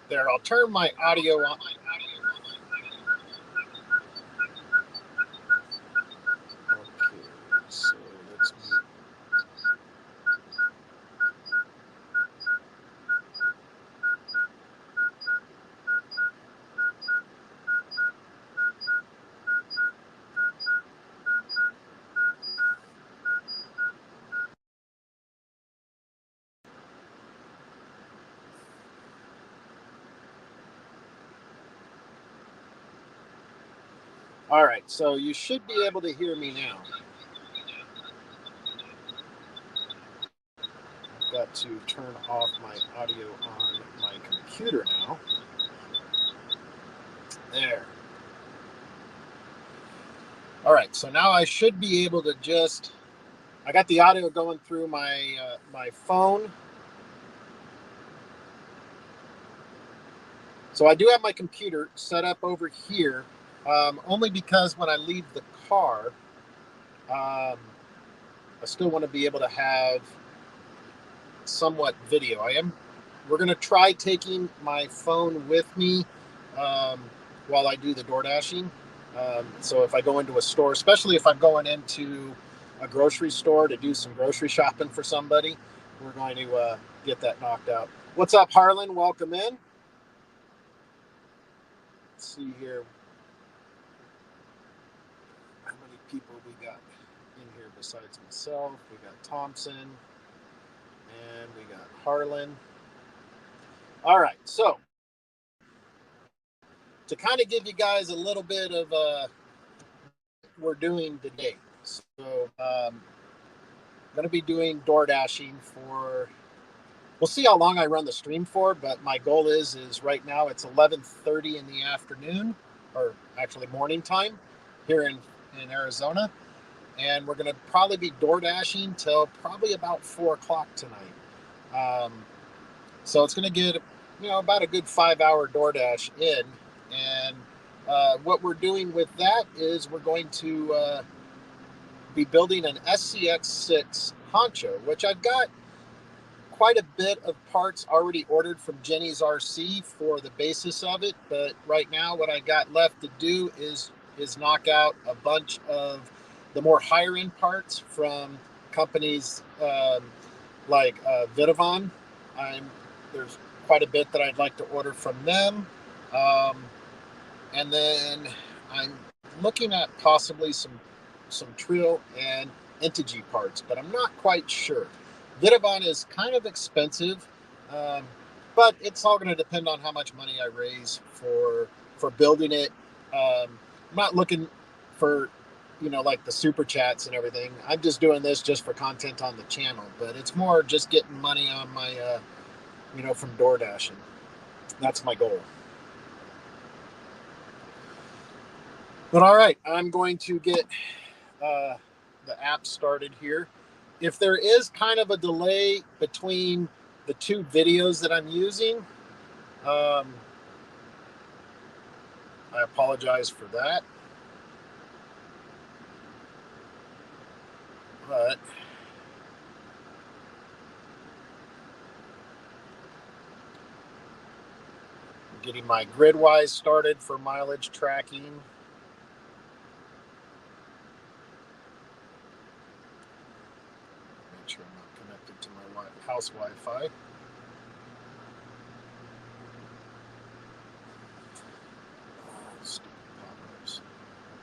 There, I'll turn my audio on. Okay, so let's mute. All right, so you should be able to hear me now. I've got to turn off my audio on my computer now. There. All right, so now I should be able to just. I got the audio going through my phone. So I do have my computer set up over here, only because when I leave the car, I still want to be able to have somewhat video. We're going to try taking my phone with me um, while I do the door dashing. So if I go into a store, especially if I'm going into a grocery store to do some grocery shopping for somebody, we're going to get that knocked out. What's up, Harlan? Welcome in. Let's see here how many people we got in here besides myself. We got Thompson and we got Harlan. All right, so to kind of give you guys a little bit of what we're doing today. So I'm going to be doing door dashing for. We'll see how long I run the stream for, but my goal is right now it's 11:30 in the afternoon, or actually morning time, here in Arizona, and we're going to probably be door dashing till probably about 4 o'clock tonight. So it's going to get about a good 5 hour door dash in, and what we're doing with that is we're going to be building an SCX6 Honcho, which I've got quite a bit of parts already ordered from Jenny's RC for the basis of it. But right now, what I got left to do is knock out a bunch of the more higher end parts from companies like Vitavon. There's quite a bit that I'd like to order from them, um, and then I'm looking at possibly some Trio and Integy parts, but I'm not quite sure. Vitavon is kind of expensive, um, but it's all going to depend on how much money I raise for building it. I'm not looking for like the super chats and everything. I'm just doing this just for content on the channel, but it's more just getting money on my from door dashing. That's my goal. But all right, I'm going to get the app started here. If there is kind of a delay between the two videos that I'm using, um, I apologize for that. But I'm getting my GridWise started for mileage tracking. Make sure I'm not connected to my house Wi-Fi.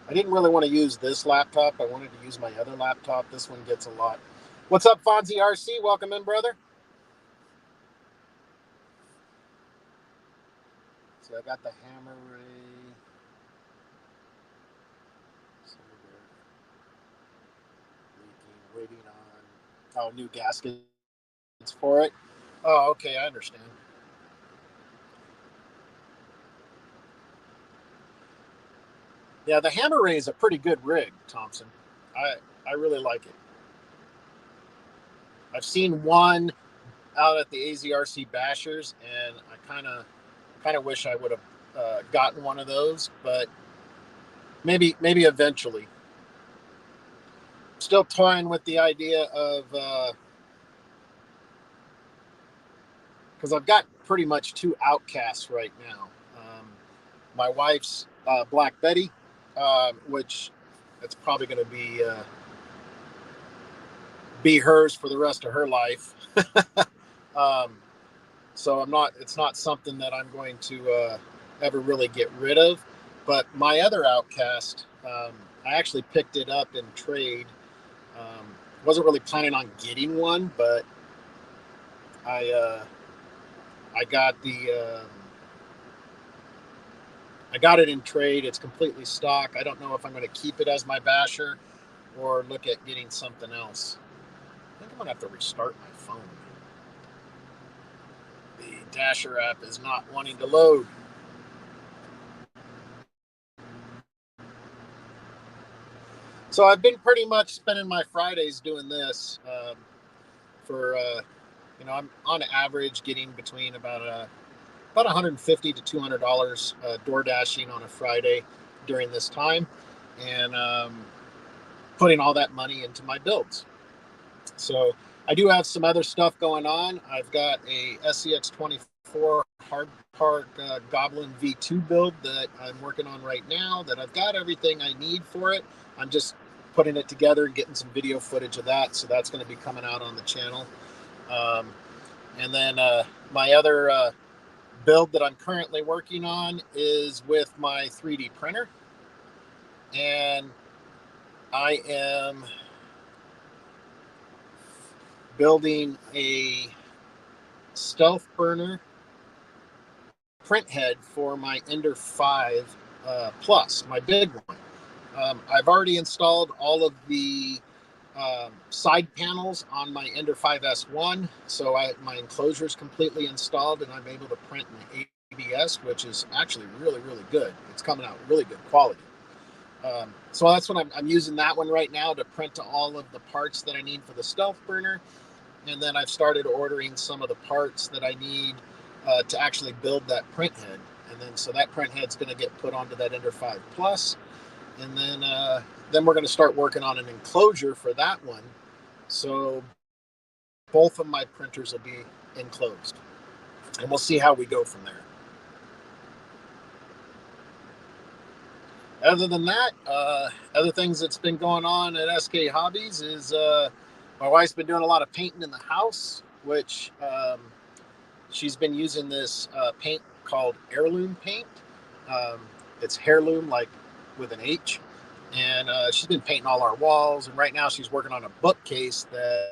I didn't really want to use this laptop. I wanted to use my other laptop. This one gets a lot. What's up, Fonzie RC? Welcome in, brother. So I got the hammer ray. So we're waiting on new gaskets for it. Oh, okay, I understand. Yeah, the hammer ray is a pretty good rig, Thompson. I really like it. I've seen one out at the AZRC Bashers, and I kind of wish I would have gotten one of those, but maybe eventually. Still toying with the idea of because I've got pretty much two outcasts right now. My wife's Black Betty, which it's probably going to be hers for the rest of her life. um, so it's not something that I'm going to ever really get rid of. But my other outcast, I actually picked it up in trade. Wasn't really planning on getting one, but I got I got it in trade. It's completely stock. I don't know if I'm going to keep it as my basher or look at getting something else. I think I'm going to have to restart my phone. The Dasher app is not wanting to load. So I've been pretty much spending my Fridays doing this for, I'm on average getting between about $150 to $200 door dashing on a Friday during this time, and putting all that money into my builds. So I do have some other stuff going on. I've got a SCX6 Hard Park Goblin V2 build that I'm working on right now, that I've got everything I need for it. I'm just putting it together and getting some video footage of that, so that's going to be coming out on the channel. And then my other build that I'm currently working on is with my 3D printer, and I am building a stealth burner print head for my Ender 5 Plus, my big one. I've already installed all of the side panels on my Ender 5S1, so my enclosure is completely installed, and I'm able to print in ABS, which is actually really, really good. It's coming out really good quality. So that's what I'm using that one right now to print all of the parts that I need for the stealth burner. And then I've started ordering some of the parts that I need to actually build that print head. And then so that print head's going to get put onto that Ender 5 Plus. And then we're going to start working on an enclosure for that one. So both of my printers will be enclosed. And we'll see how we go from there. Other than that, other things that's been going on at SK Hobbies is my wife's been doing a lot of painting in the house, which she's been using this paint called heirloom paint. It's heirloom, like with an H. And she's been painting all our walls. And right now she's working on a bookcase that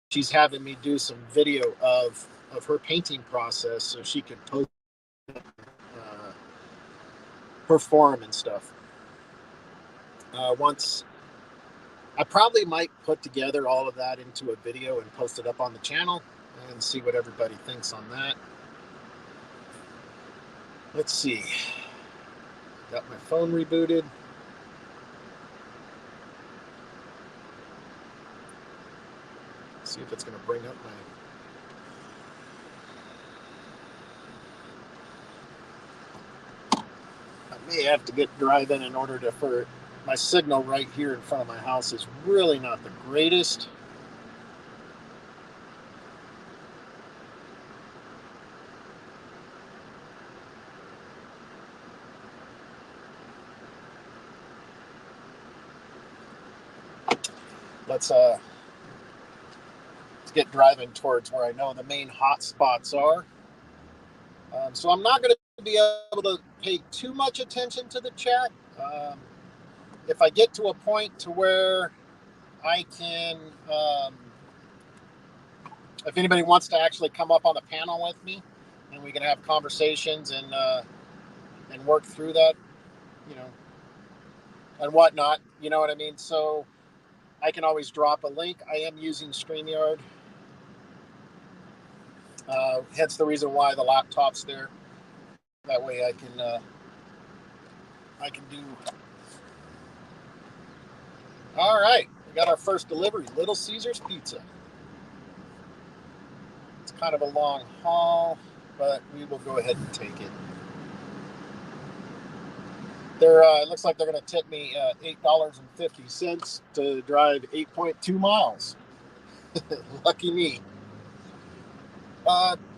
she's having me do some video of her painting process so she can post perform and stuff. Once I probably might put together all of that into a video and post it up on the channel and see what everybody thinks on that. Let's see. Got my phone rebooted. Let's see if it's going to bring up my... I may have to drive in order to, for my signal right here in front of my house is really not the greatest. Let's get driving towards where I know the main hot spots are. So I'm not going to be able to pay too much attention to the chat. If I get to a point to where I can, if anybody wants to actually come up on the panel with me, and we can have conversations and work through that, and whatnot, you know what I mean? So I can always drop a link. I am using StreamYard. Hence the reason why the laptop's there. That way I can do. All right, we got our first delivery, Little Caesars Pizza. It's kind of a long haul, but we will go ahead and take it. It looks like they're going to tip me $8.50 to drive 8.2 miles. Lucky me.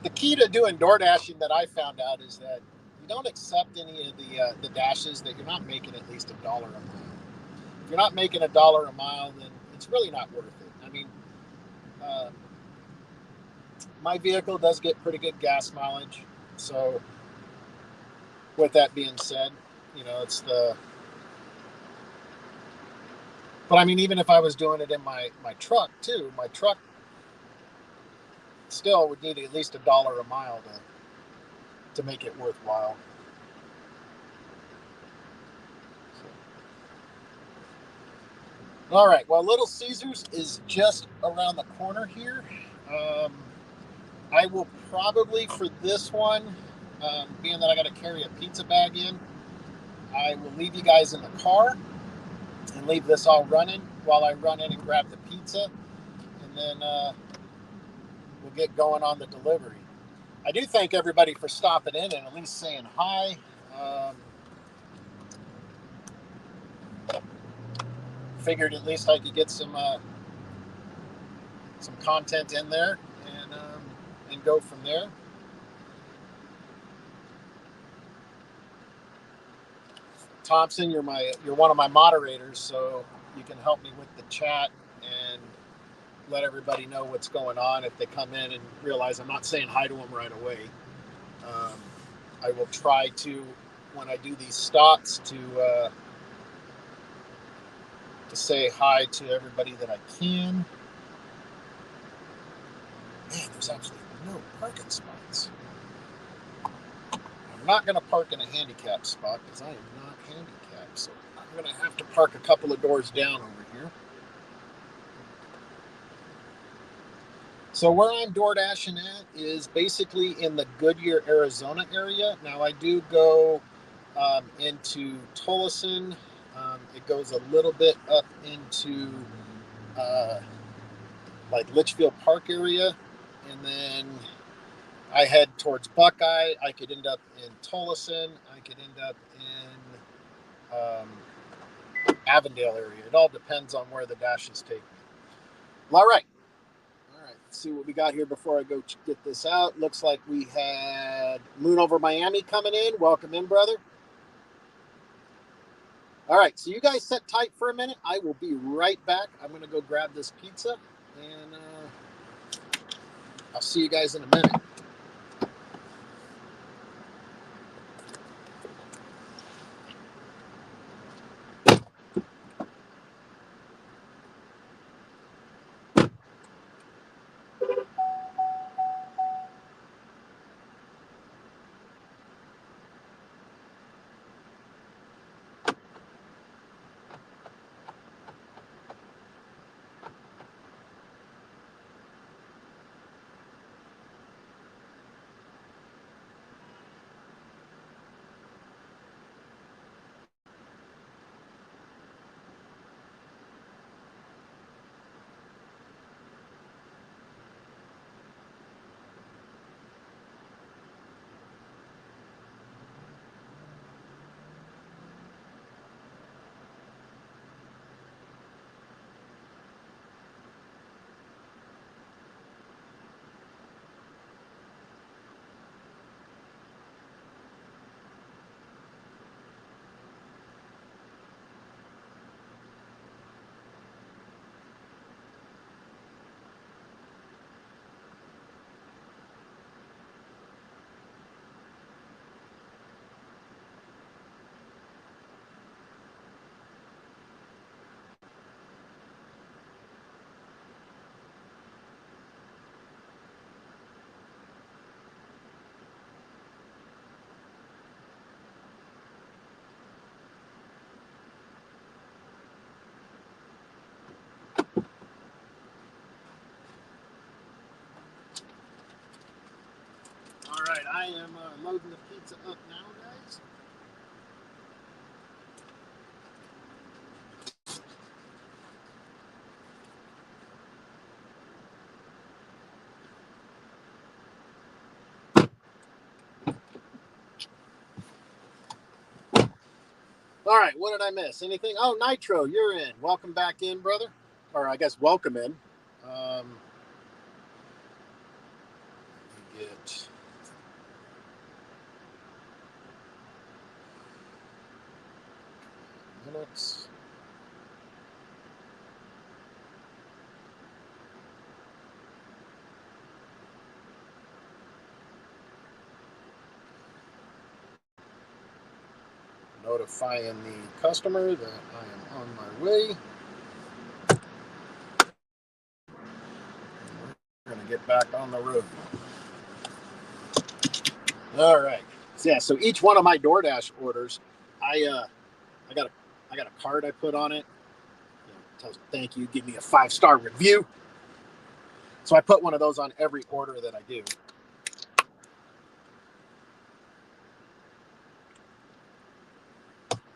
The key to doing door dashing that I found out is that you don't accept any of the dashes that you're not making at least $1 a mile. If you're not making $1 a mile, then it's really not worth it. I mean, uh, my vehicle does get pretty good gas mileage, so with that being said, you know, it's the. But I mean, even if I was doing it in my truck too, my truck still would need at least $1 a mile to make it worthwhile. So. All right, well, Little Caesars is just around the corner here. I will probably, for this one, being that I got to carry a pizza bag in, I will leave you guys in the car and leave this all running while I run in and grab the pizza, and then we'll get going on the delivery. I do thank everybody for stopping in and at least saying hi. Figured at least I could get some content in there and go from there. Thompson, you're one of my moderators, so you can help me with the chat and let everybody know what's going on if they come in and realize I'm not saying hi to them right away. I will try to, when I do these stops, to say hi to everybody that I can. Man, there's actually no parking spots. I'm not going to park in a handicap spot because I am not handicapped, so I'm going to have to park a couple of doors down over here. So where I'm door dashing at is basically in the Goodyear, Arizona area. Now I do go into Tolleson. It goes a little bit up into like Litchfield Park area, and then I head towards Buckeye. I could end up in Tolleson. I could end up in Avondale area. It all depends on where the dashes take me. All right. Let's see what we got here before I go get this out. Looks like we had Moon Over Miami coming in. Welcome in, brother. All right, so you guys sit tight for a minute. I will be right back. I'm going to go grab this pizza, and I'll see you guys in a minute. All right, I am loading the pizza up now, guys. All right, what did I miss? Anything? Oh, Nitro, you're in. Welcome back in, brother. Or I guess welcome in. get minutes. Notifying the customer that I am on my way. We're going to get back on the road. All right. So, yeah, so each one of my DoorDash orders, I got a card I put on it. Tells me thank you, give me a 5-star review. So I put one of those on every order that I do.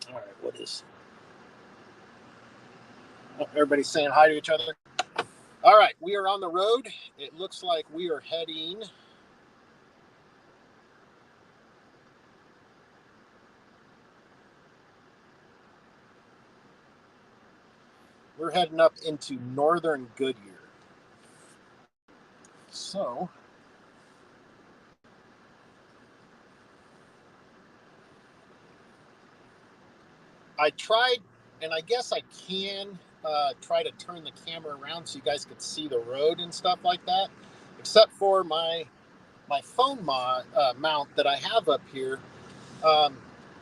All right, what is? Oh, everybody's saying hi to each other. All right, we are on the road. It looks like we are heading. We're heading up into northern Goodyear. So I tried, and I guess I can try to turn the camera around so you guys could see the road and stuff like that, except for my phone mount that I have up here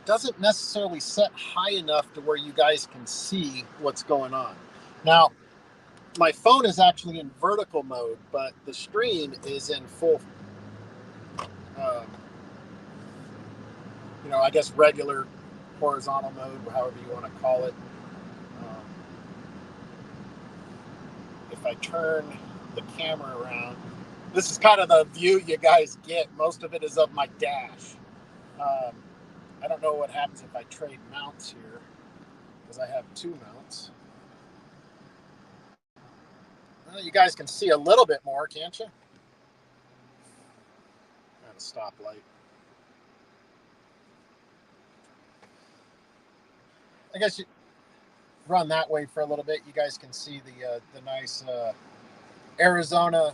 doesn't necessarily set high enough to where you guys can see what's going on. Now, my phone is actually in vertical mode, but the stream is in full, um, I guess regular horizontal mode, however you want to call it. Um, if I turn the camera around, this is kind of the view you guys get. Most of it is of my dash. I don't know what happens if I trade mounts here, because I have 2 mounts. Well, you guys can see a little bit more, can't you? At a stoplight. I guess you run that way for a little bit. You guys can see the nice Arizona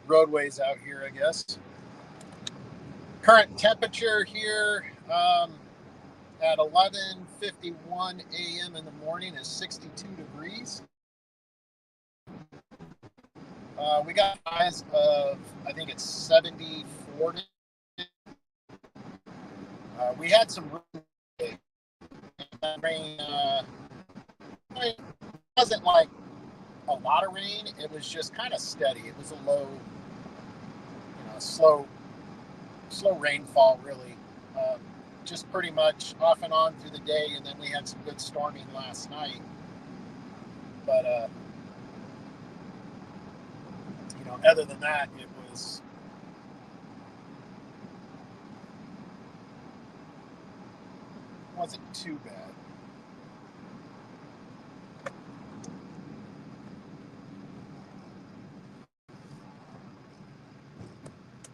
roadways out here, I guess. Current temperature here at 11:51 a.m. in the morning is 62 degrees. We got highs of, I think it's 74. We had some rain. It wasn't like a lot of rain. It was just kind of steady. It was a low, slow rainfall, really. Just pretty much off and on through the day, and then we had some good storming last night. But other than that, it wasn't too bad. I'm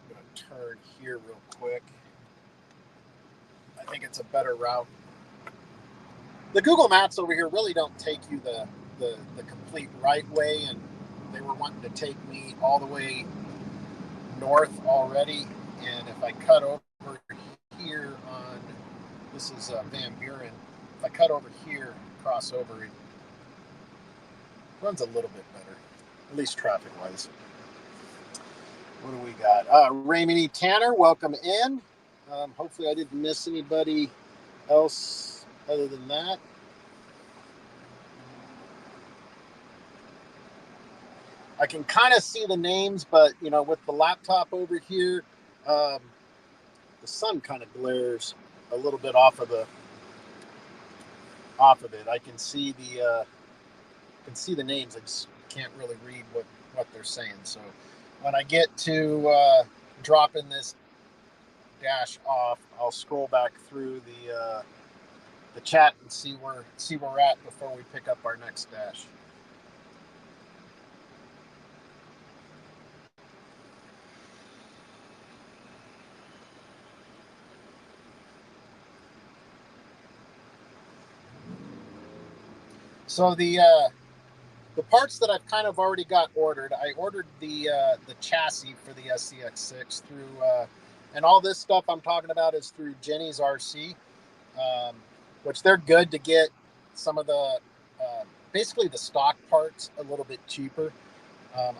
gonna turn here real quick. I think it's a better route. The Google Maps over here really don't take you the complete right way, and they were wanting to take me all the way north already. And if I cut over here on, this is Van Buren, if I cut over here, cross over, it runs a little bit better, at least traffic wise. What do we got? Raymond E. Tanner, welcome in. Hopefully I didn't miss anybody else other than that. I can kind of see the names, but with the laptop over here, the sun kind of glares a little bit off of it. I can see the names. I just can't really read what they're saying. So when I get to dropping this dash off, I'll scroll back through the chat and see where we're at before we pick up our next dash. So the The parts that I've kind of already got ordered, I ordered the chassis for the SCX6 through, and all this stuff I'm talking about is through Jenny's RC, um, which they're good to get some of the basically the stock parts a little bit cheaper.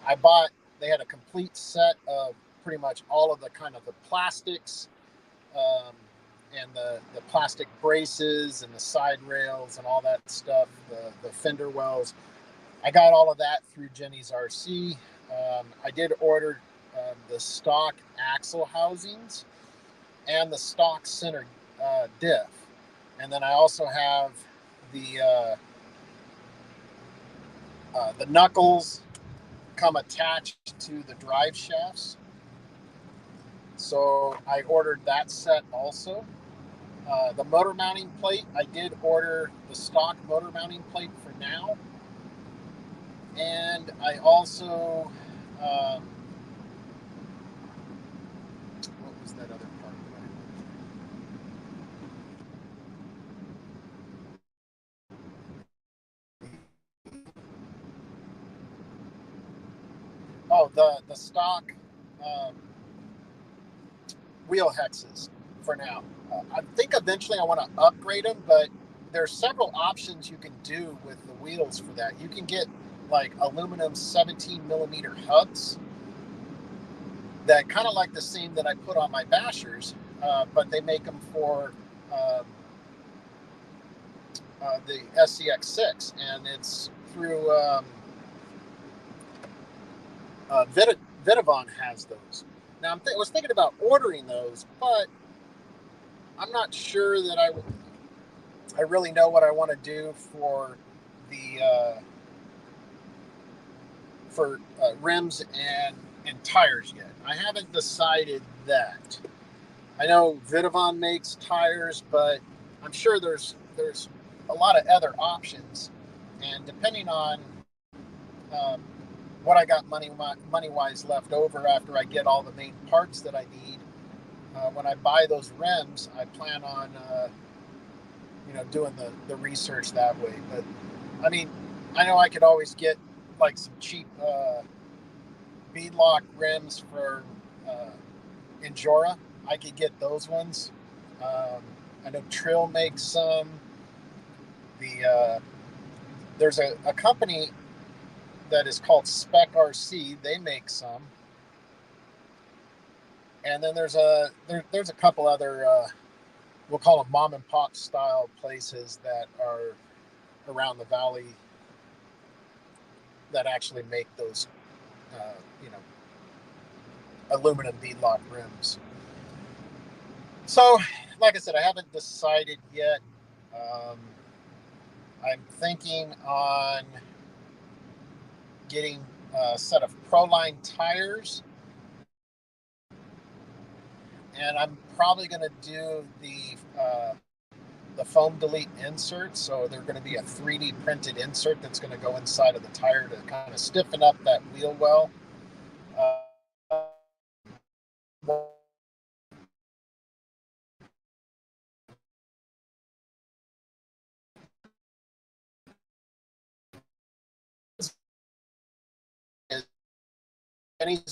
I bought, they had a complete set of pretty much all of the kind of the plastics, um, and the plastic braces and the side rails and all that stuff, the fender wells. I got all of that through Jenny's RC. I did order the stock axle housings and the stock center diff. And then I also have the knuckles come attached to the drive shafts. So I ordered that set also. The motor mounting plate, I did order the stock motor mounting plate for now. And I also, what was that other part that the stock um, wheel hexes for now. I think eventually I want to upgrade them, but there's several options you can do with the wheels for that. You can get like aluminum 17 millimeter hubs that kind of like the same that I put on my bashers, but they make them for the SCX6, and it's through Vitavon has those. Now I was thinking about ordering those, but I'm not sure that I really know what I want to do for the rims and tires yet. I haven't decided that. I know Vitavon makes tires, but I'm sure there's a lot of other options, and depending on um, what I got money wise left over after I get all the main parts that I need, when I buy those rims, I plan on doing the research that way. But I mean, I know I could always get like some cheap beadlock rims for Injora. I could get those ones. Um, I know Trill makes some. There's a company that is called Spec RC. They make some, and then there's a couple other we'll call them mom and pop style places that are around the valley that actually make those uh, you know aluminum beadlock rims. So, like I said, I haven't decided yet. Um, I'm thinking on getting a set of Proline tires, and I'm probably going to do the foam delete insert. So they're going to be a 3D printed insert that's going to go inside of the tire to kind of stiffen up that wheel well. Any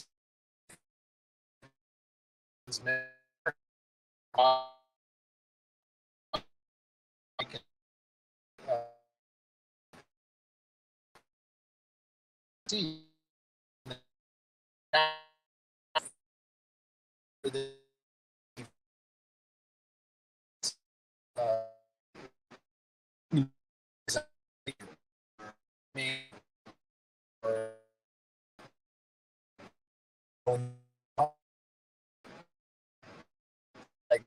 see uh, like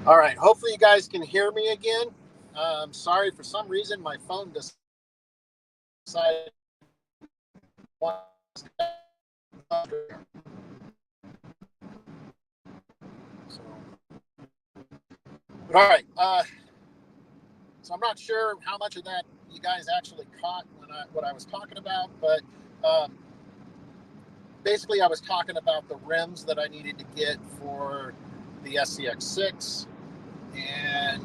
All right, hopefully you guys can hear me again. Sorry, for some reason my phone decided. So, all right. So I'm not sure how much of that you guys actually caught what I was talking about, but basically I was talking about the rims that I needed to get for the SCX6, and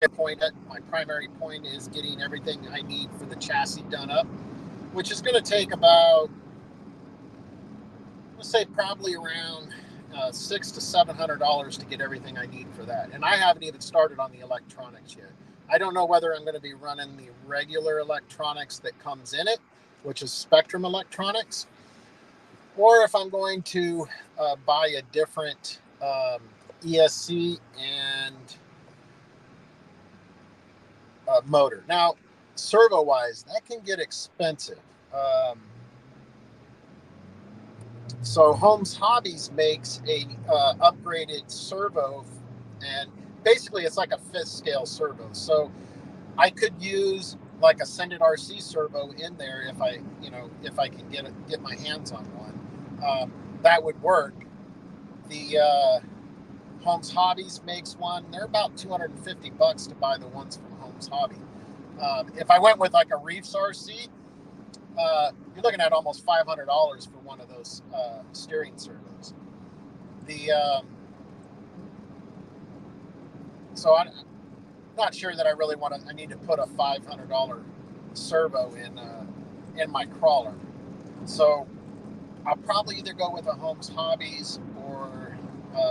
my primary point is getting everything I need for the chassis done up, which is going to take about, let's say, probably around $600 to $700 to get everything I need for that. And I haven't even started on the electronics yet. I don't know whether I'm going to be running the regular electronics that comes in it, which is Spectrum Electronics, or if I'm going to buy a different ESC and motor. Now, servo-wise, that can get expensive. So Holmes Hobbies makes a upgraded servo, and basically it's like a fifth scale servo. So I could use like a Send It RC servo in there if I can get my hands on one. That would work. The Holmes Hobbies makes one. They're about $250 to buy the ones from Holmes Hobby. If I went with like a Reefs RC, you're looking at almost $500 for one of those steering servos. So I'm not sure that I really I need to put a $500 servo in my crawler. So I'll probably either go with a Holmes Hobbies or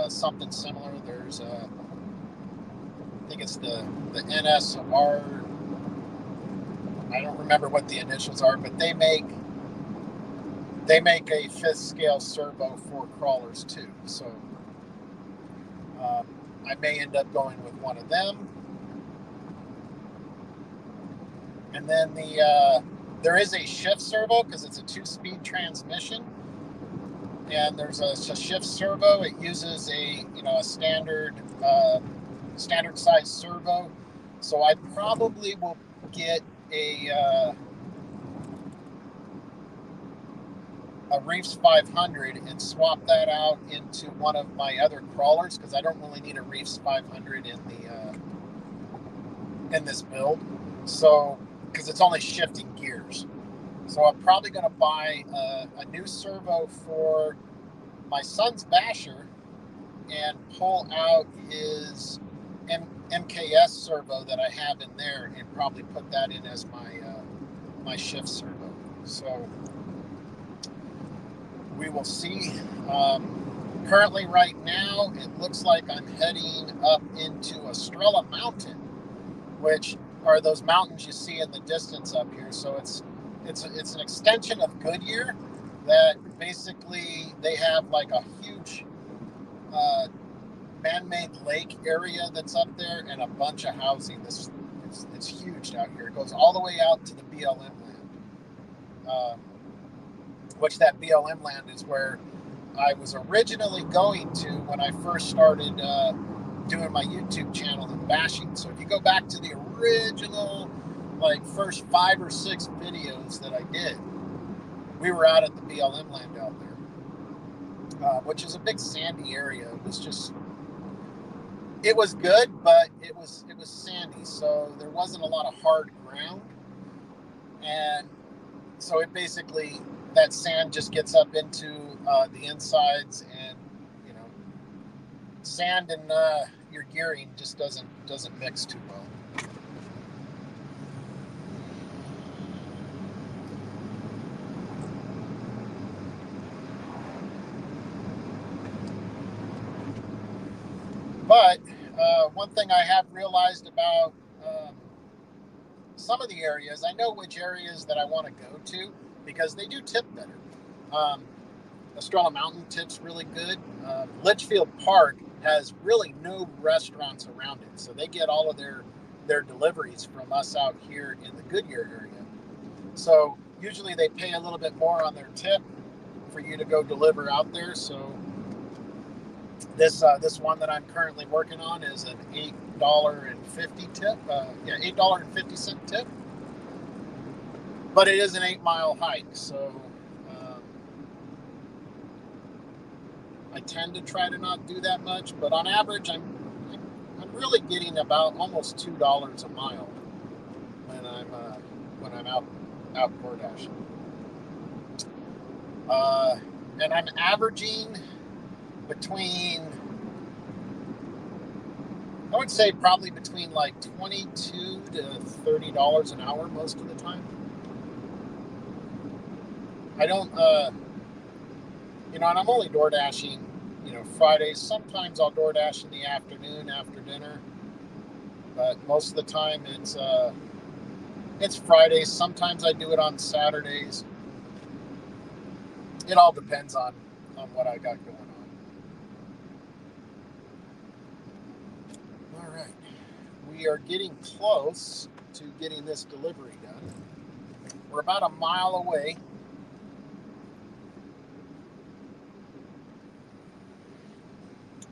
something similar. There's I think it's the NSR. I don't remember what the initials are, but they make a fifth scale servo for crawlers too. So I may end up going with one of them. And then there is a shift servo because it's a 2-speed transmission. And there's a shift servo. It uses a standard size servo. So I probably will get a Reefs 500 and swap that out into one of my other crawlers, because I don't really need a Reefs 500 in this build. So because it's only shifting gears. So I'm probably going to buy a new servo for my son's Basher and pull out his MKS servo that I have in there and probably put that in as my shift servo. So we will see. Currently, right now, it looks like I'm heading up into Estrella Mountain, which are those mountains you see in the distance up here. So it's an extension of Goodyear that basically they have like a huge man-made lake area that's up there and a bunch of housing. It's huge out here. It goes all the way out to the BLM land, which that BLM land is where I was originally going to when I first started doing my YouTube channel and bashing. So if you go back to the original, like, first 5 or 6 videos that I did, we were out at the BLM land out there, which is a big sandy area. It was good, but it was sandy, so there wasn't a lot of hard ground, and so it basically, that sand just gets up into the insides, and sand and your gearing just doesn't mix too well. But one thing I have realized about some of the areas, I know which areas that I want to go to because they do tip better. Estrella Mountain tips really good. Litchfield Park has really no restaurants around it, so they get all of their deliveries from us out here in the Goodyear area. So usually they pay a little bit more on their tip for you to go deliver out there. So This one that I'm currently working on is an $8.50 tip. Yeah, $8.50 tip. But it is an 8-mile hike, so I tend to try to not do that much. But on average, I'm really getting about almost $2 a mile when I'm out door dashing. And I'm averaging between, I would say probably between like $22 to $30 an hour most of the time. I don't, and I'm only door dashing, Fridays. Sometimes I'll door dash in the afternoon after dinner, but most of the time it's Fridays. Sometimes I do it on Saturdays. It all depends on what I got going on. All right. We are getting close to getting this delivery done. We're about a mile away.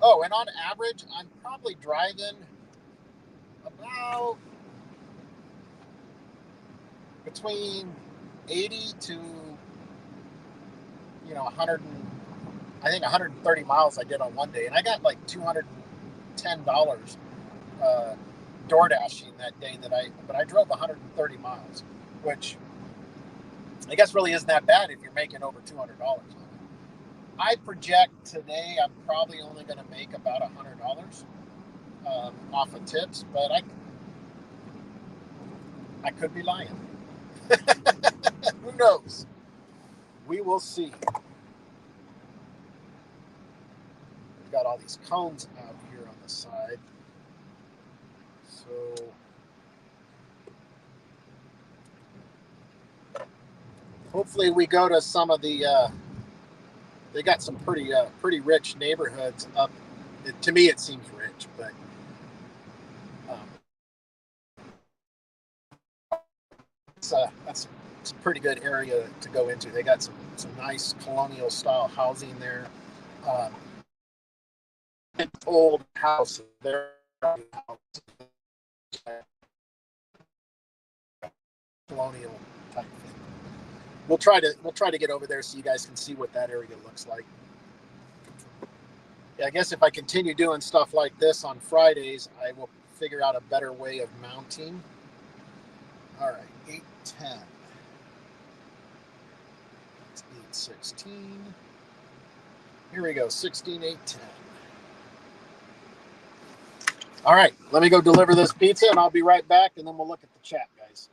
Oh, and on average, I'm probably driving about between 80 to 100 I think 130 miles I did on one day, and I got like $210 door dashing that day but I drove 130 miles, which I guess really isn't that bad if you're making over $200 on it. I project today I'm probably only going to make about $100 off of tips, but I could be lying. Who knows? We will see. We've got all these cones out here on the side. So hopefully we go to some of the, they got some pretty rich neighborhoods up. To me, it seems rich, but that's a pretty good area to go into. They got some nice colonial style housing there. Old house there. Colonial type thing. We'll try to get over there so you guys can see what that area looks like. Yeah, I guess if I continue doing stuff like this on Fridays, I will figure out a better way of mounting. All right, 810. It's 816. Here we go, 16, 810. All right, let me go deliver this pizza, and I'll be right back, and then we'll look at the chat, guys.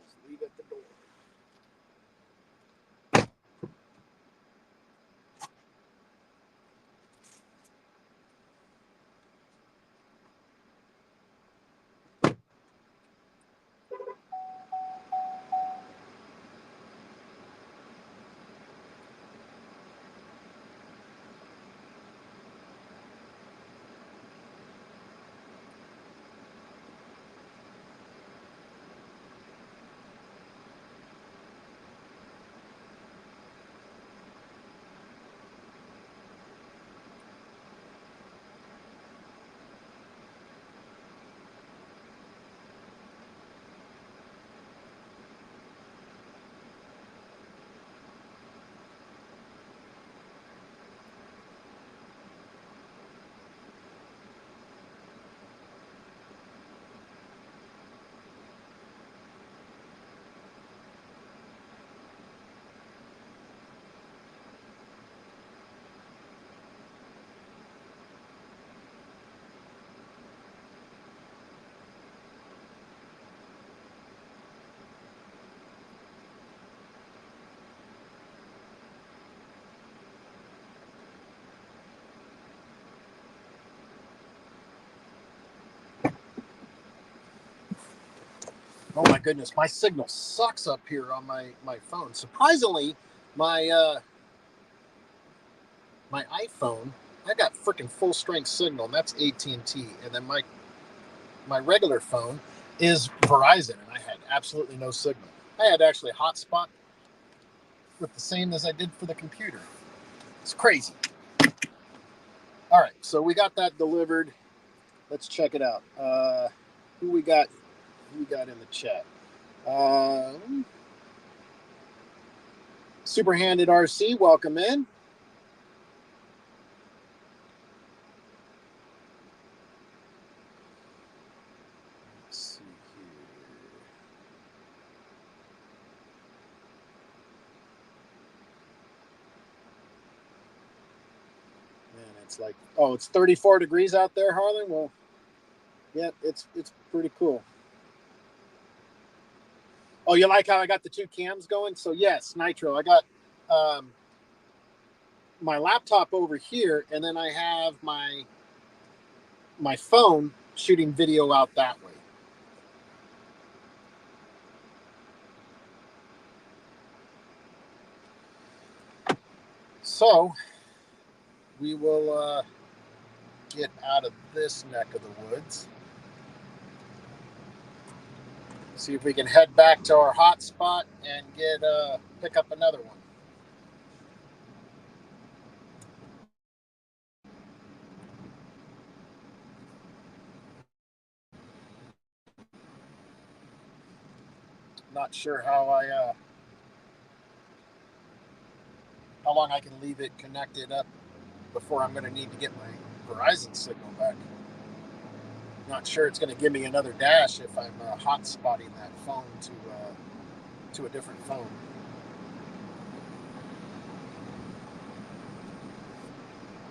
Just leave at the door. Oh my goodness, my signal sucks up here on my phone. Surprisingly, my my iPhone, I got freaking full strength signal, and that's AT&T. And then my regular phone is Verizon, and I had absolutely no signal. I had actually hotspot with the same as I did for the computer. It's crazy. All right, so we got that delivered. Let's check it out. Who we got? Who we got in the chat? Superhanded RC, welcome in. Let's see here. Man, it's like, oh, it's 34 degrees out there, Harlan. Well, yeah, it's pretty cool. Oh, you like how I got the two cams going? So yes, Nitro. I got my laptop over here, and then I have my phone shooting video out that way. So we will get out of this neck of the woods. See if we can head back to our hot spot and pick up another one. Not sure how long I can leave it connected up before I'm going to need to get my Verizon signal back. Not sure it's going to give me another dash if I'm hot spotting that phone to a different phone.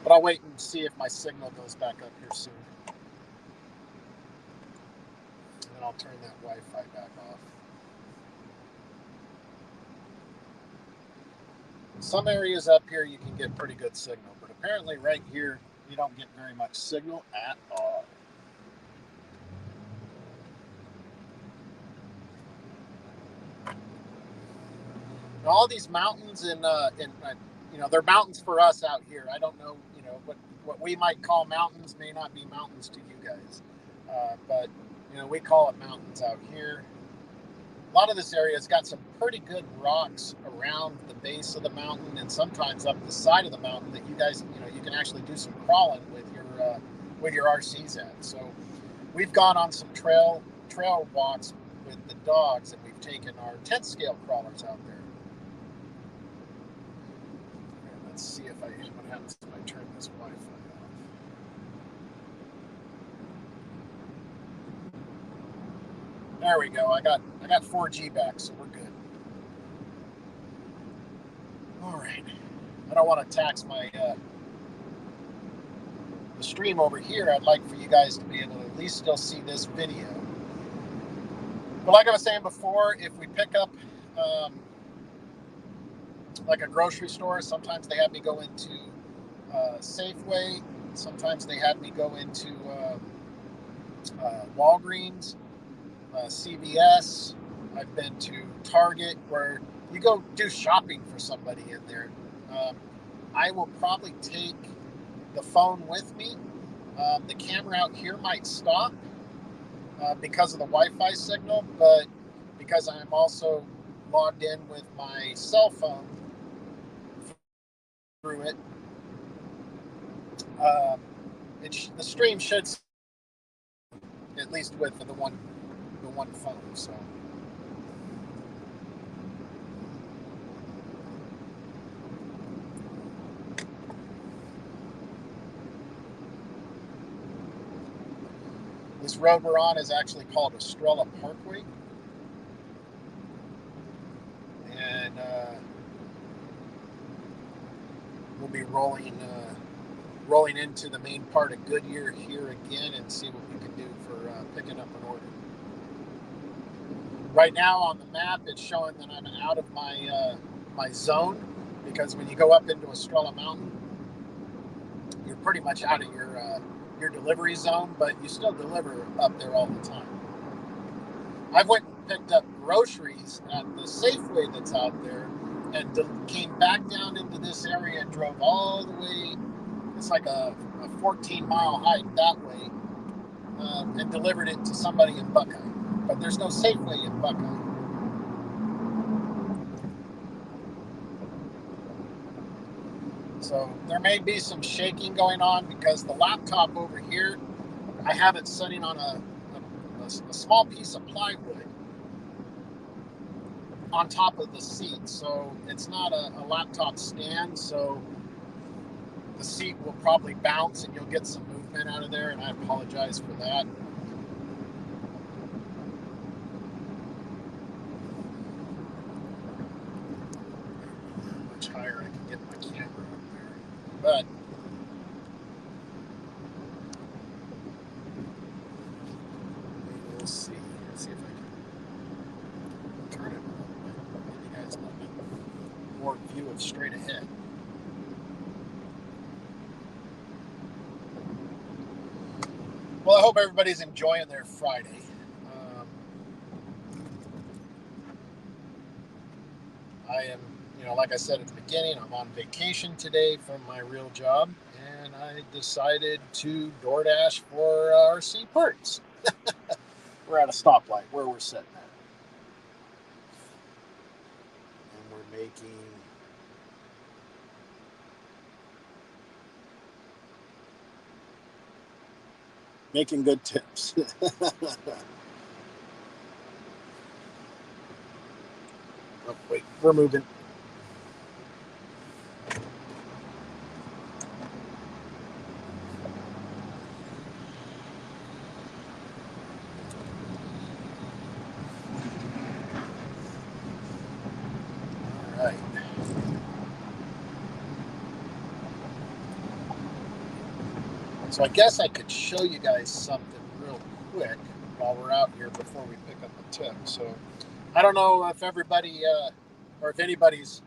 But I'll wait and see if my signal goes back up here soon. And then I'll turn that Wi-Fi back off. In some areas up here you can get pretty good signal, but apparently right here you don't get very much signal at all. Now, all these mountains and they're mountains for us out here. I don't know, what we might call mountains may not be mountains to you guys, but we call it mountains out here. A lot of this area has got some pretty good rocks around the base of the mountain, and sometimes up the side of the mountain that you guys, you can actually do some crawling with your RCs at. So we've gone on some trail walks with the dogs, and we've taken our 10th scale crawlers out there. Let's see what happens if I turn this Wi-Fi off. There we go. I got 4G back, so we're good. All right. I don't want to tax my the stream over here. I'd like for you guys to be able to at least still see this video. But like I was saying before, if we pick up like a grocery store, sometimes they have me go into Safeway. Sometimes they have me go into Walgreens, CVS. I've been to Target, where you go do shopping for somebody in there. I will probably take the phone with me. The camera out here might stop because of the Wi-Fi signal, but because I'm also logged in with my cell phone through it, the stream should, at least with the one phone. So this road we're on is actually called Estrella Parkway, and we'll be rolling into the main part of Goodyear here again and see what we can do for picking up an order. Right now on the map, it's showing that I'm out of my my zone, because when you go up into Estrella Mountain, you're pretty much out of your delivery zone, but you still deliver up there all the time. I went and picked up groceries at the Safeway that's out there, and came back down into this area and drove all the way. It's like a 14-mile hike that way, and delivered it to somebody in Buckeye. But there's no Safeway in Buckeye. So there may be some shaking going on because the laptop over here, I have it sitting on a small piece of plywood on top of the seat. So it's not a laptop stand. So the seat will probably bounce and you'll get some movement out of there. And I apologize for that. How much higher I can get my camera up there. But we'll see. Let's see if I can turn it a little bit. Give you guys a little bit more view of straight ahead. Well, I hope everybody's enjoying their Friday. I am, like I said at the beginning, I'm on vacation today from my real job, and I decided to DoorDash for RC parts. We're at a stoplight where we're sitting at. And we're making good tips. Oh, wait, we're moving. All right. So I guess I could show you guys something real quick while we're out here before we pick up a tip. So I don't know if everybody or if anybody's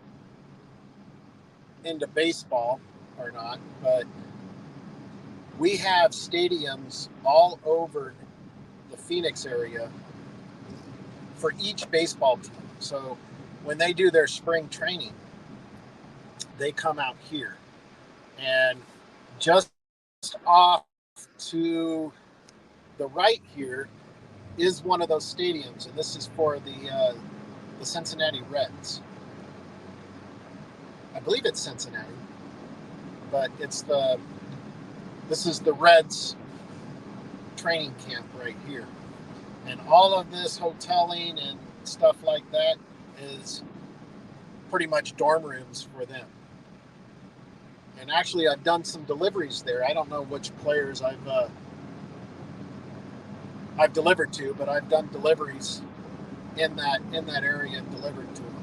into baseball or not, but we have stadiums all over the Phoenix area for each baseball team. So when they do their spring training, they come out here. And just off to the right here is one of those stadiums, and this is for the Cincinnati Reds. I believe it's Cincinnati, but this is the Reds training camp right here. And all of this hoteling and stuff like that is pretty much dorm rooms for them. And actually, I've done some deliveries there. I don't know which players I've delivered to, but I've done deliveries in that area and delivered to them.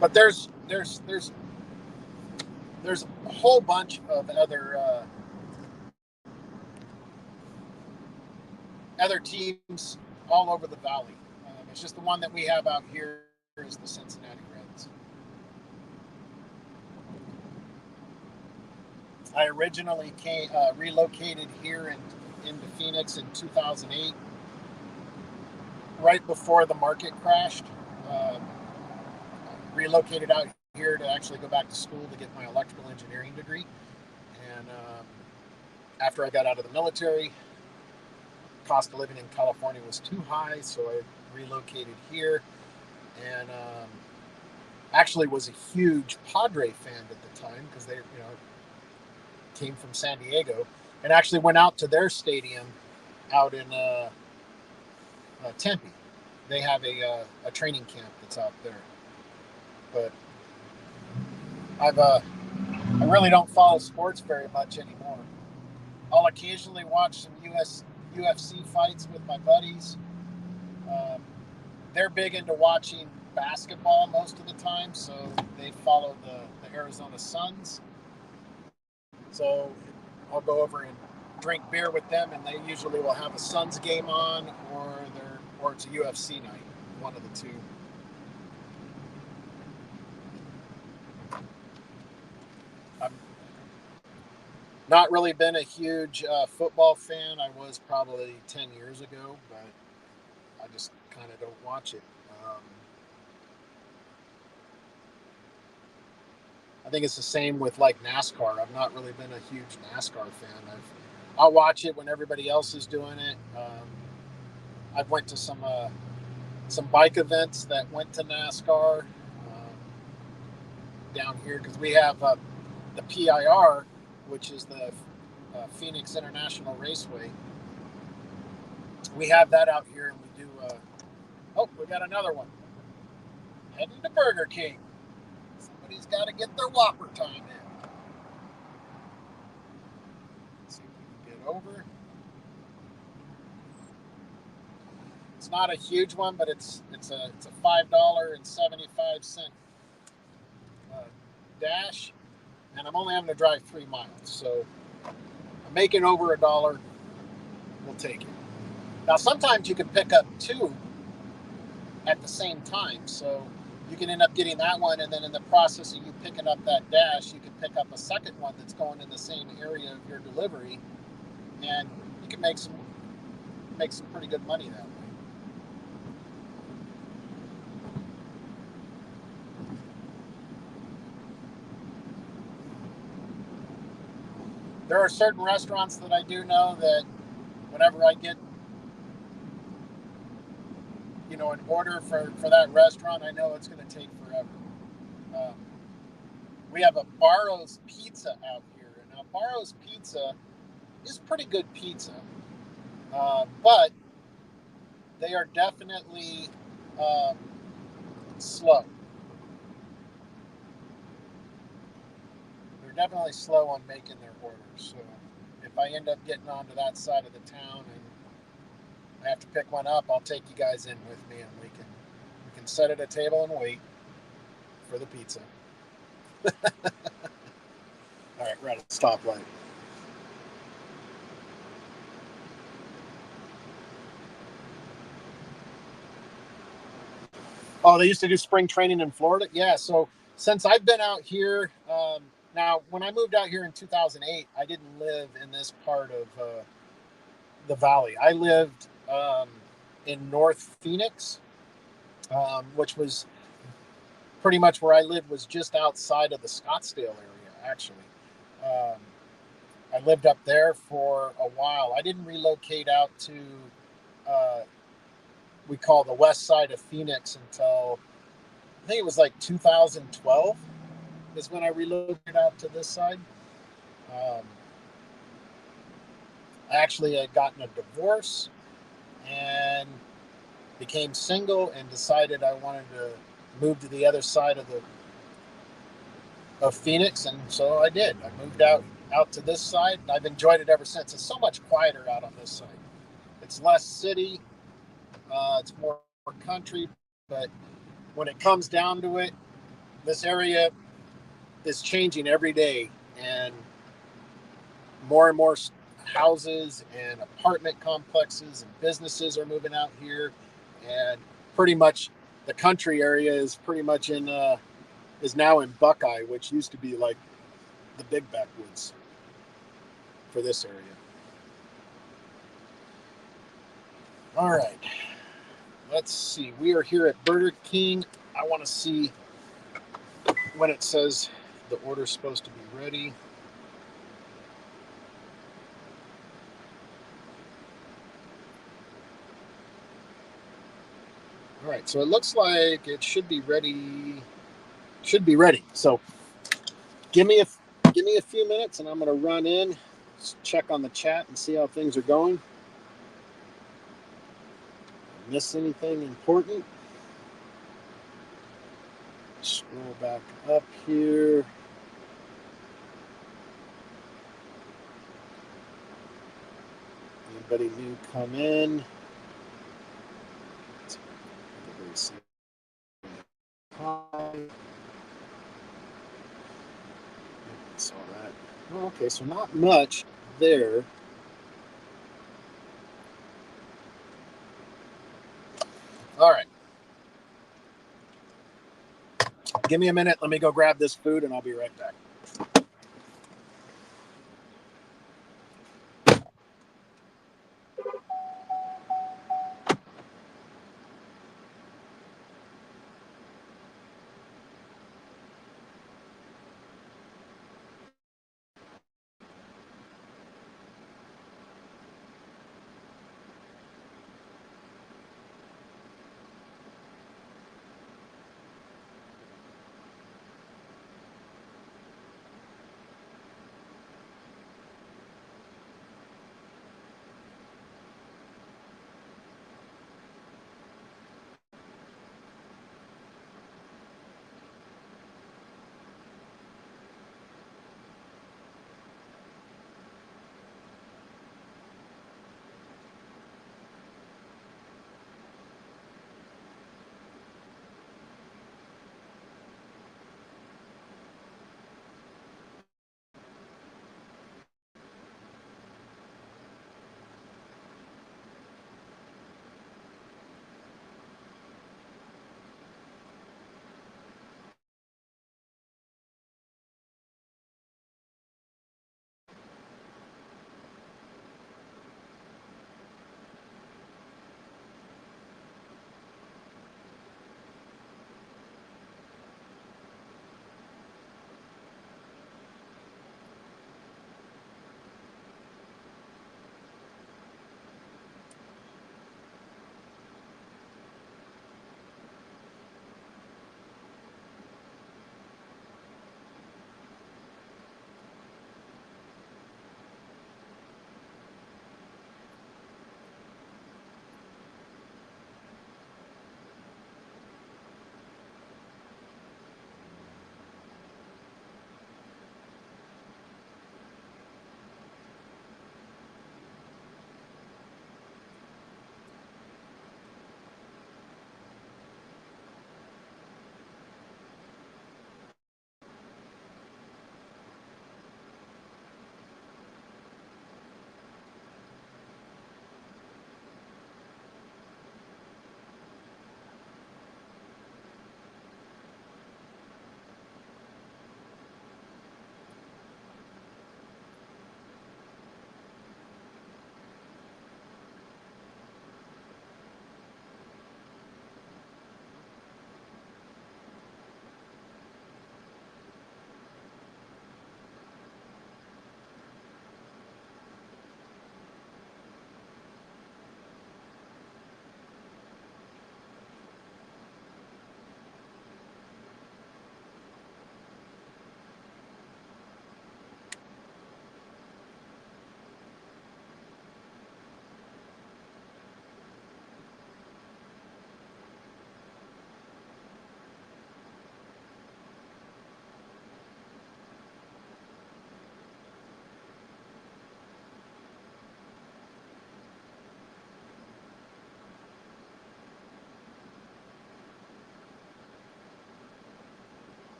But there's a whole bunch of other teams all over the valley. It's just the one that we have out here is the Cincinnati Reds. I originally relocated here into Phoenix in 2008, right before the market crashed. Relocated out here to actually go back to school to get my electrical engineering degree. And after I got out of the military, cost of living in California was too high, so I relocated here. And actually was a huge Padre fan at the time because they, came from San Diego, and actually went out to their stadium out in Tempe. They have a training camp that's out there. But I really don't follow sports very much anymore. I'll occasionally watch some UFC fights with my buddies. They're big into watching basketball most of the time, so they follow the Arizona Suns. So I'll go over and drink beer with them, and they usually will have a Suns game on, or it's a UFC night, one of the two. I've not really been a huge football fan. I was probably 10 years ago, but I just kind of don't watch it. I think it's the same with like NASCAR. I've not really been a huge NASCAR fan. I'll watch it when everybody else is doing it. I've went to some some bike events that went to NASCAR down here, because we have the PIR, which is the Phoenix International Raceway. We have that out here, and we do. Oh, we got another one heading to Burger King. Somebody's got to get their Whopper time in. Let's see if we can get over. It's not a huge one, but it's a $5.75 dash, and I'm only having to drive 3 miles, so I'm making over $1. We'll take it. Now, sometimes you can pick up 2 at the same time, so you can end up getting that one, and then in the process of you picking up that dash, you can pick up a second one that's going in the same area of your delivery, and you can make some pretty good money that way. There are certain restaurants that I do know that whenever I get, an order for that restaurant, I know it's going to take forever. We have a Barro's Pizza out here. Now, Barro's Pizza is pretty good pizza, but they are definitely slow. They're definitely slow on making their orders. So if I end up getting onto that side of the town and I have to pick one up, I'll take you guys in with me, and we can sit at a table and wait for the pizza. All right, we're at a stoplight. Oh, they used to do spring training in Florida? Yeah, so since I've been out here, now when I moved out here in 2008, I didn't live in this part of the valley. I lived in North Phoenix, which was pretty much where I lived, was just outside of the Scottsdale area, actually. I lived up there for a while. I didn't relocate out to, we call the west side of Phoenix, until I think it was like 2012 is when I relocated out to this side. I actually had gotten a divorce and became single and decided I wanted to move to the other side of Phoenix, and so I did. I moved out to this side, and I've enjoyed it ever since. It's so much quieter out on this side. It's less city, it's more country, but when it comes down to it, this area is changing every day, and more houses and apartment complexes and businesses are moving out here, and pretty much the country area is pretty much is now in Buckeye, which used to be like the big backwoods for this area. All right, let's see. We are here at Burger King. I want to see when it says the order's supposed to be ready. All right, so it looks like it should be ready. So give me a few minutes, and I'm going to run in, check on the chat, and see how things are going. Miss anything important? Scroll back up here. Anybody new come in? Hi. Saw that. Oh, okay, so not much there. All right. Give me a minute. Let me go grab this food, and I'll be right back.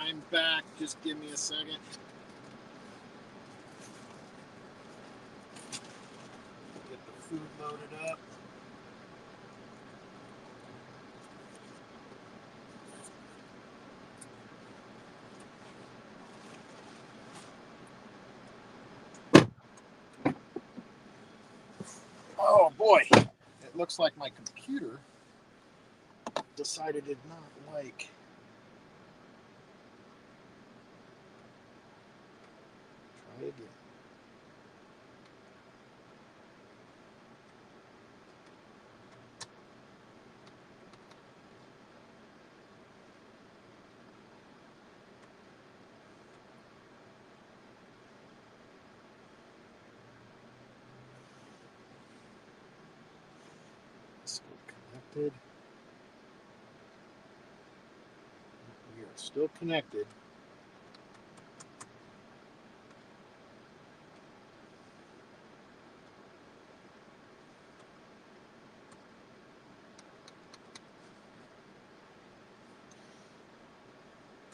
I'm back. Just give me a second. Get the food loaded up. Oh boy, it looks like my computer decided it did not like. Try again. Still connected. We are still connected.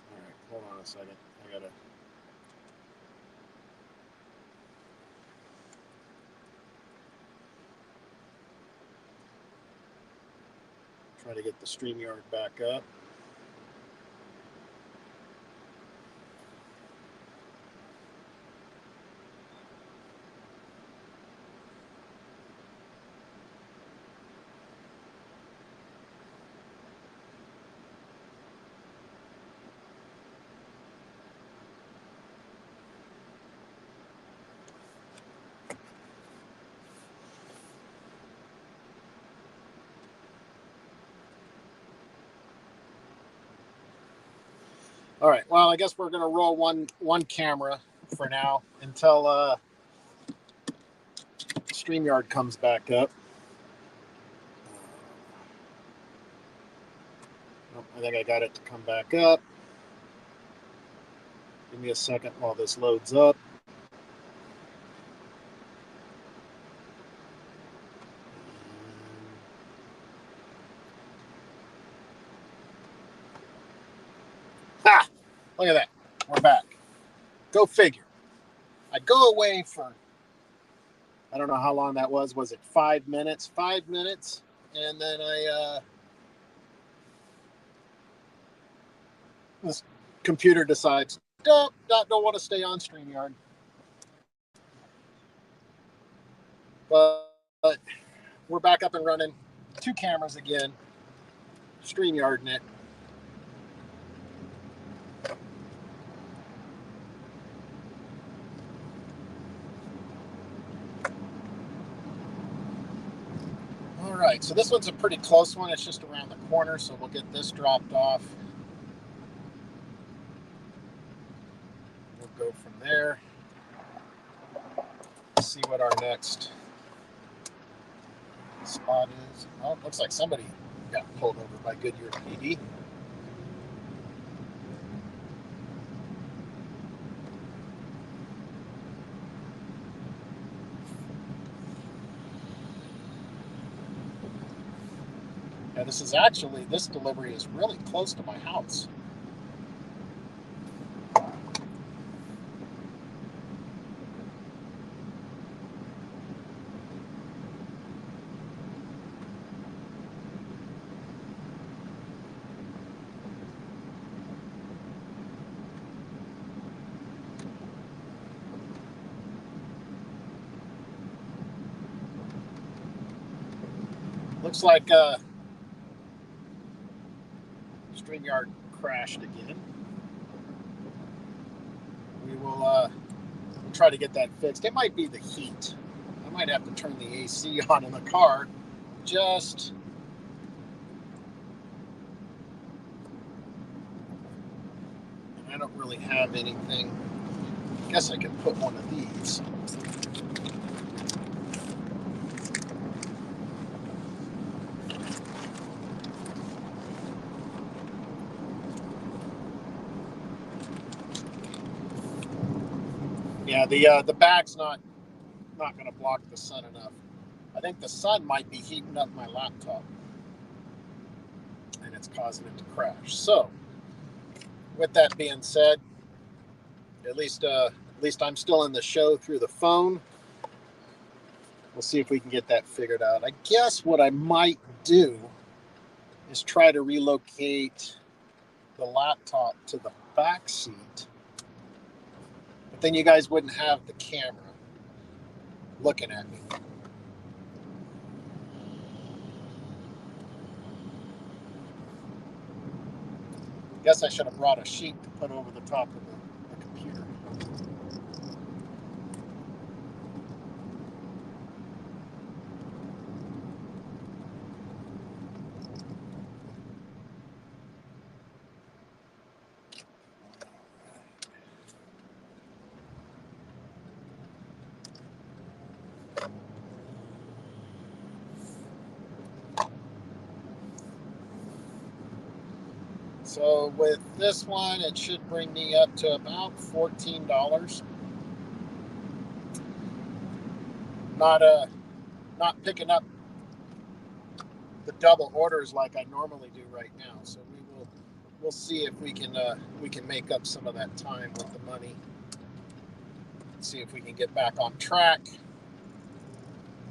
All right, hold on a second. I gotta. Try to get the StreamYard back up. All right. Well, I guess we're gonna roll one camera for now until StreamYard comes back up. I think I got it to come back up. Give me a second while this loads up. Ha! Look at that. We're back. Go figure. I go away for, I don't know how long that was. Was it 5 minutes? 5 minutes. And then this computer decides, don't want to stay on StreamYard. But we're back up and running. 2 cameras again. StreamYard in it. All right, so this one's a pretty close one. It's just around the corner, so we'll get this dropped off. We'll go from there. See what our next spot is. Oh, it looks like somebody got pulled over by Goodyear PD. Yeah, this delivery is really close to my house. Looks like StreamYard crashed again. We will we'll try to get that fixed. It might be the heat. I might have to turn the AC on in the car. Just I don't really have anything. I guess I can put one of these. Yeah, the bag's not going to block the sun enough. I think the sun might be heating up my laptop, and it's causing it to crash. So with that being said, at least I'm still in the show through the phone. We'll see if we can get that figured out. I guess what I might do is try to relocate the laptop to the back seat, but then you guys wouldn't have the camera looking at me. Guess I should have brought a sheet to put over the top of the computer. So with this one, it should bring me up to about $14. Not picking up the double orders like I normally do right now. So we'll see if we can make up some of that time with the money. See if we can get back on track.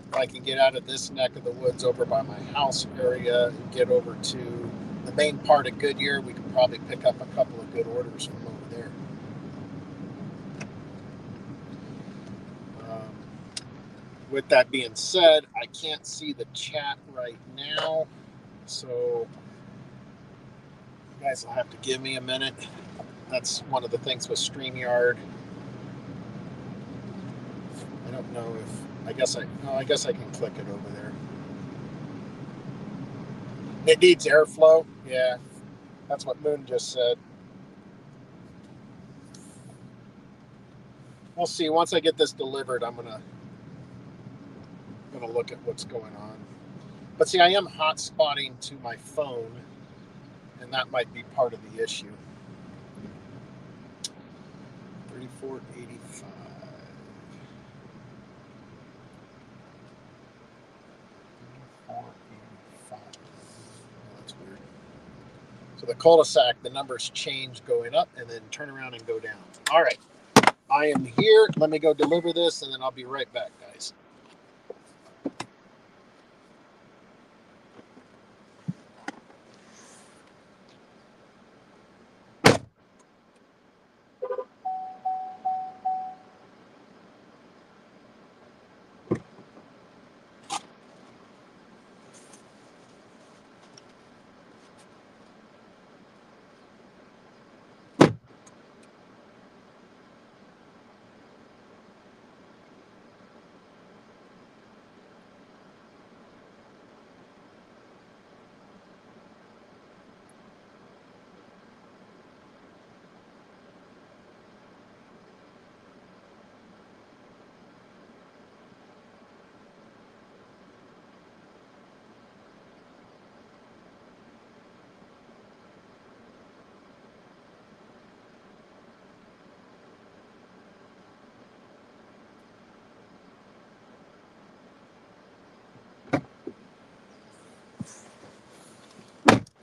If I can get out of this neck of the woods over by my house area and get over to the main part of Goodyear, we could probably pick up a couple of good orders from over there. With that being said, I can't see the chat right now, so you guys will have to give me a minute. That's one of the things with StreamYard. I don't know if I guess I can click it over there. It needs airflow. Yeah, that's what Moon just said. We'll see. Once I get this delivered, I'm gonna look at what's going on. But see, I am hotspotting to my phone, and that might be part of the issue. 3485. That's weird. So the cul-de-sac, the numbers change going up and then turn around and go down. All right. I am here. Let me go deliver this, and then I'll be right back, guys.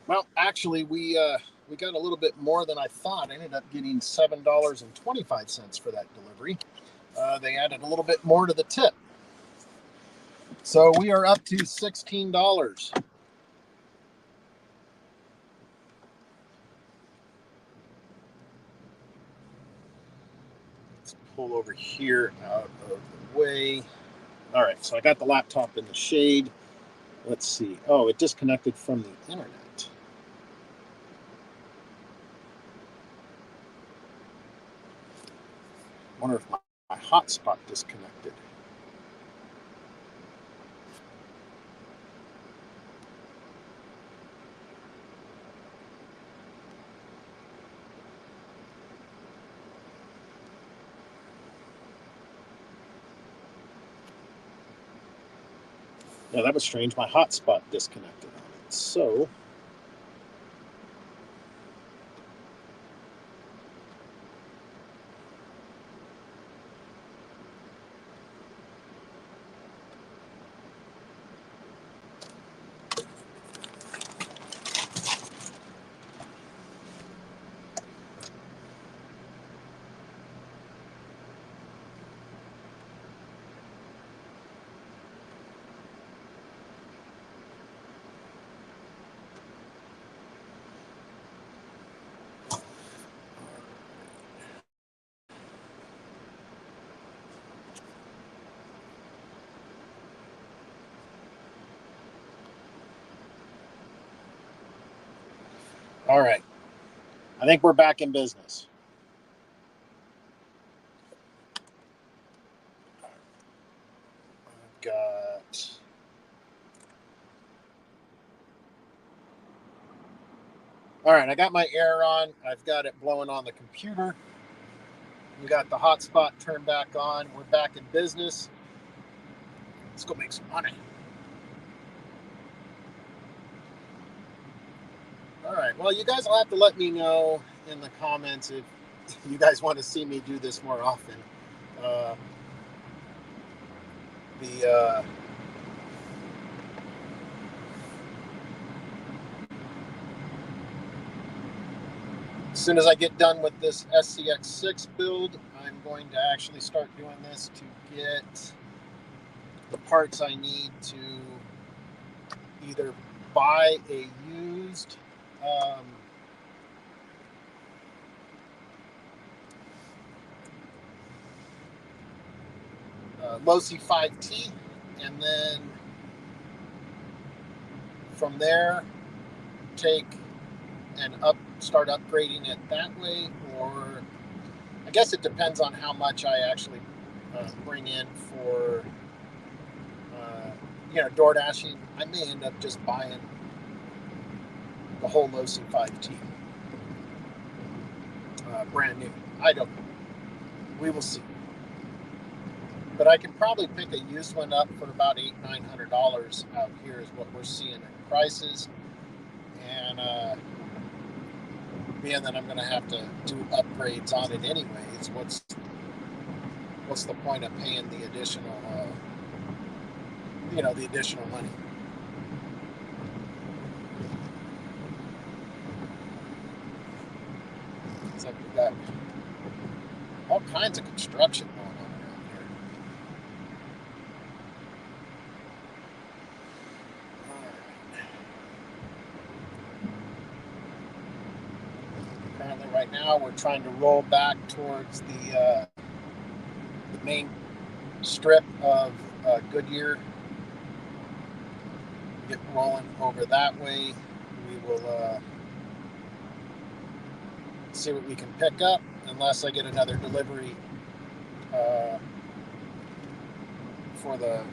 Well, actually, we got a little bit more than I thought. I ended up getting $7.25 for that delivery. They added a little bit more to the tip, so we are up to $16. Let's pull over here out of the way. All right, so I got the laptop in the shade. Let's see. Oh, it disconnected from the internet. Wonder if my hotspot disconnected. Yeah, that was strange. My hotspot disconnected on it. So All right. I think we're back in business. I've got... All right, I got my air on. I've got it blowing on the computer. We got the hotspot turned back on. We're back in business. Let's go make some money. All right, well, you guys will have to let me know in the comments if you guys want to see me do this more often. As soon as I get done with this SCX6 build, I'm going to actually start doing this to get the parts I need to either buy a used Losi 5T, and then from there take and start upgrading it that way, or I guess it depends on how much I actually bring in for door dashing. I may end up just buying the whole Losi 5T brand new. I don't know. We will see. But I can probably pick a used one up for about $800-900 out here is what we're seeing in prices. And being that I'm going to have to do upgrades on it anyways, what's the point of paying the additional the additional money? It's like we've got all kinds of construction going on around here. Currently, right now, we're trying to roll back towards the main strip of Goodyear. Get rolling over that way. We will see what we can pick up, unless I get another delivery for the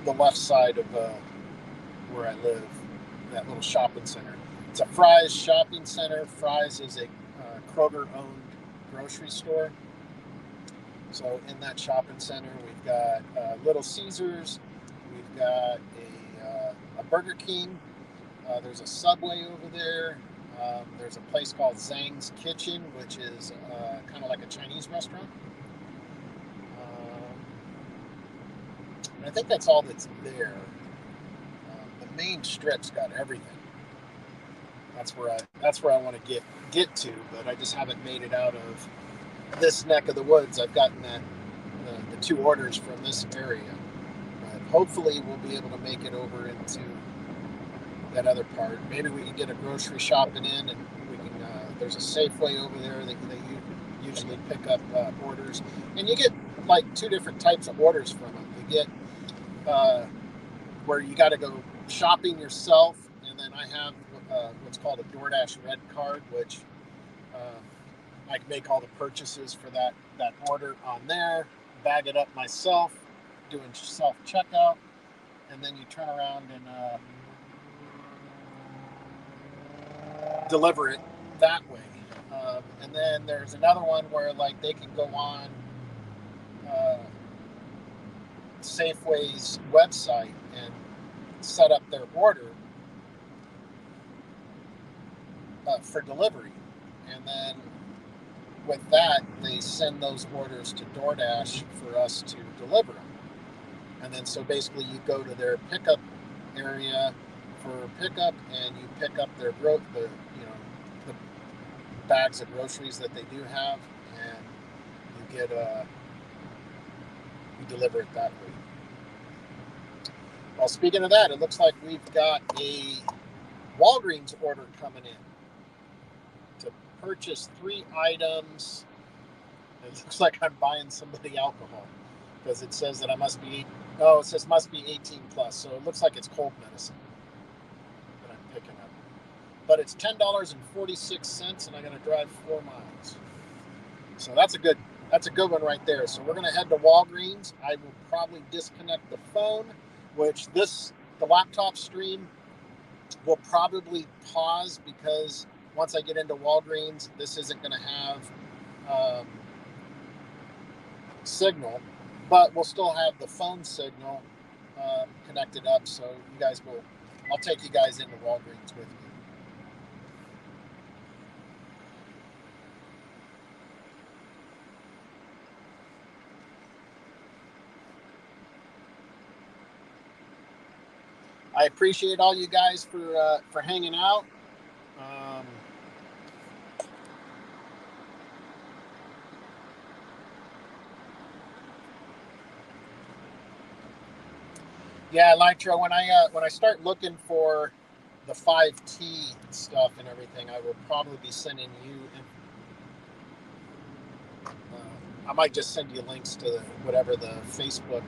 left side of where I live, that little shopping center. It's a Fry's shopping center. Fry's is a Kroger-owned grocery store. So in that shopping center, we've got Little Caesars, we've got a Burger King, there's a Subway over there, there's a place called Zhang's Kitchen, which is kind of like a Chinese restaurant. And I think that's all that's there. The main strip's got everything. That's where I want to get to, but I just haven't made it out of this neck of the woods. I've gotten the 2 orders from this area, but hopefully we'll be able to make it over into that other part. Maybe we can get a grocery shopping in, and we can. There's a Safeway over there that you usually pick up orders, and you get like 2 different types of orders from them. You get where you got to go shopping yourself, and then I have what's called a DoorDash Red Card, which I can make all the purchases for that order on there, bag it up myself, doing self-checkout, and then you turn around and deliver it that way. And then there's another one where like they can go on Safeway's website and set up their order for delivery, and then with that they send those orders to DoorDash for us to deliver them. And then so basically you go to their pickup area for pickup, and you pick up their the bags of groceries that they do have, and you get you deliver it that way. Well, speaking of that, it looks like we've got a Walgreens order coming in to purchase 3 items. It looks like I'm buying somebody alcohol because it says that I must be. Oh, it says must be 18 plus. So it looks like it's cold medicine that I'm picking up. but it's $10.46, and I'm going to drive 4 miles. So that's a good one right there. So we're going to head to Walgreens. I will probably disconnect the phone, which the laptop stream will probably pause because once I get into Walgreens, this isn't going to have signal, but we'll still have the phone signal connected up. So I'll take you guys into Walgreens with me. I appreciate all you guys for hanging out. Yeah, Nitro, when I start looking for the 5T stuff and everything, I will probably be sending you. I might just send you links to whatever the Facebook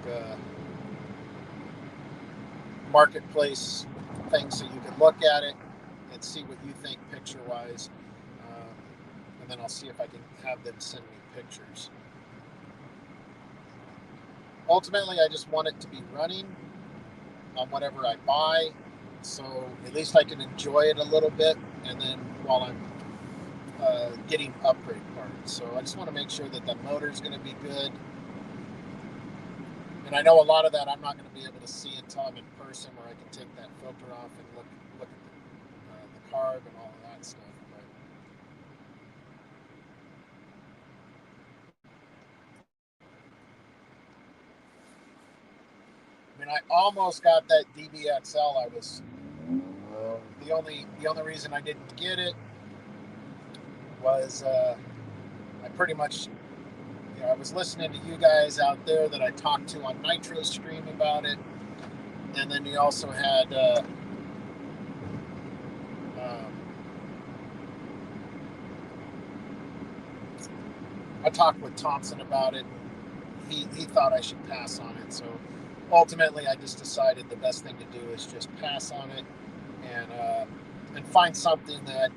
marketplace thing, so you can look at it and see what you think picture-wise, and then I'll see if I can have them send me pictures. Ultimately, I just want it to be running on whatever I buy, so at least I can enjoy it a little bit, and then while I'm getting upgrade parts. So I just want to make sure that the motor is going to be good. And I know a lot of that I'm not going to be able to see until I'm in person, where I can take that filter off and look at the carb and all of that stuff. I mean, I almost got that DBXL. I was the only reason I didn't get it was I pretty much, I was listening to you guys out there that I talked to on Nitro Stream about it, and then you also had I talked with Thompson about it. He thought I should pass on it, so ultimately I just decided the best thing to do is just pass on it and find something that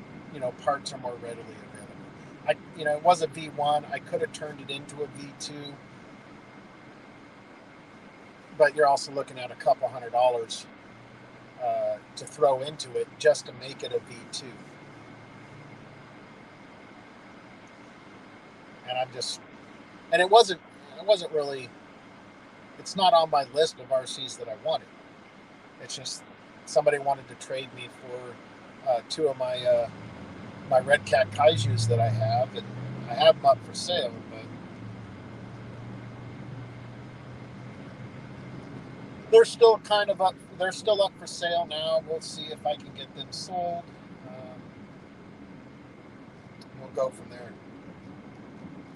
parts are more readily available. It was a V1. I could have turned it into a V2, but you're also looking at a couple $100 to throw into it just to make it a V2. And it wasn't really, it's not on my list of RCs that I wanted. It's just somebody wanted to trade me for 2 of my my Red Cat Kaijus that I have, and I have them up for sale, but they're still up for sale now. We'll see if I can get them sold. We'll go from there.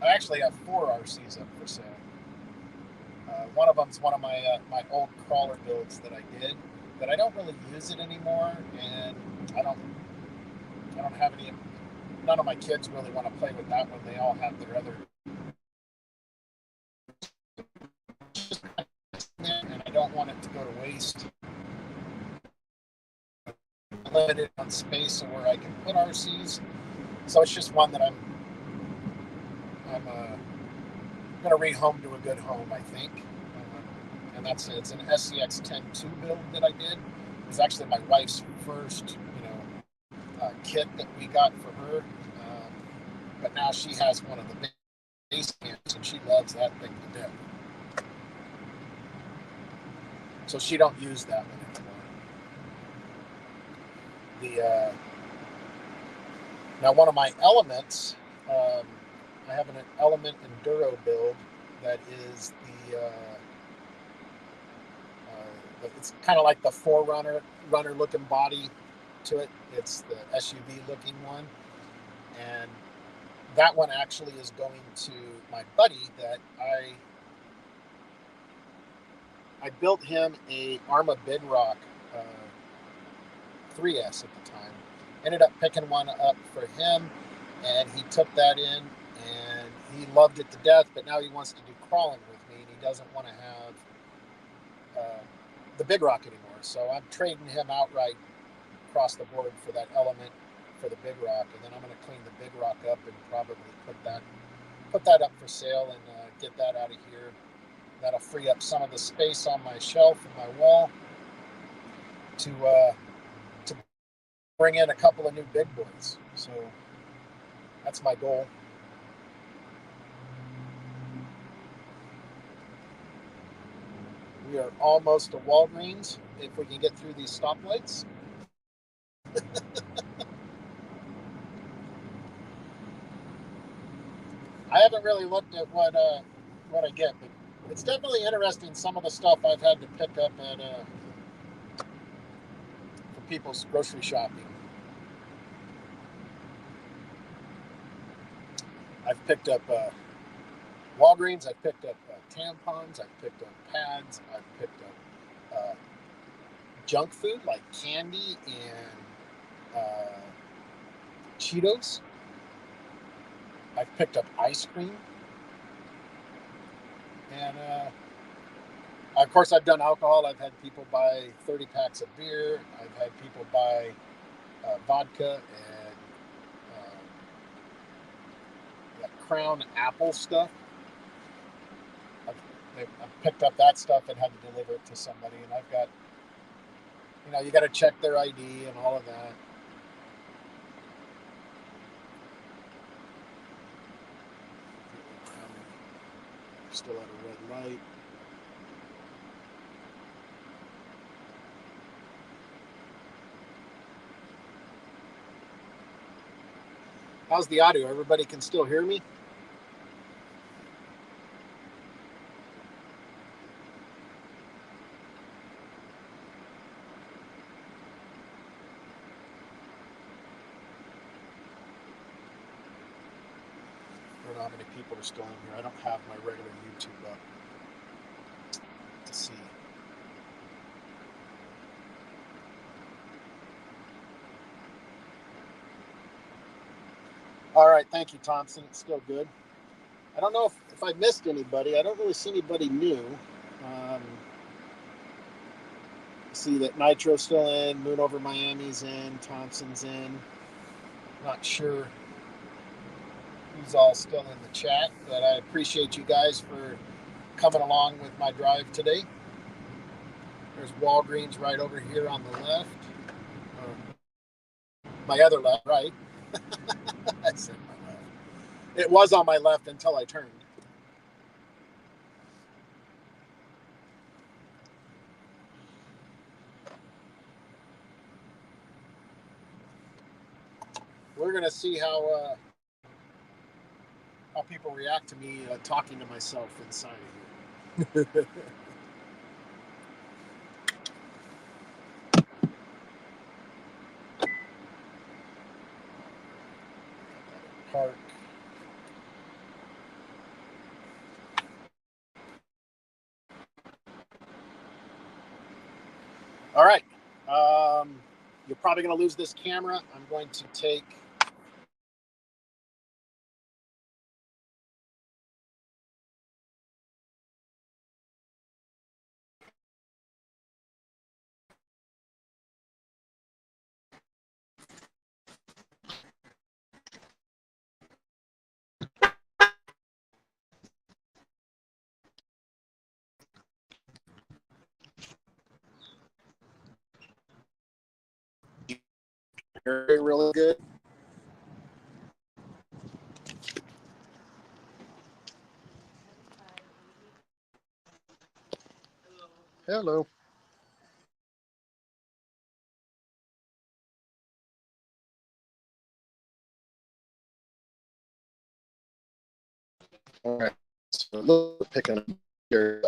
I actually have 4 RCs up for sale. One of them is one of my my old crawler builds that I did, but I don't really use it anymore, and I don't have any. None of my kids really want to play with that one. They all have their other, and I don't want it to go to waste. I'm limited on space and where I can put RCs, so it's just one that I'm going to rehome to a good home, I think. And that's it. It's an SCX6 build that I did. It was actually my wife's first, kit that we got for her. But now she has one of the base camps, and she loves that thing to death. So she don't use that one anymore. Now one of my elements, I have an Element Enduro build that is it's kind of like the 4Runner looking body to it. It's the SUV looking one, and that one actually is going to my buddy that I built him a Arma Bidrock 3S at the time. Ended up picking one up for him, and he took that in, and he loved it to death, but now he wants to do crawling with me, and he doesn't want to have the Bidrock anymore. So I'm trading him outright across the board for that element for the big rock, and then I'm going to clean the big rock up and probably put that up for sale and get that out of here. That'll free up some of the space on my shelf and my wall to bring in a couple of new big boys. So that's my goal. We are almost to Walgreens if we can get through these stoplights. I haven't really looked at what I get, but it's definitely interesting. Some of the stuff I've had to pick up at for people's grocery shopping. I've picked up Walgreens. I've picked up tampons. I've picked up pads. I've picked up junk food like candy and Cheetos. I've picked up ice cream. And of course, I've done alcohol. I've had people buy 30 packs of beer. I've had people buy vodka and Crown apple stuff. I've picked up that stuff and had to deliver it to somebody. And I've got, you got to check their ID and all of that. Still at a red light. How's the audio? Everybody can still hear me? I don't know how many people are still in here. I don't have my regular YouTube up to see. All right, thank you, Thompson. It's still good. I don't know if I missed anybody. I don't really see anybody new. See that Nitro's still in, Moon Over Miami's in, Thompson's in. Not sure who's all still in the chat, but I appreciate you guys for coming along with my drive today. There's Walgreens right over here on the left. My other left, right? I said my left. It was on my left until I turned. We're going to see how people react to me talking to myself inside of here. Park. All right. You're probably going to lose this camera. I'm going to take really good. Hello. All right. So look, picking up here.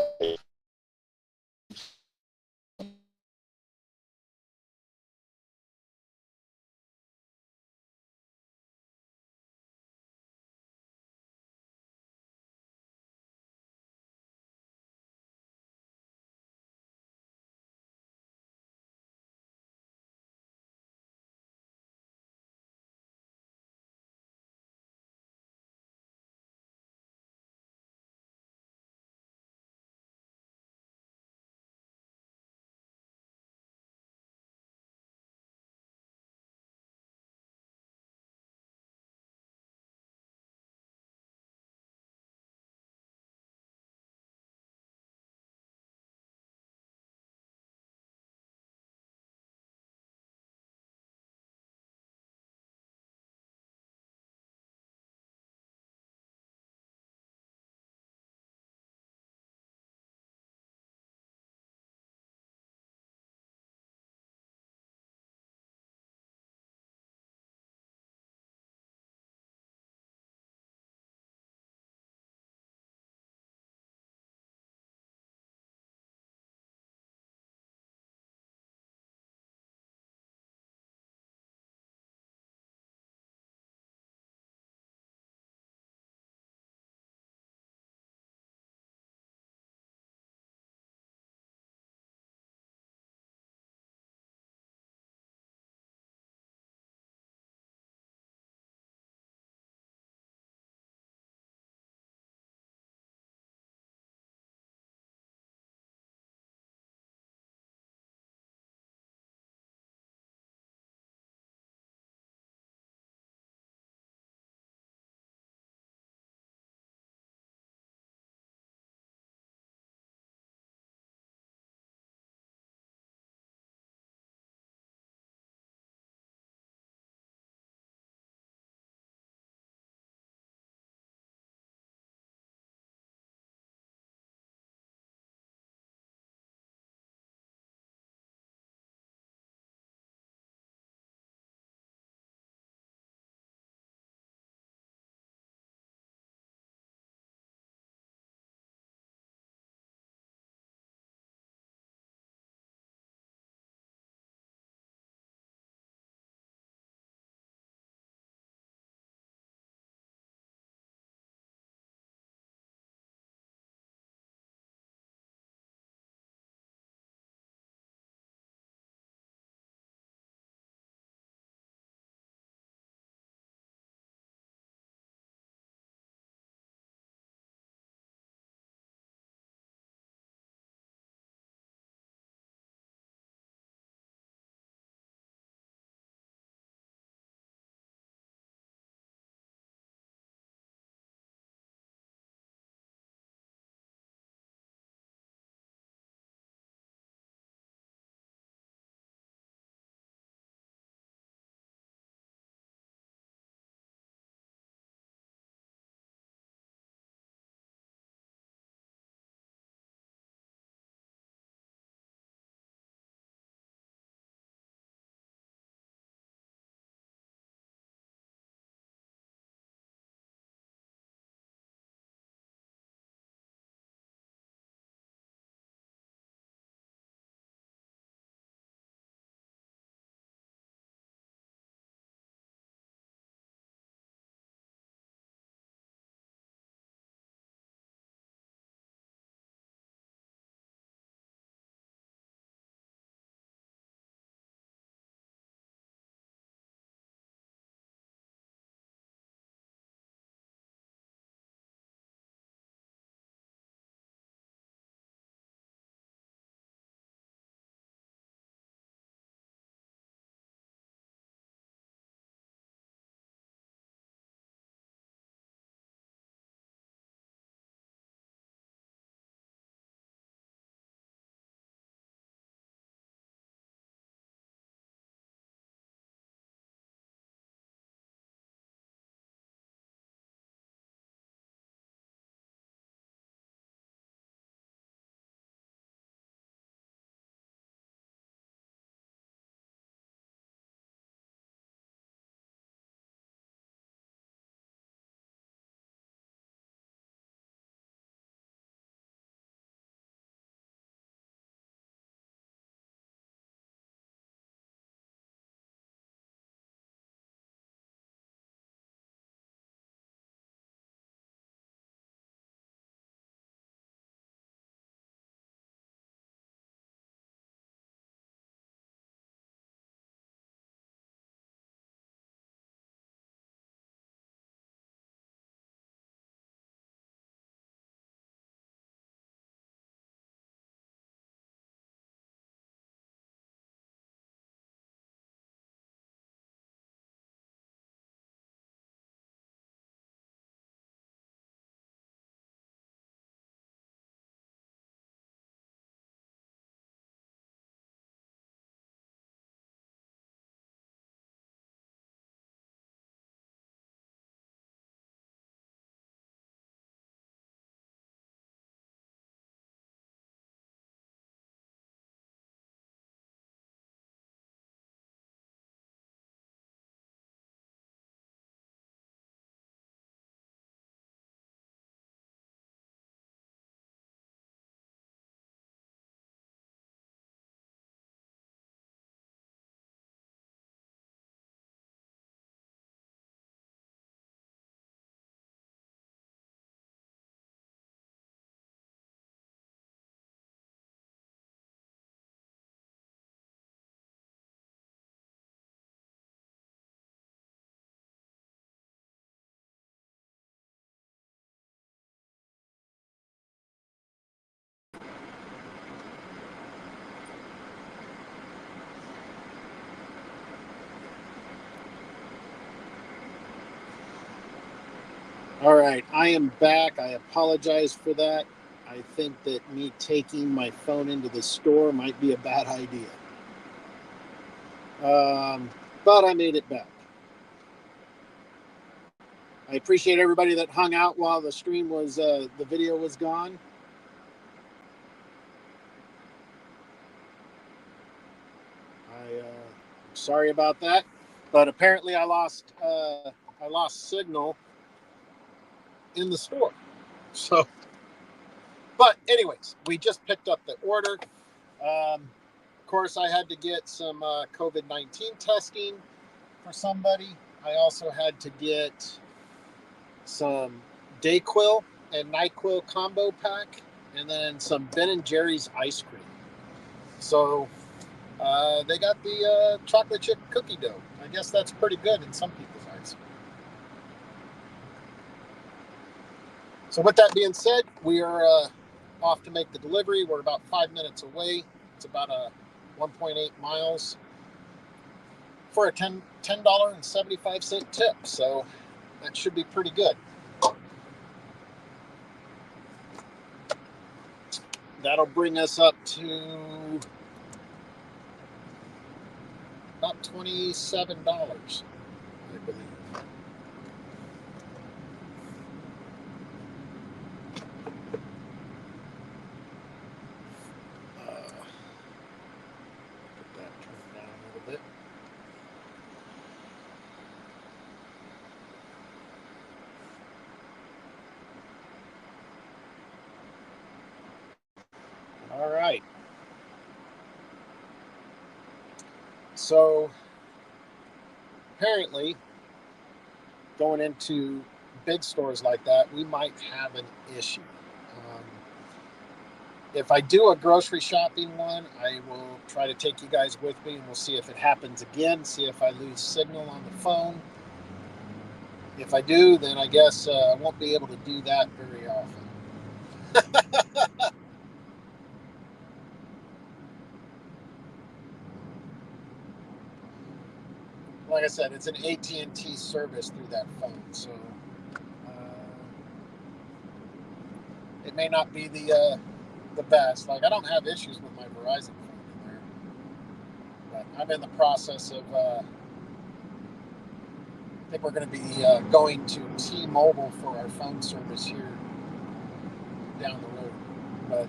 All right, I am back. I apologize for that. I think that me taking my phone into the store might be a bad idea. But I made it back. I appreciate everybody that hung out while the stream was, the video was gone. I'm sorry about that, but apparently I lost signal in the store. So, but anyways, we just picked up the order. Of course, I had to get some COVID-19 testing for somebody. I also had to get some Dayquil and NyQuil combo pack, and then some Ben and Jerry's ice cream. So they got the chocolate chip cookie dough. I guess that's pretty good in some people's eyes. So with that being said, we are off to make the delivery. We're about 5 minutes away. It's about 1.8 miles for a $10.75 tip. So that should be pretty good. That'll bring us up to about $27, I believe. Put that turned down a little bit. All right. So apparently, going into big stores like that, we might have an issue. If I do a grocery shopping one, I will try to take you guys with me, and we'll see if it happens again, see if I lose signal on the phone. If I do, then I guess I won't be able to do that very often. Like I said, it's an AT&T service through that phone, so it may not be the best. Like, I don't have issues with my Verizon phone in there, but I'm in the process of. I think we're going to be going to T-Mobile for our phone service here down the road, but.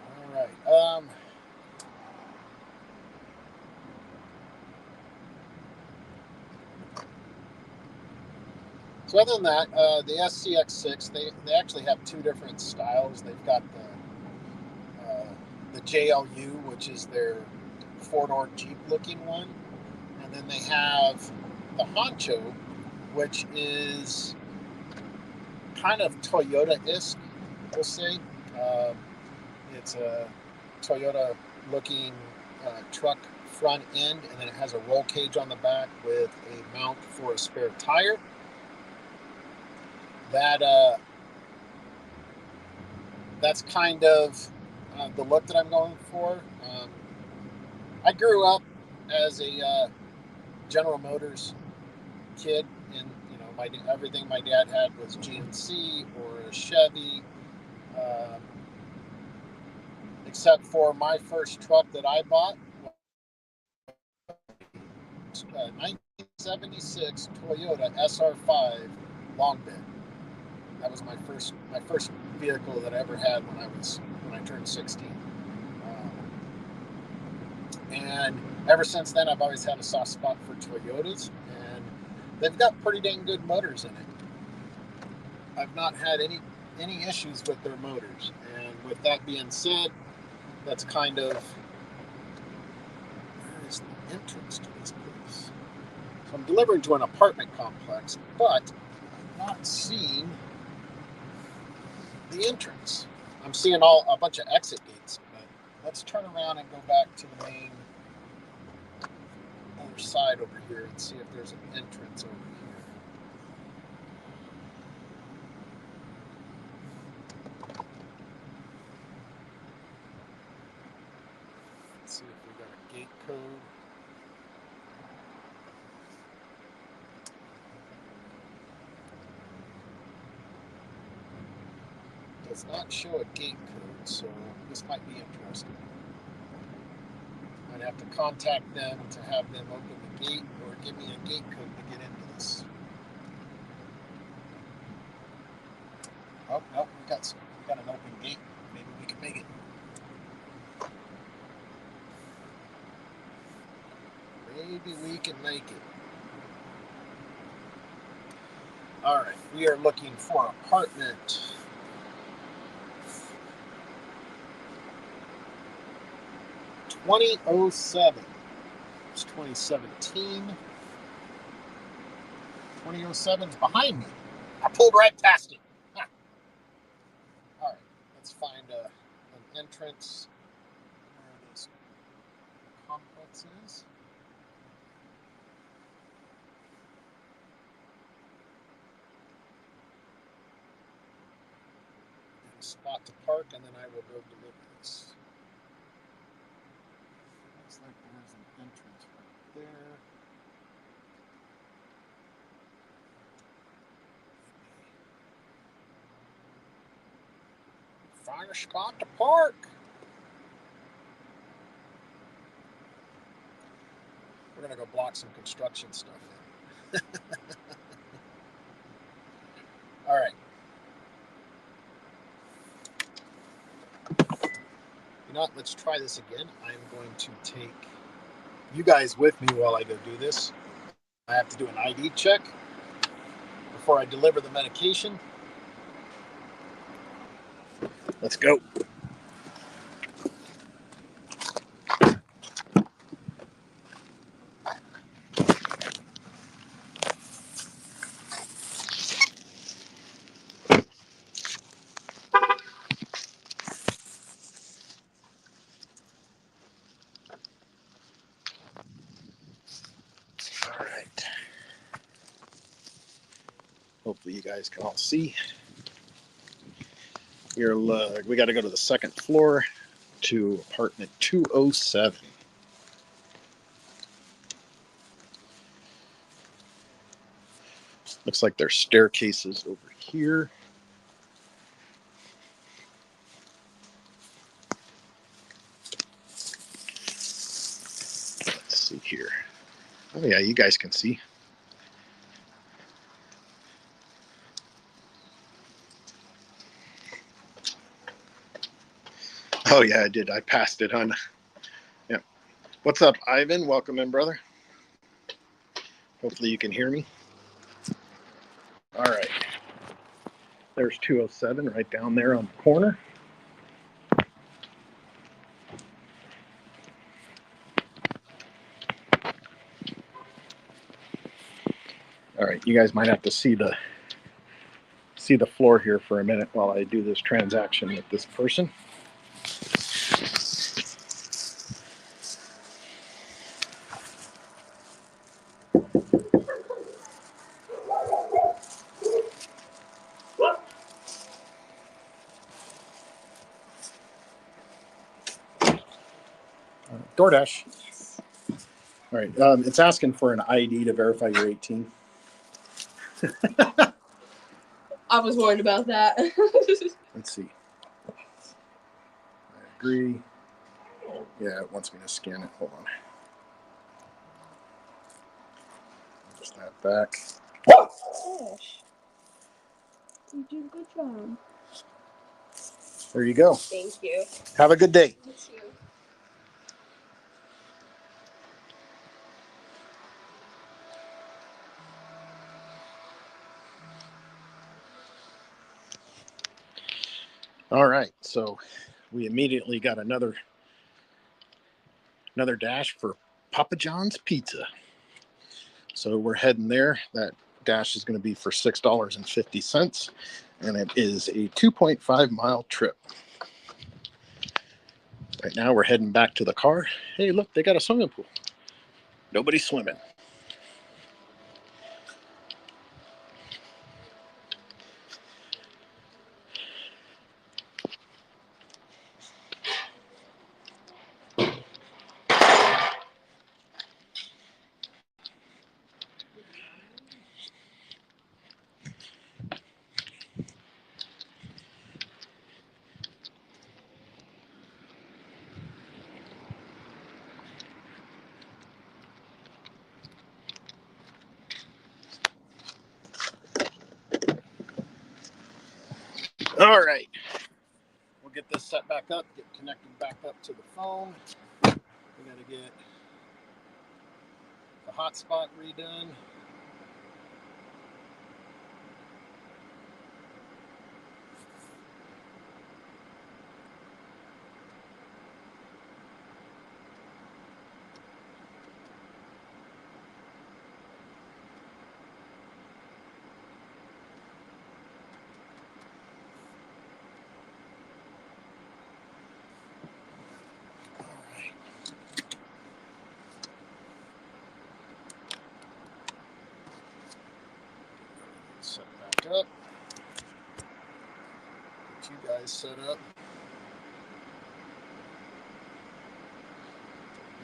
All right. So other than that, the SCX6, they actually have two different styles. They've got the JLU, which is their four-door Jeep-looking one, and then they have the Honcho, which is kind of Toyota-esque, we'll say. It's a Toyota-looking truck front end, and then it has a roll cage on the back with a mount for a spare tire. That's kind of the look that I'm going for. I grew up as a General Motors kid, and everything my dad had was GMC or a Chevy, except for my first truck that I bought, 1976 Toyota SR5 long bed. That was my first vehicle that I ever had when I turned 16. And ever since then, I've always had a soft spot for Toyotas, and they've got pretty dang good motors in it. I've not had any issues with their motors. And with that being said, that's kind of, where is the entrance to this place? So I'm delivering to an apartment complex, but I'm not seeing the entrance. I'm seeing a bunch of exit gates, but let's turn around and go back to the main other side over here and see if there's an entrance over here. does not show a gate code, so this might be interesting. I'd have to contact them to have them open the gate or give me a gate code to get into this. Oh, no, we got an open gate. Maybe we can make it. Maybe we can make it. All right, we are looking for apartment 2007. It's 2017. 2007 is behind me. I pulled right past it. Huh. All right, let's find an entrance where this complex is. Get a spot to park, and then I will go deliver this. Looks like there's an entrance right there. Find a spot to park. We're gonna go block some construction stuff in. All right. You know what? Let's try this again. I'm going to take you guys with me while I go do this. I have to do an ID check before I deliver the medication. Let's go. All right. Hopefully you guys can all see. We got to go to the second floor to apartment 207. Looks like there's staircases over here. Let's see here. Oh yeah, you guys can see. Oh yeah, I did. I passed it, huh? Yeah. What's up, Ivan? Welcome in, brother. Hopefully you can hear me. All right. There's 207 right down there on the corner. All right, you guys might have to see the floor here for a minute while I do this transaction with this person. DoorDash. All right, it's asking for an ID to verify you're 18. I was worried about that. Let's see. I agree. Yeah, it wants me to scan it. Hold on. Push that back. Gosh. You did a good job. There you go. Thank you. Have a good day. You too. All right, so we immediately got another dash for Papa John's Pizza. So we're heading there. That dash is going to be for $6.50, and it is a 2.5 mile trip. Right now we're heading back to the car. Hey, look, they got a swimming pool. Nobody's swimming. All right. We'll get this set back up, get connected back up to the phone. We got to get the hotspot redone. Set back up. Get you guys set up.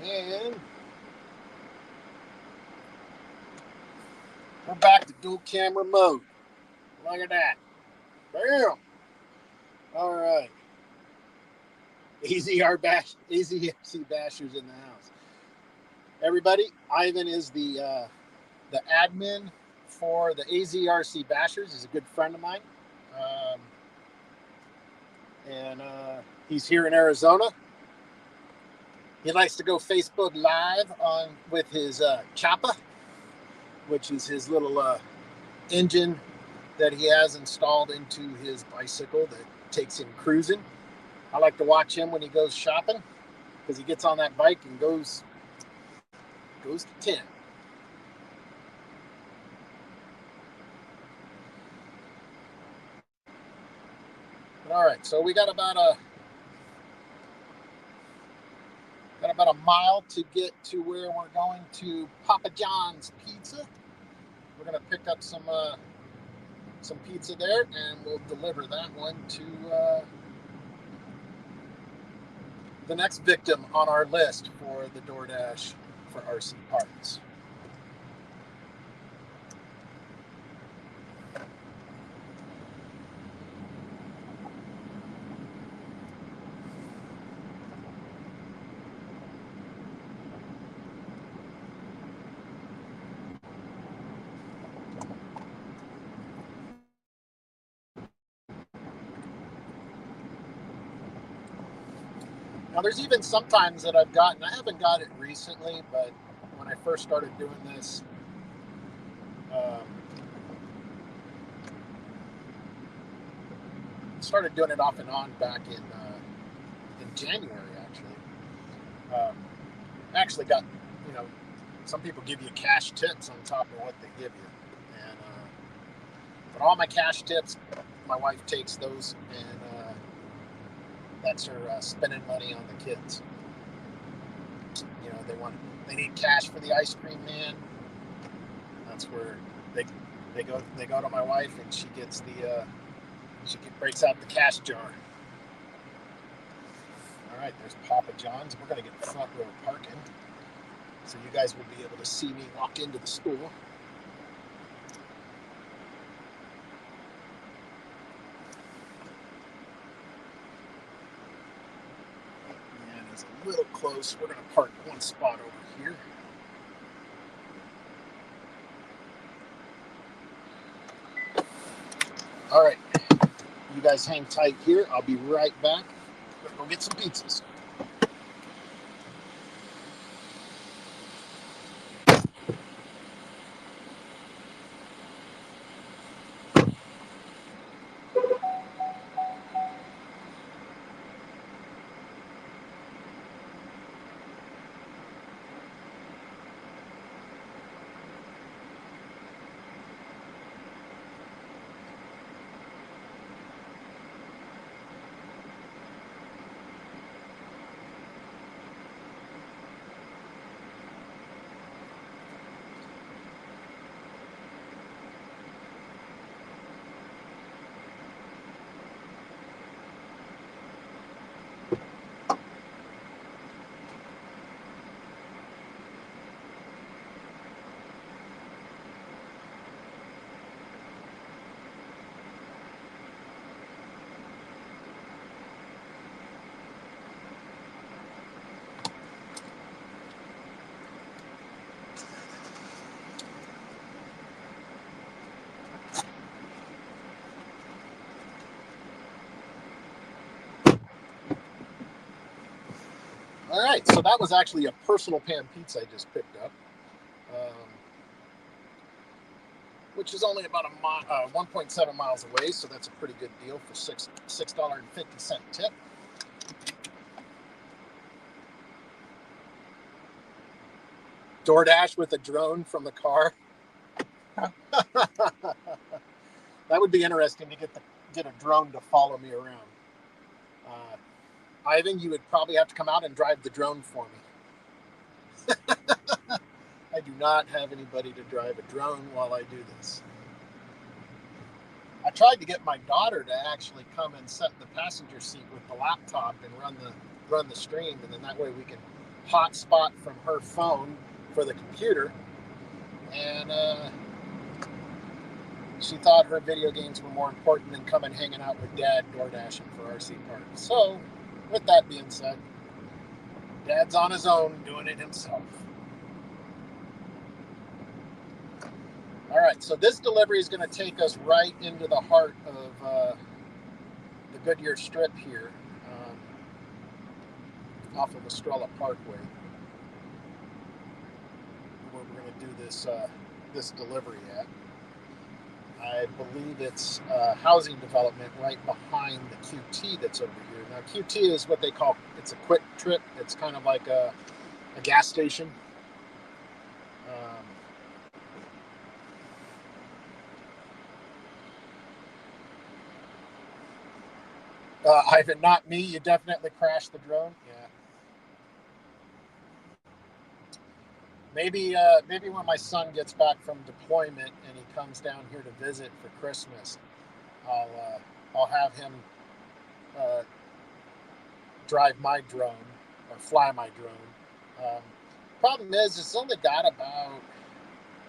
And we're back to dual camera mode. Look at that. Bam. All right. AZRC Bashers in the house. Everybody, Ivan is the admin for the AZRC Bashers. He's a good friend of mine. And he's here in Arizona. He likes to go Facebook Live with his Choppa, which is his little engine that he has installed into his bicycle that takes him cruising. I like to watch him when he goes shopping because he gets on that bike and goes to 10. All right, so we got about a mile to get to where we're going to Papa John's Pizza. We're gonna pick up some pizza there, and we'll deliver that one to the next victim on our list for the DoorDash for RC parts. Now, there's even sometimes that I've gotten, I haven't got it recently, but when I first started doing this, started doing it off and on back in January, actually. Actually got, some people give you cash tips on top of what they give you. And but all my cash tips, my wife takes those, and that's her spending money on the kids. They need cash for the ice cream man. That's where they go to my wife, and she gets breaks out the cash jar. All right, there's Papa John's. We're gonna get front row parking, so you guys will be able to see me walk into the store. And it's a little close. We're gonna park one spot over here. All right, you guys hang tight here. I'll be right back. We're gonna go get some pizzas. All right, so that was actually a personal pan pizza I just picked up, which is only about 1.7 miles away, so that's a pretty good deal for $6.50 tip. DoorDash with a drone from the car. That would be interesting to get a drone to follow me around. Ivan, you would probably have to come out and drive the drone for me. I do not have anybody to drive a drone while I do this. I tried to get my daughter to actually come and sit in the passenger seat with the laptop and run the stream, and then that way we can hotspot from her phone for the computer. And she thought her video games were more important than coming hanging out with Dad DoorDashing for RC parks. So, with that being said, Dad's on his own doing it himself. All right, so this delivery is going to take us right into the heart of the Goodyear Strip here, off of Estrella Parkway, where we're going to do this delivery at. I believe it's housing development right behind the QT that's over here. Now, QT is what they call, it's a quick trip. It's kind of like a gas station. Ivan, not me. You definitely crashed the drone. Yeah. Maybe when my son gets back from deployment and he comes down here to visit for Christmas, I'll have him drive my drone or fly my drone. Problem is, it's only got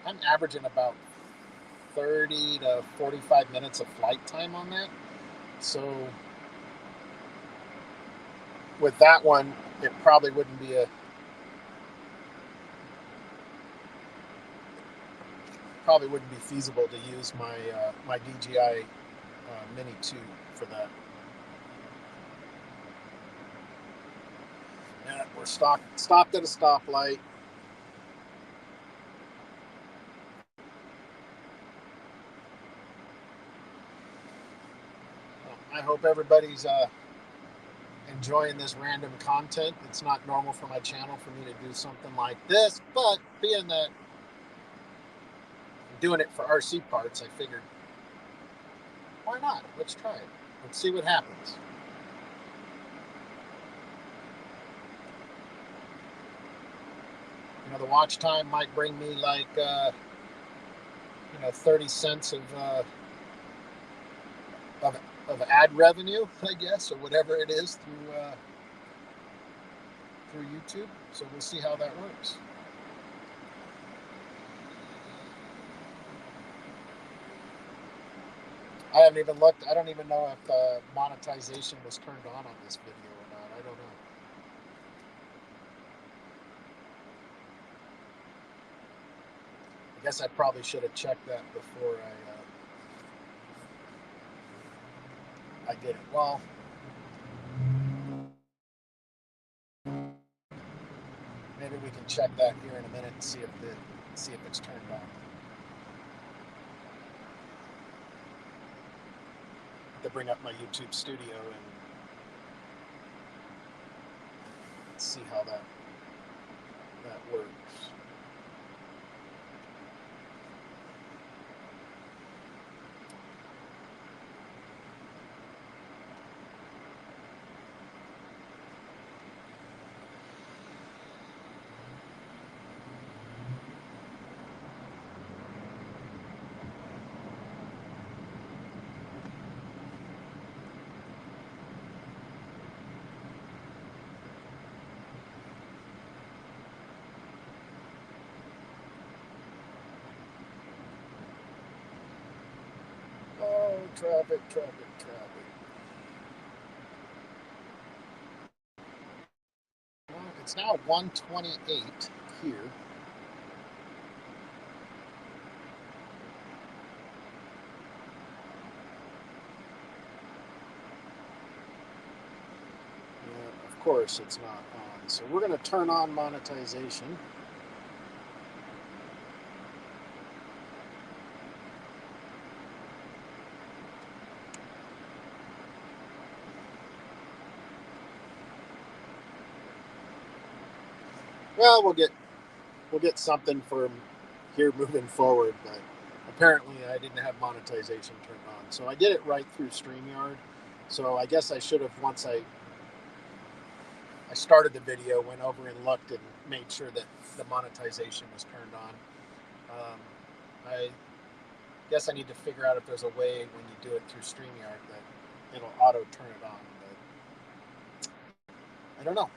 I'm averaging about 30 to 45 minutes of flight time on that. So with that one, it probably wouldn't be feasible to use my DJI Mini 2 for that. Yeah, we're stopped at a stoplight. I hope everybody's enjoying this random content. It's not normal for my channel for me to do something like this, but being that I'm doing it for RC parts, I figured, why not? Let's try it. Let's see what happens. You know, the watch time might bring me like 30 cents of ad revenue, I guess, or whatever it is through YouTube. So we'll see how that works. I haven't even looked. I don't even know if monetization was turned on this video or not. I don't know. I guess I probably should have checked that before I did it. Well, maybe we can check that here in a minute and see if it's turned on. To bring up my YouTube studio and see how that works. Oh, traffic. Well, it's now 1:28 here. Yeah, of course it's not on. So we're going to turn on monetization. Well, we'll get something from here moving forward, but apparently I didn't have monetization turned on. So I did it right through StreamYard. So I guess I should have, once I started the video, went over and looked and made sure that the monetization was turned on. I guess I need to figure out if there's a way when you do it through StreamYard that it'll auto turn it on, but I don't know.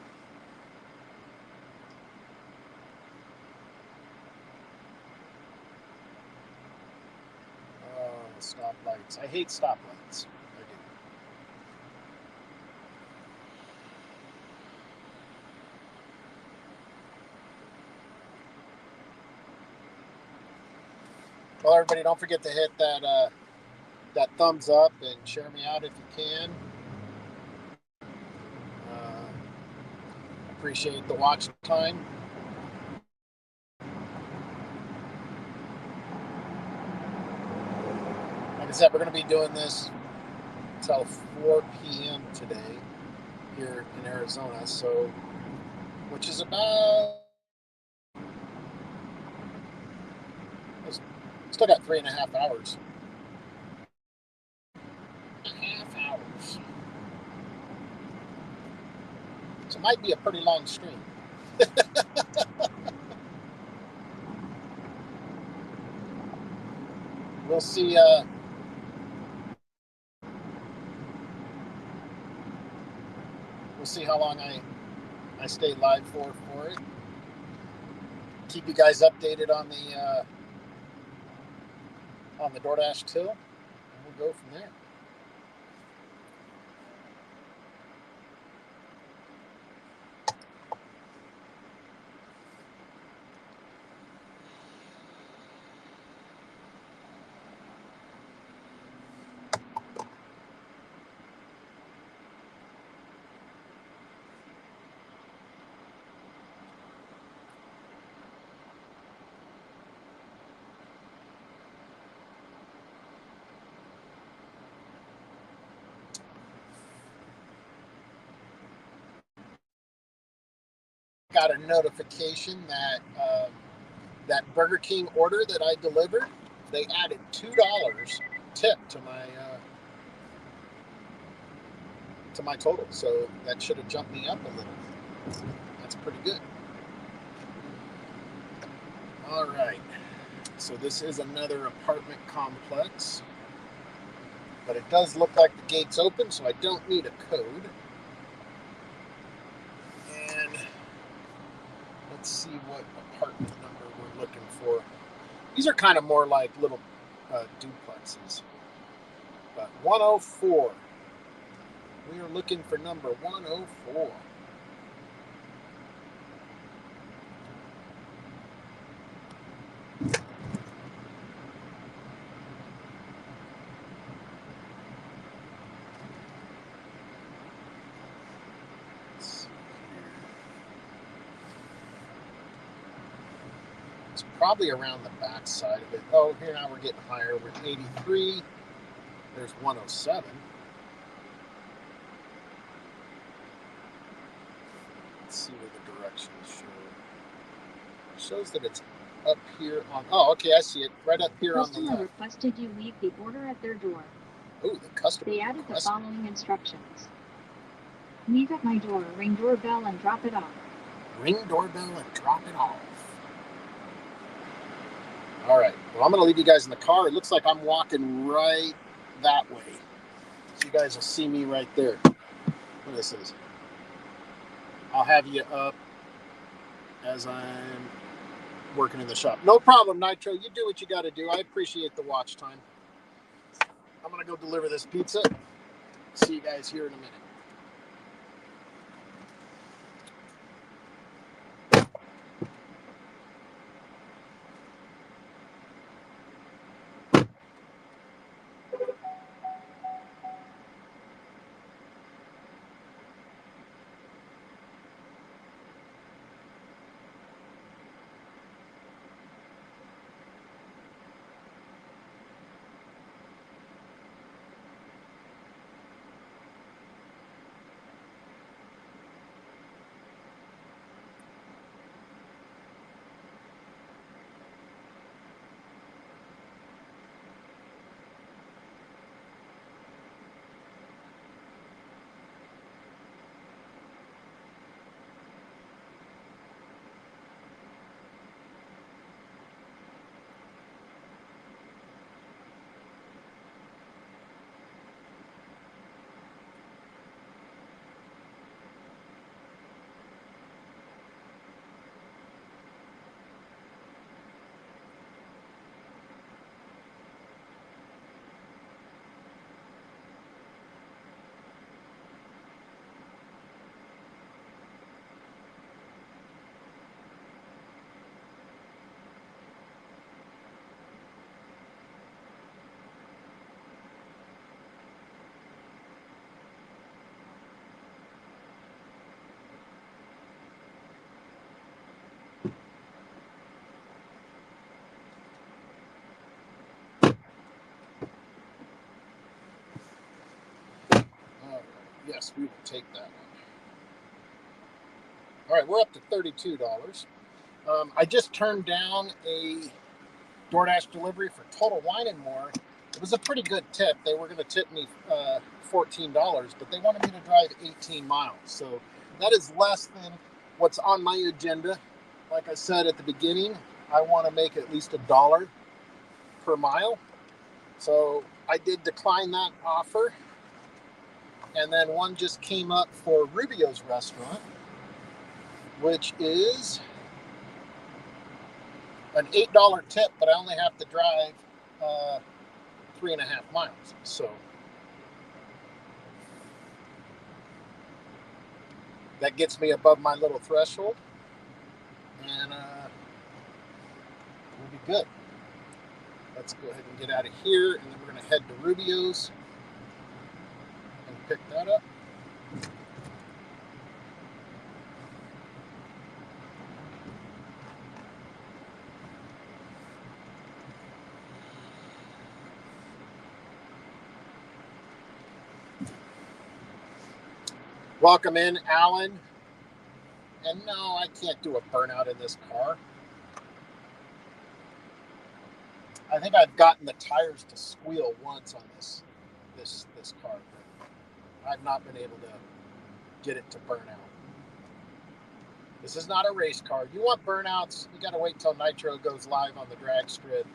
Stoplights. I hate stoplights. I do. Well, everybody, don't forget to hit that thumbs up and share me out if you can. Appreciate the watch time. Like I said, we're going to be doing this until 4 p.m. today here in Arizona, so which is about, still got 3.5 hours. So it might be a pretty long stream. We'll see. We'll see how long I stay live for it. Keep you guys updated on the DoorDash till, and we'll go from there. Got a notification that that Burger King order that I delivered, they added $2 tip to my total. So that should have jumped me up a little bit. That's pretty good. All right. So this is another apartment complex, but it does look like the gate's open, so I don't need a code. And let's see what apartment number we're looking for. These are kind of more like little duplexes. But 104. We are looking for number 104. It's probably around the back side of it. Oh, here now we're getting higher. We're at 83. There's 107. Let's see where the directions show. It shows that it's up here on. Oh, okay, I see it. Right up here on the left. Customer requested you leave the order at their door. Oh, the customer. They added the following instructions. Leave at my door, ring doorbell, and drop it off. Ring doorbell and drop it off. All right. Well, I'm going to leave you guys in the car. It looks like I'm walking right that way. So you guys will see me right there. What this is. I'll have you up as I'm working in the shop. No problem, Nitro. You do what you got to do. I appreciate the watch time. I'm going to go deliver this pizza. See you guys here in a minute. we will take that one. All right, we're up to $32. I just turned down a DoorDash delivery for Total Wine and More. It was a pretty good tip. They were going to tip me $14, but they wanted me to drive 18 miles. So that is less than what's on my agenda. Like I said at the beginning, I want to make at least $1 per mile. So I did decline that offer. And then one just came up for Rubio's restaurant, which is an $8 tip, but I only have to drive 3.5 miles. So that gets me above my little threshold, and we'll be good. Let's go ahead and get out of here, and then we're going to head to Rubio's and pick that up. Welcome in, Alan. And no, I can't do a burnout in this car. I think I've gotten the tires to squeal once on this car, but I've not been able to get it to burn out. This is not a race car. You want burnouts, you got to wait till Nitro goes live on the drag strip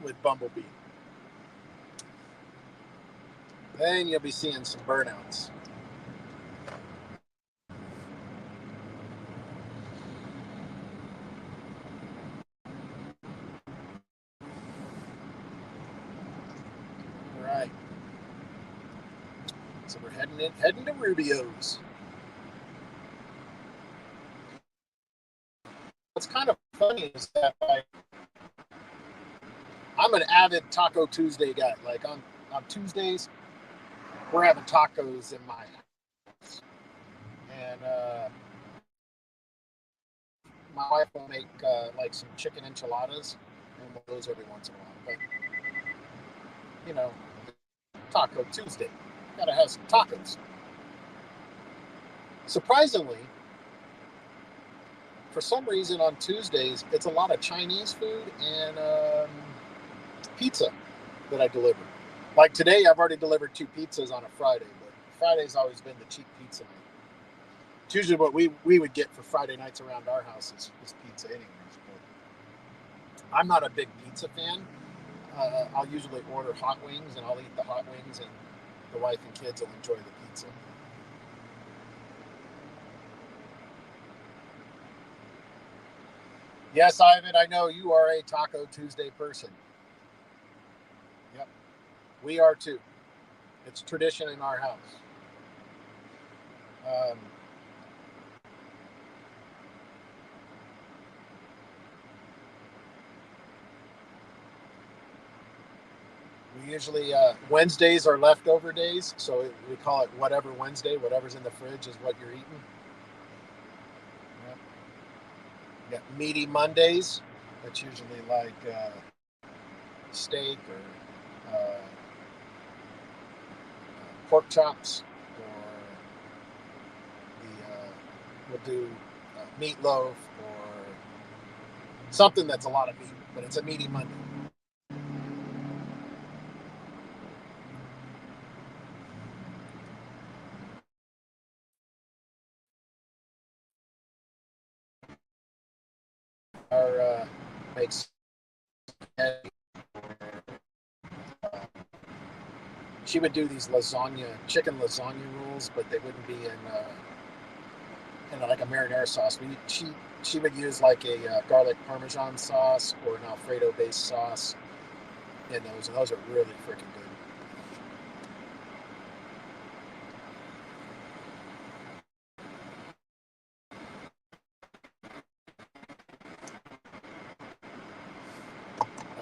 with Bumblebee. Then you'll be seeing some burnouts. All right. So we're heading to Rubio's. What's kind of funny is that I'm an avid Taco Tuesday guy. Like on Tuesdays, we're having tacos in my house. And my wife will make like some chicken enchiladas and one of those every once in a while. But, you know, Taco Tuesday. Gotta have some tacos. Surprisingly, for some reason on Tuesdays, it's a lot of Chinese food and pizza that I deliver. Like today, I've already delivered 2 pizzas on a Friday, but Friday's always been the cheap pizza night. It's usually what we would get for Friday nights around our house is pizza anyways. But I'm not a big pizza fan. I'll usually order hot wings, and I'll eat the hot wings, and the wife and kids will enjoy the pizza. Yes, Ivan, I know you are a Taco Tuesday person. Yep, we are too. It's tradition in our house. We usually, Wednesdays are leftover days, so we call it whatever Wednesday. Whatever's in the fridge is what you're eating. Yep. You got meaty Mondays. That's usually like steak or pork chops, or we'll do meatloaf or something that's a lot of meat, but it's a meaty Monday. Our makes she would do these chicken lasagna rolls, but they wouldn't be in like a marinara sauce. She would use like a garlic parmesan sauce or an Alfredo based sauce in those, and those are really freaking good.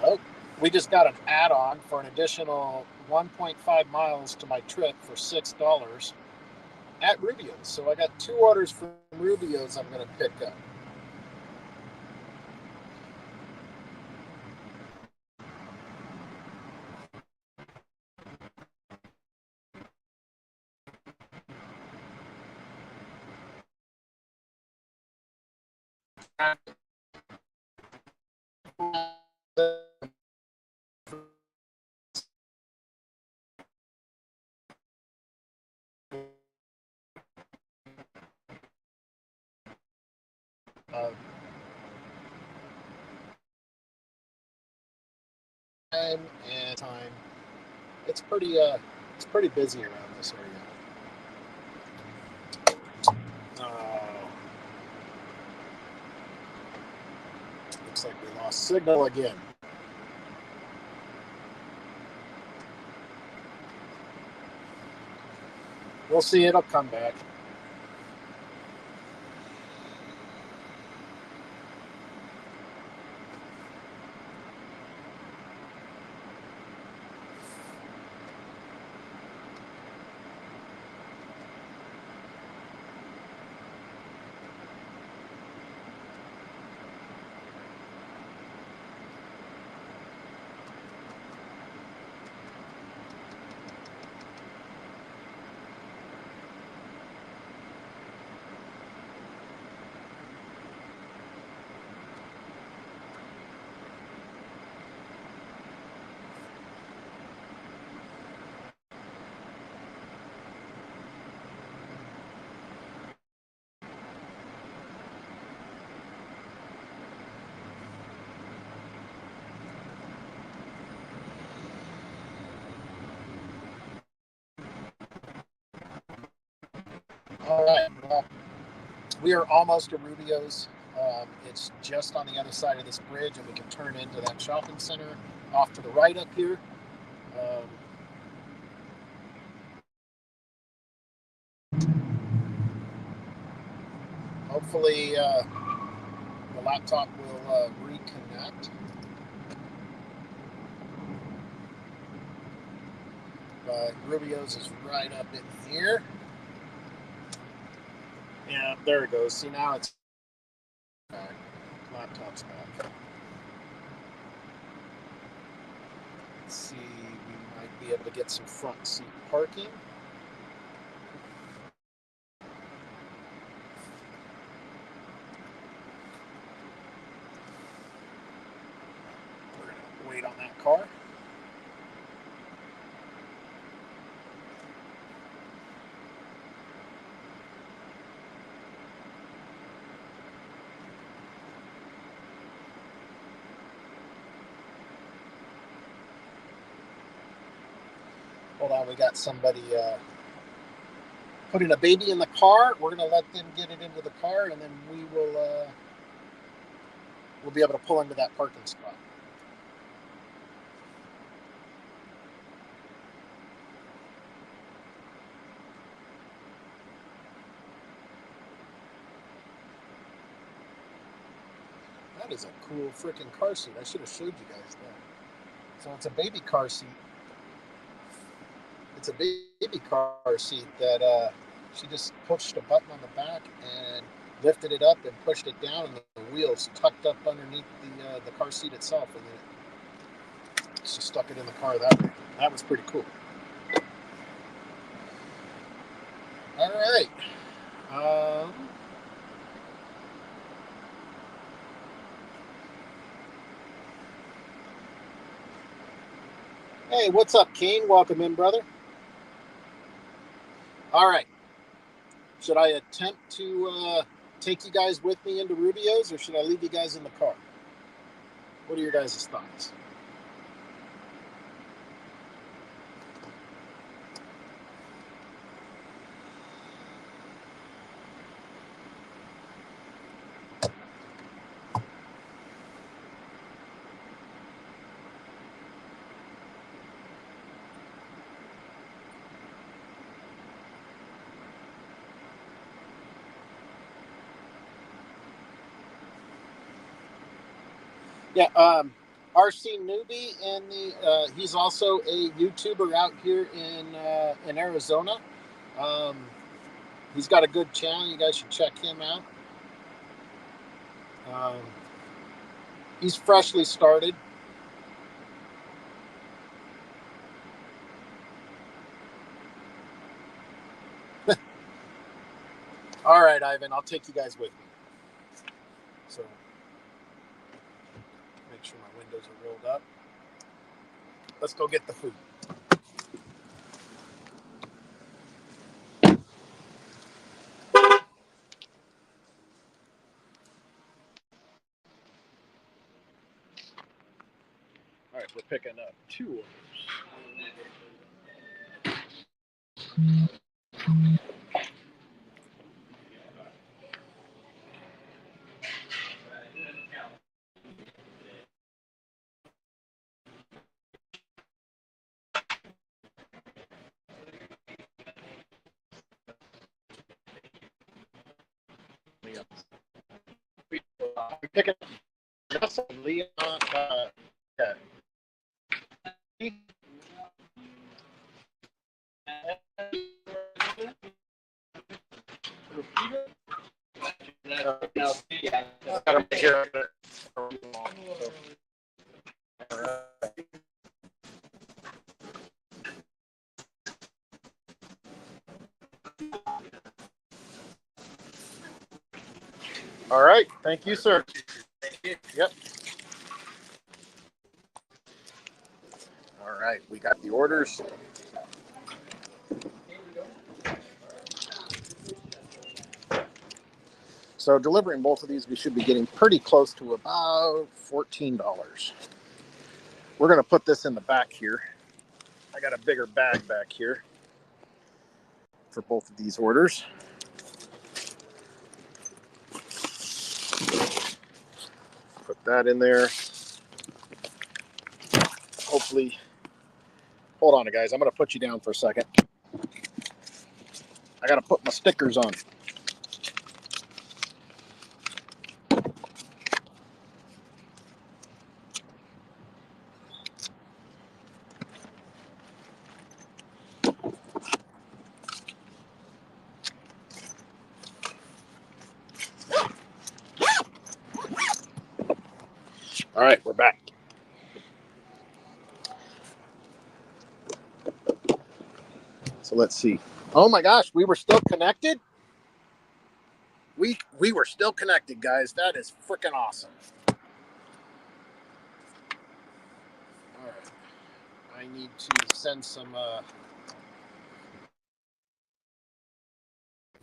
Oh, we just got an add-on for an additional 1.5 miles to my trip for $6 at Rubio's. So I got 2 orders from Rubio's I'm going to pick up. And time. It's pretty busy around this area. Oh, looks like we lost signal again. We'll see. It'll come back. All right. Well, we are almost to Rubio's. It's just on the other side of this bridge, and we can turn into that shopping center off to the right up here. Hopefully, the laptop will reconnect. But Rubio's is right up in here. Yeah, there it goes. See, now it's back. Laptop's back. Let's see, we might be able to get some front seat parking. We're going to wait on that car. Hold on, we got somebody putting a baby in the car. We're going to let them get it into the car, and then we'll be able to pull into that parking spot. That is a cool freaking car seat. I should have showed you guys that. So it's a baby car seat. It's a baby car seat that she just pushed a button on the back and lifted it up and pushed it down, and the wheels tucked up underneath the car seat itself, and then she stuck it in the car that way. That was pretty cool. All right. Hey, what's up, Kane? Welcome in, brother. All right. Should I attempt to take you guys with me into Rubio's, or should I leave you guys in the car? What are your guys' thoughts? Yeah, RC Newbie, and he's also a YouTuber out here in Arizona. He's got a good channel. You guys should check him out. He's freshly started. All right, Ivan, I'll take you guys with me. So make sure my windows are rolled up. Let's go get the food. All right, we're picking up 2 orders. We're picking up Leon. Yeah. Gotta make it. All right, thank you, sir. Yep. All right, we got the orders. So delivering both of these, we should be getting pretty close to about $14. We're gonna put this in the back here. I got a bigger bag back here for both of these orders. Put that in there. Hopefully, hold on, guys. I'm gonna put you down for a second. I gotta put my stickers on. All right, we're back. So let's see. Oh my gosh, we were still connected. We were still connected, guys. That is freaking awesome. All right, I need to send some.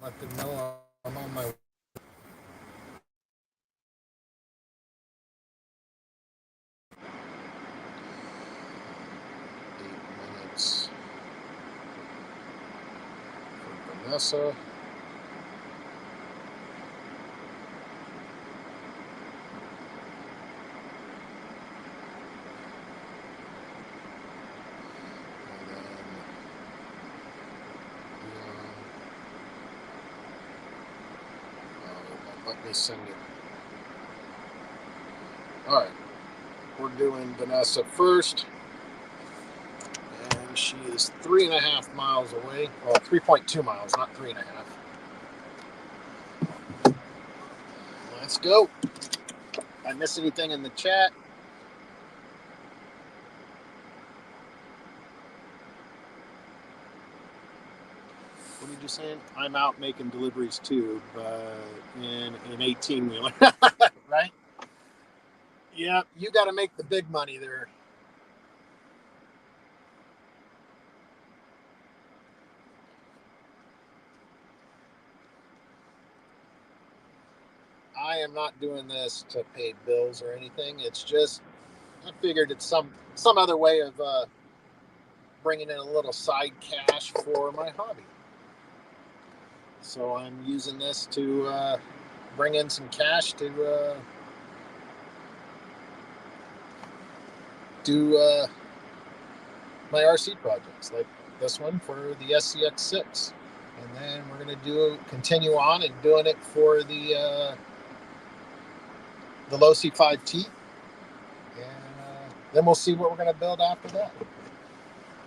Let them know I'm on my. 8 minutes for Vanessa. Let me send it. All right, we're doing Vanessa first, and she is 3.5 miles away. Well, 3.2 miles, not 3.5. Let's go. I miss anything in the chat? What did you say? I'm out making deliveries too, but in an 18-wheeler, right? Yeah, you got to make the big money there. I am not doing this to pay bills or anything. It's just I figured it's some other way of bringing in a little side cash for my hobby. So I'm using this to bring in some cash to do my RC projects, like this one for the SCX6, and then we're gonna continue on and doing it for the low C5T, and then we'll see what we're gonna build after that.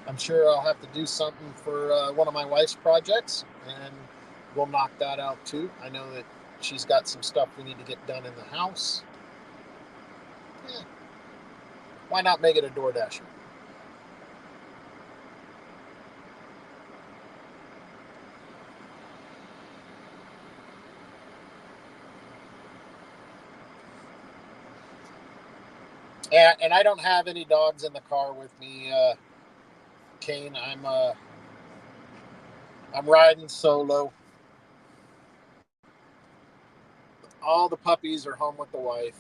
I'm sure I'll have to do something for one of my wife's projects, and we'll knock that out too. I know that she's got some stuff we need to get done in the house. Yeah. Why not make it a DoorDasher? And I don't have any dogs in the car with me, Kane. I'm riding solo. All the puppies are home with the wife.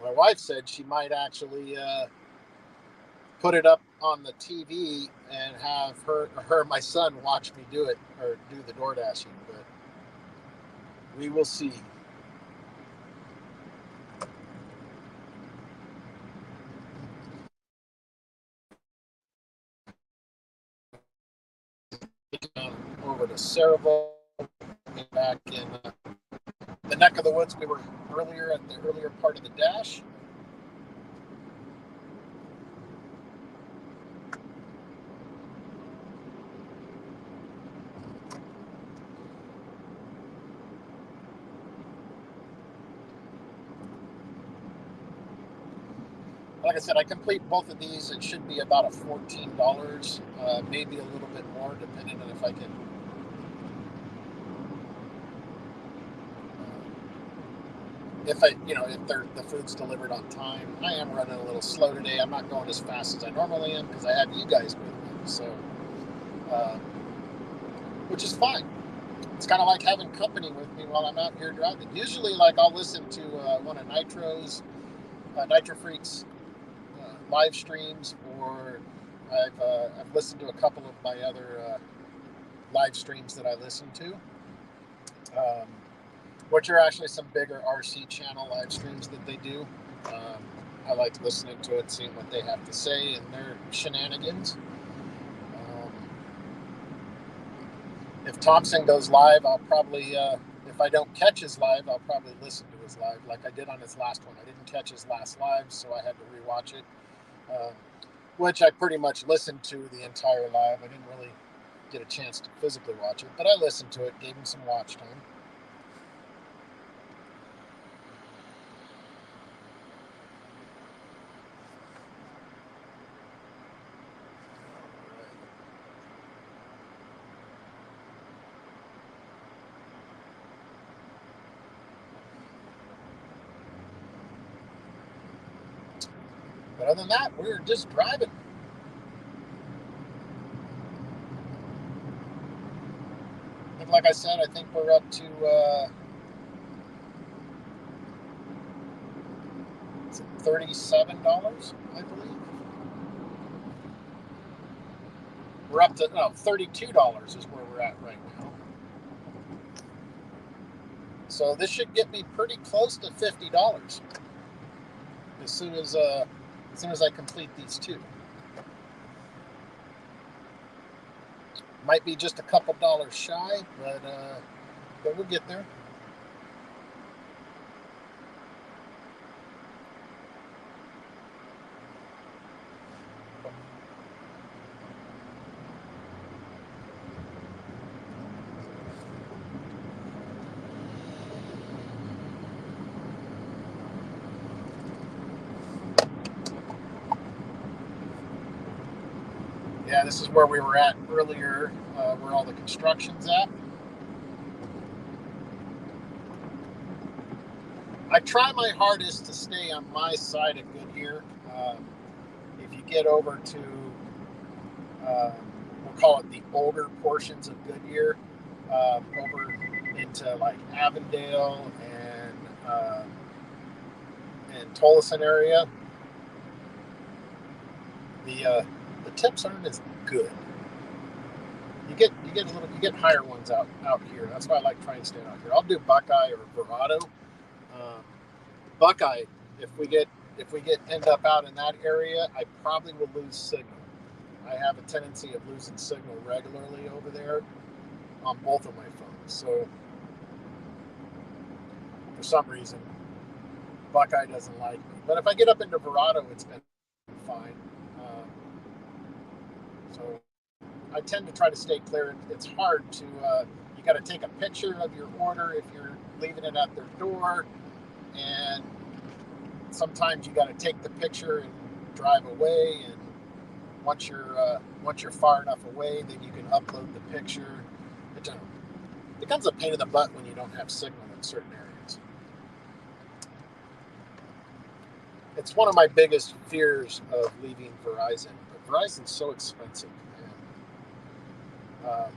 My wife said she might actually put it up on the TV and have her my son watch me do it or do the door dashing, but we will see. Over to Cerevel, back in the neck of the woods we were earlier at the earlier part of the dash. Like I said, I complete both of these. It should be about a $14, maybe a little bit more, depending on if I can. If the food's delivered on time. I am running a little slow today. I'm not going as fast as I normally am because I have you guys with me. So, which is fine. It's kind of like having company with me while I'm out here driving. Usually, like I'll listen to one of Nitro Freak's live streams, or I've listened to a couple of my other live streams that I listen to, which are actually some bigger RC channel live streams that they do. I like listening to it, seeing what they have to say and their shenanigans. If Thompson goes live, I'll probably, if I don't catch his live, I'll probably listen to his live like I did on his last one. I didn't catch his last live, so I had to rewatch it, which I pretty much listened to the entire live. I didn't really get a chance to physically watch it, but I listened to it, gave him some watch time. But other than that, we're just driving. And like I said, I think we're up to $37, I believe. We're up to $32 is where we're at right now. So this should get me pretty close to $50 as soon as I complete these two. Might be just a couple dollars shy, but we'll get there. Yeah, this is where we were at earlier, where all the construction's at. I try my hardest to stay on my side of Goodyear. If you get over to, we'll call it the older portions of Goodyear, over into like Avondale and Tolleson area, the tips aren't as good. You get higher ones out here. That's why I like trying to stay out here. I'll do Buckeye or Verado. Buckeye, if we end up out in that area, I probably will lose signal. I have a tendency of losing signal regularly over there on both of my phones. So for some reason, Buckeye doesn't like me. But if I get up into Verado, it's been fine. So I tend to try to stay clear. It's hard to, you got to take a picture of your order if you're leaving it at their door. And sometimes you got to take the picture and drive away. And once you're far enough away, then you can upload the picture. becomes a pain in the butt when you don't have signal in certain areas. It's one of my biggest fears of leaving Verizon, but Verizon's so expensive. And,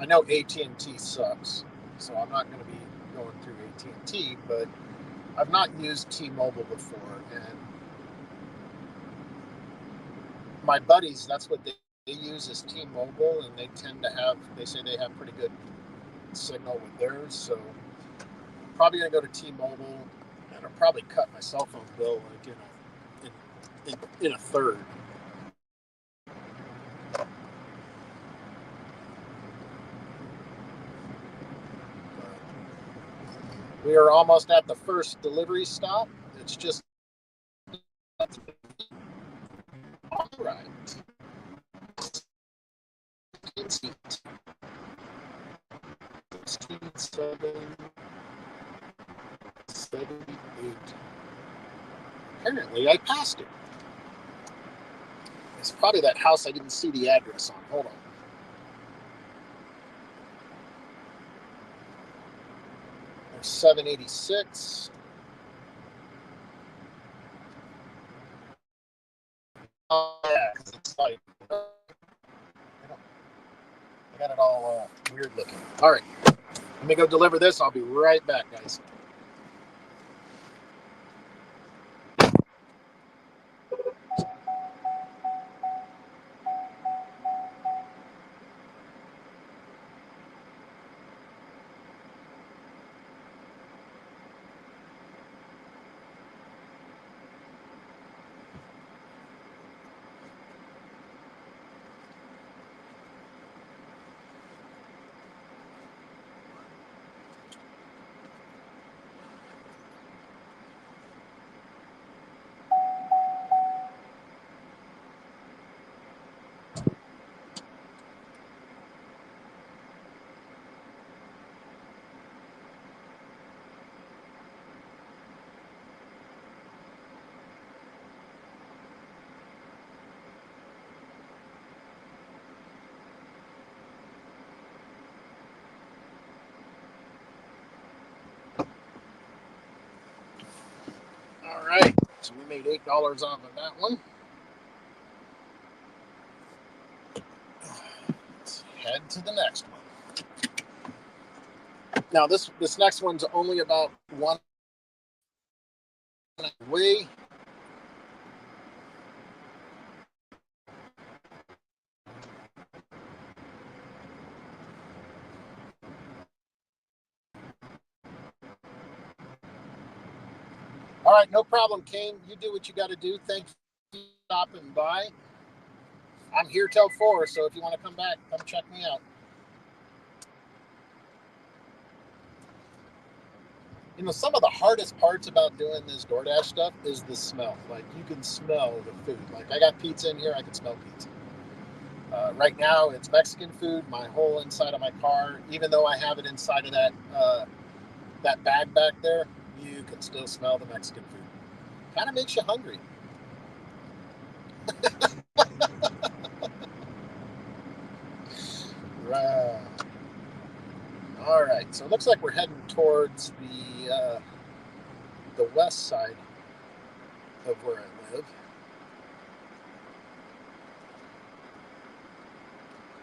I know AT&T sucks, so I'm not going to be going through AT&T, but I've not used T-Mobile before, and my buddies, that's what they use is T-Mobile, and they tend to have, they say they have pretty good signal with theirs, so I'm probably going to go to T-Mobile, and I'll probably cut my cell phone bill like in a third. We are almost at the first delivery stop. It's just all right. 78. Apparently, I passed it. It's probably that house I didn't see the address on. Hold on. There's 786. Oh, yeah, because it's like, I got it all weird looking. All right, let me go deliver this. I'll be right back, guys. All right, so we made $8 off of that one. Let's head to the next one. Now this next one's only about one way. All right, no problem, Kane. You do what you got to do. Thanks for stopping by. I'm here till 4, so if you want to come back, come check me out. You know, some of the hardest parts about doing this DoorDash stuff is the smell. Like, you can smell the food. Like, I got pizza in here, I can smell pizza. Right now, it's Mexican food. My whole inside of my car, even though I have it inside of that bag back there, you can still smell the Mexican food. Kind of makes you hungry. Right. All right, so it looks like we're heading towards the west side of where I live,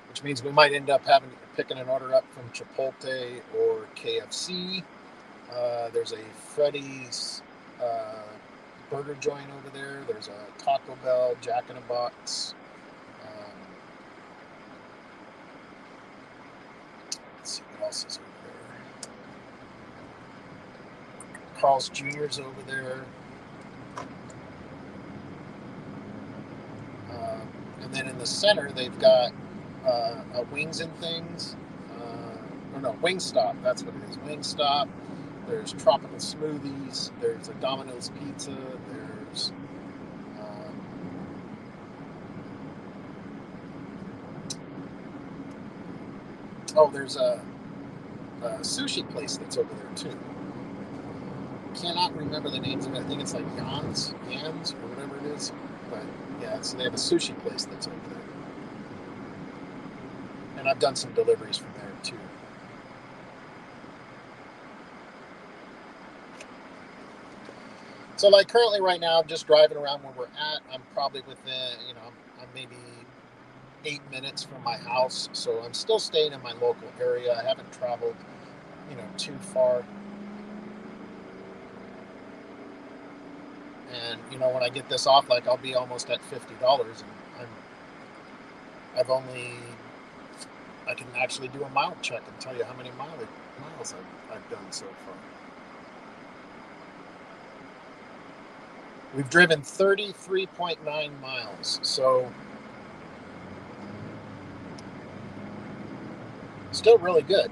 which means we might end up picking an order up from Chipotle or KFC. There's a Freddy's burger joint over there. There's a Taco Bell, Jack in the Box. Let's see what else is over there. Carl's Jr.'s over there. And then in the center, they've got a Wings and Things. Or no, Wingstop. That's what it is. Wingstop. There's tropical smoothies. There's a Domino's pizza. There's there's a sushi place that's over there too. Cannot remember the names of it. I think it's like Yans or whatever it is. But yeah, so they have a sushi place that's over there. And I've done some deliveries from there too. So like currently right now, I'm just driving around where we're at. I'm probably within, I'm maybe 8 minutes from my house. So I'm still staying in my local area. I haven't traveled, too far. And, when I get this off, like I'll be almost at $50 and I can actually do a mile check and tell you how many miles I've done so far. We've driven 33.9 miles, so still really good.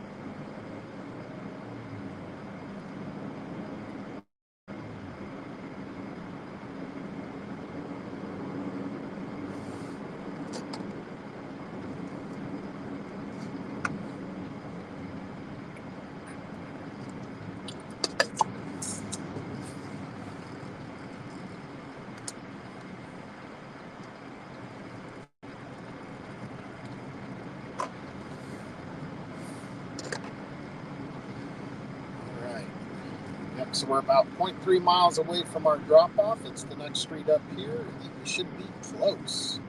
So we're about 0.3 miles away from our drop-off. It's the next street up here. We should be close.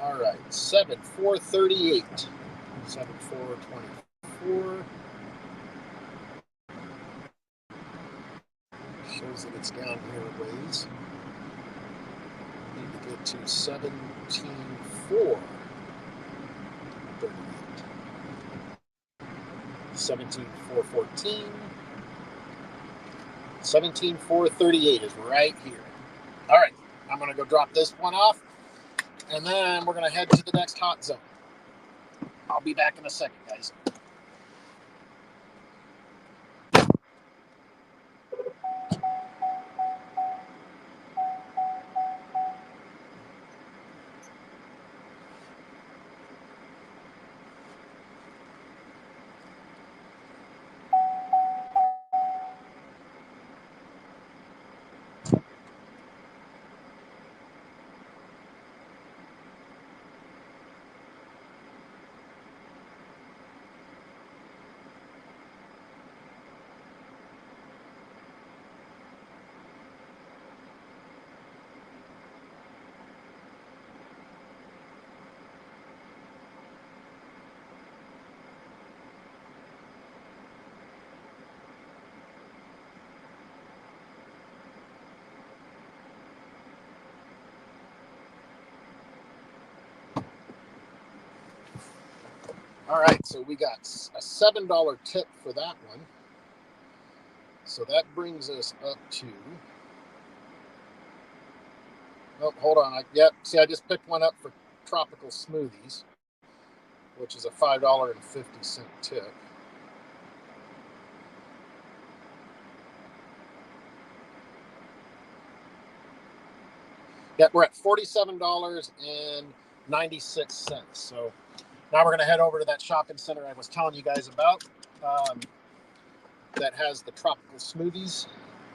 All right, 7/4/38. 7/4/24. Shows that it's down here a ways. Need to get to 17/4. 17/4/14. 17/4/38 is right here. All right, I'm going to go drop this one off, and then we're going to head to the next hot zone. I'll be back in a second, guys. All right, so we got a $7 tip for that one. So that brings us up to... Oh, hold on. See, I just picked one up for tropical smoothies, which is a $5.50 tip. Yeah, we're at $47.96. So now we're going to head over to that shopping center I was telling you guys about that has the tropical smoothies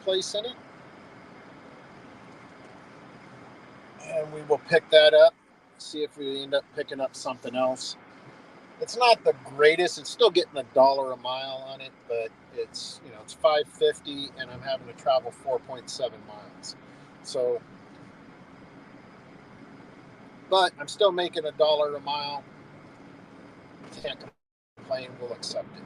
place in it. And we will pick that up, see if we end up picking up something else. It's not the greatest. It's still getting $1 a mile on it, but it's $5.50, and I'm having to travel 4.7 miles. So, but I'm still making $1 a mile. Can't complain. We'll accept it.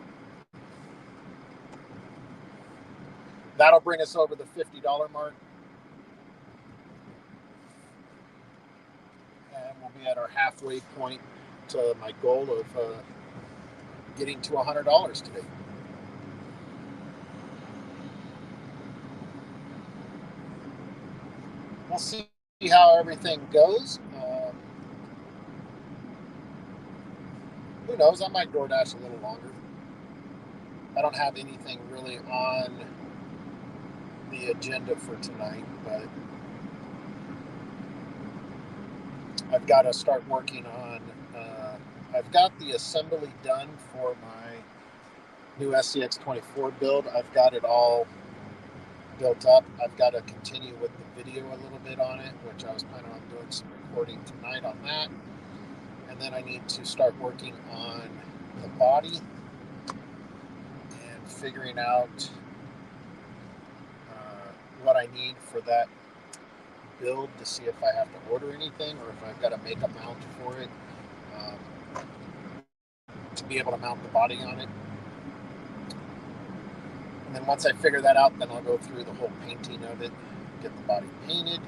That'll bring us over the $50 mark. And we'll be at our halfway point to my goal of getting to $100 today. We'll see how everything goes. Who knows? I might DoorDash a little longer. I don't have anything really on the agenda for tonight, but I've got to start working on, I've got the assembly done for my new SCX24 build. I've got it all built up. I've got to continue with the video a little bit on it, which I was planning on doing some recording tonight on that. And then I need to start working on the body and figuring out what I need for that build to see if I have to order anything or if I've got to make a mount for it to be able to mount the body on it. And then once I figure that out, then I'll go through the whole painting of it, get the body painted,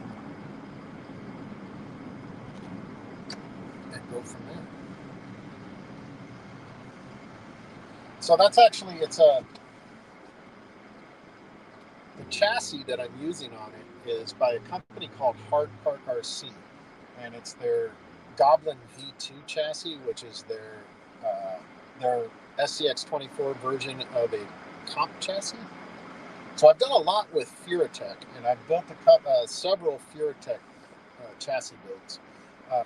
and go from there. So that's actually, the chassis that I'm using on it is by a company called Hard Park RC, and it's their Goblin V2 chassis, which is their SCX24 version of a comp chassis. So I've done a lot with Furatech, and I've built several Furatech chassis builds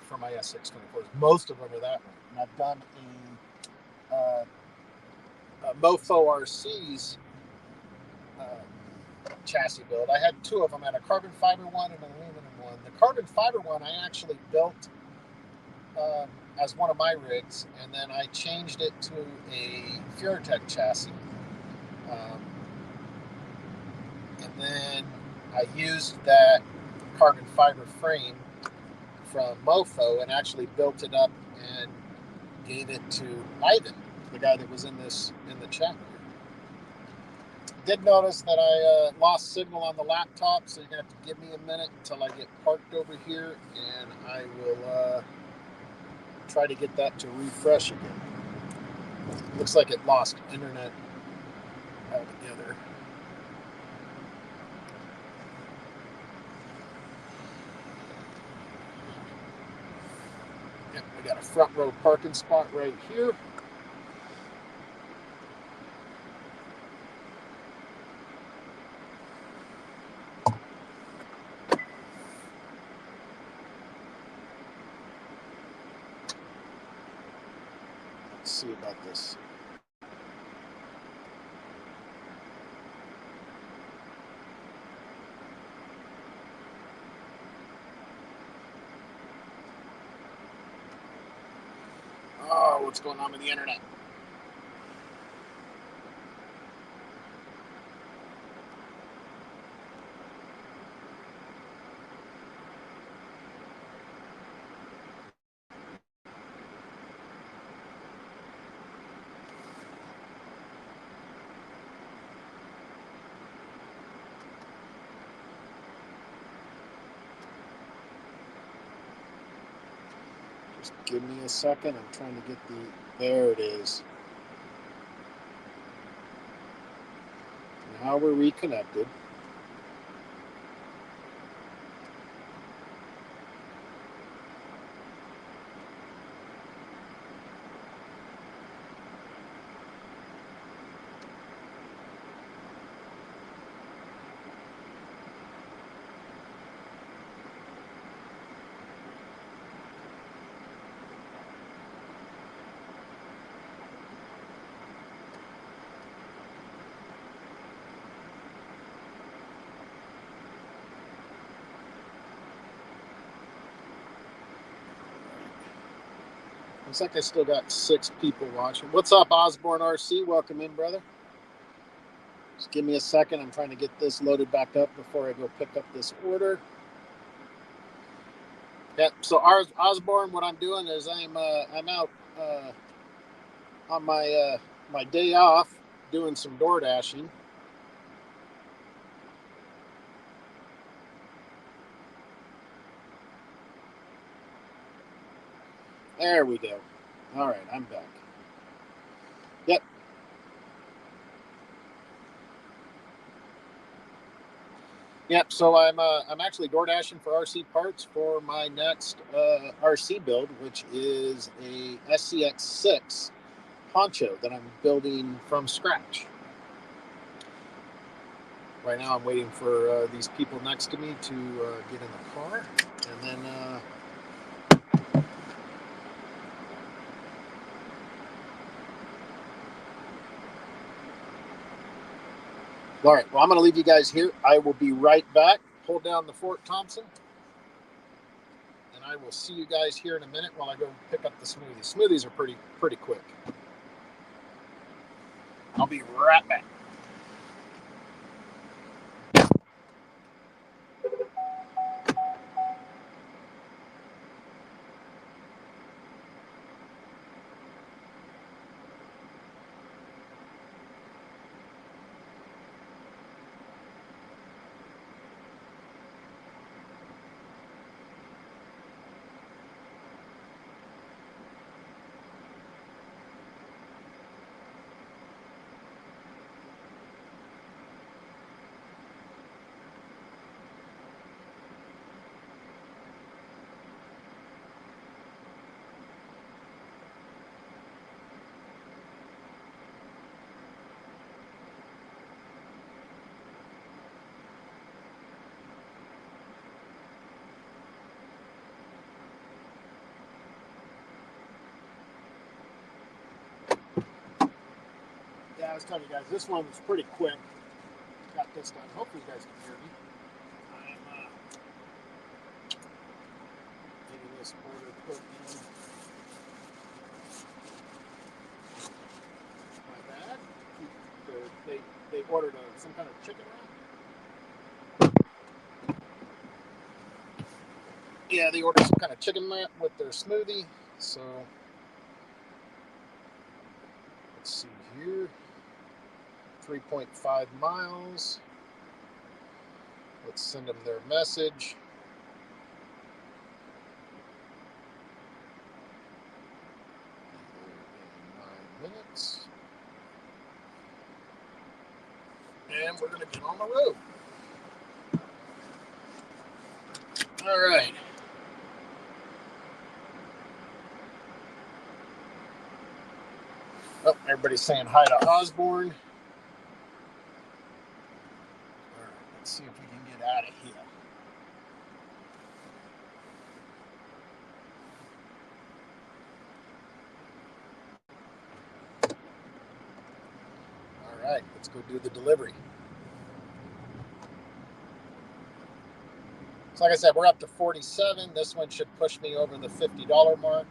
for my SCX24s. Most of them are that way. And I've done a Mofo RC's chassis build. I had two of them. I had a carbon fiber one and an aluminum one. The carbon fiber one I actually built as one of my rigs, and then I changed it to a Furatech chassis. And then I used that carbon fiber frame from Mofo and actually built it up and gave it to Ivan, the guy that was in the chat here. Did notice that I lost signal on the laptop, so you're gonna have to give me a minute until I get parked over here, and I will try to get that to refresh again. Looks like it lost internet altogether. Yep, we got a front row parking spot right here. Let's see about this. Oh, what's going on with the internet? Just give me a second. I'm trying to get there it is. Now we're reconnected. Looks like I still got 6 people watching. What's up, Osborne RC? Welcome in, brother. Just give me a second. I'm trying to get this loaded back up before I go pick up this order. Yeah, so Osborne, what I'm doing is I'm out on my day off doing some door dashing. There we go. All right, I'm back. Yep. Yep. So I'm actually door dashing for RC parts for my next RC build, which is a SCX6 Honcho that I'm building from scratch. Right now, I'm waiting for these people next to me to get in the car, and then. All right, well, I'm going to leave you guys here. I will be right back. Pull down the Fort Thompson. And I will see you guys here in a minute while I go pick up the smoothies. Smoothies are pretty quick. I'll be right back. Yeah, I was telling you guys, this one was pretty quick. Got this done. Hopefully you guys can hear me. I'm getting this order put in. My bad. They ordered some kind of chicken wrap. Yeah, they ordered some kind of chicken wrap with their smoothie. So let's see here. 3.5 miles. Let's send them their message. In 9 minutes. And we're going to get on the road. All right. Oh, everybody's saying hi to Osborne. All right, let's see if we can get out of here. All right, let's go do the delivery. So like I said, we're up to 47. This one should push me over the $50 mark.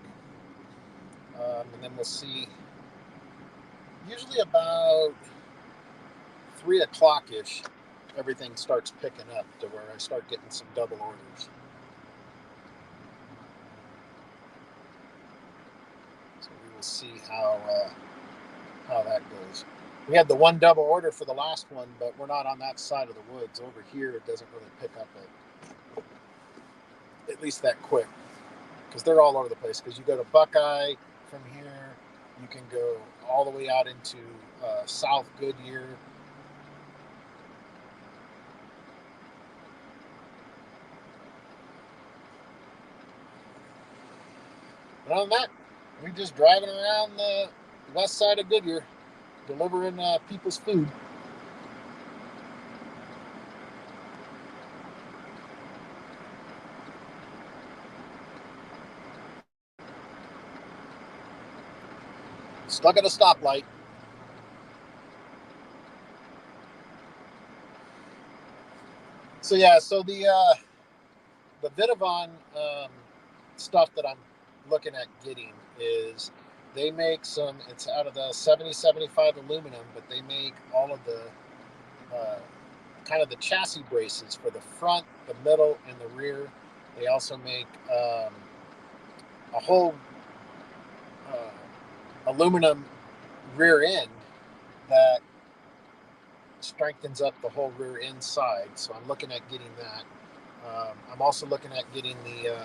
And then we'll see. Usually about 3 o'clock-ish, everything starts picking up to where I start getting some double orders. So we will see how that goes. We had the one double order for the last one, but we're not on that side of the woods. Over here, it doesn't really pick up at least that quick, because they're all over the place. Because you go to Buckeye from here, you can go all the way out into South Goodyear. But other than that, we're just driving around the west side of Goodyear, delivering people's food. Stuck at a stoplight. So yeah, so the Vitavon stuff that I'm looking at getting is they make some, it's out of the 70-75 aluminum, but they make all of the kind of the chassis braces for the front, the middle, and the rear. They also make a whole aluminum rear end that strengthens up the whole rear end side. So I'm looking at getting that. I'm also looking at getting the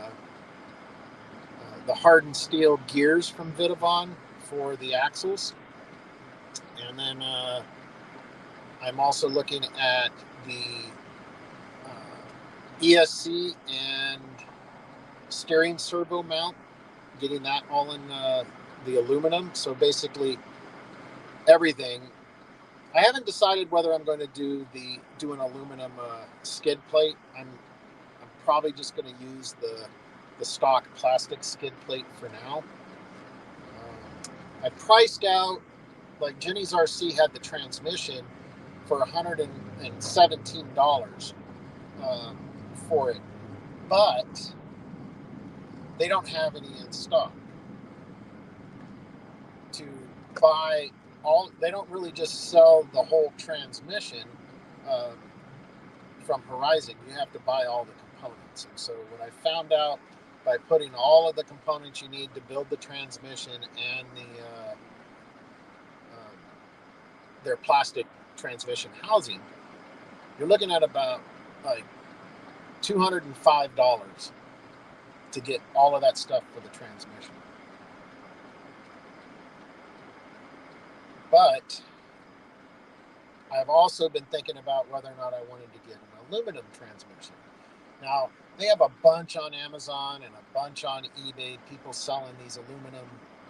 hardened steel gears from Vitavon for the axles. And then I'm also looking at the ESC and steering servo mount, getting that all in the aluminum. So basically everything. I haven't decided whether I'm going to do an aluminum skid plate. I'm probably just going to use the stock plastic skid plate for now. I priced out, like Jenny's RC had the transmission for $117 for it, but they don't have any in stock. To buy all, they don't really just sell the whole transmission from Horizon. You have to buy all the components. And so what I found out by putting all of the components you need to build the transmission and their plastic transmission housing, you're looking at about like $205 to get all of that stuff for the transmission. But I've also been thinking about whether or not I wanted to get an aluminum transmission. Now, they have a bunch on Amazon and a bunch on eBay, people selling these aluminum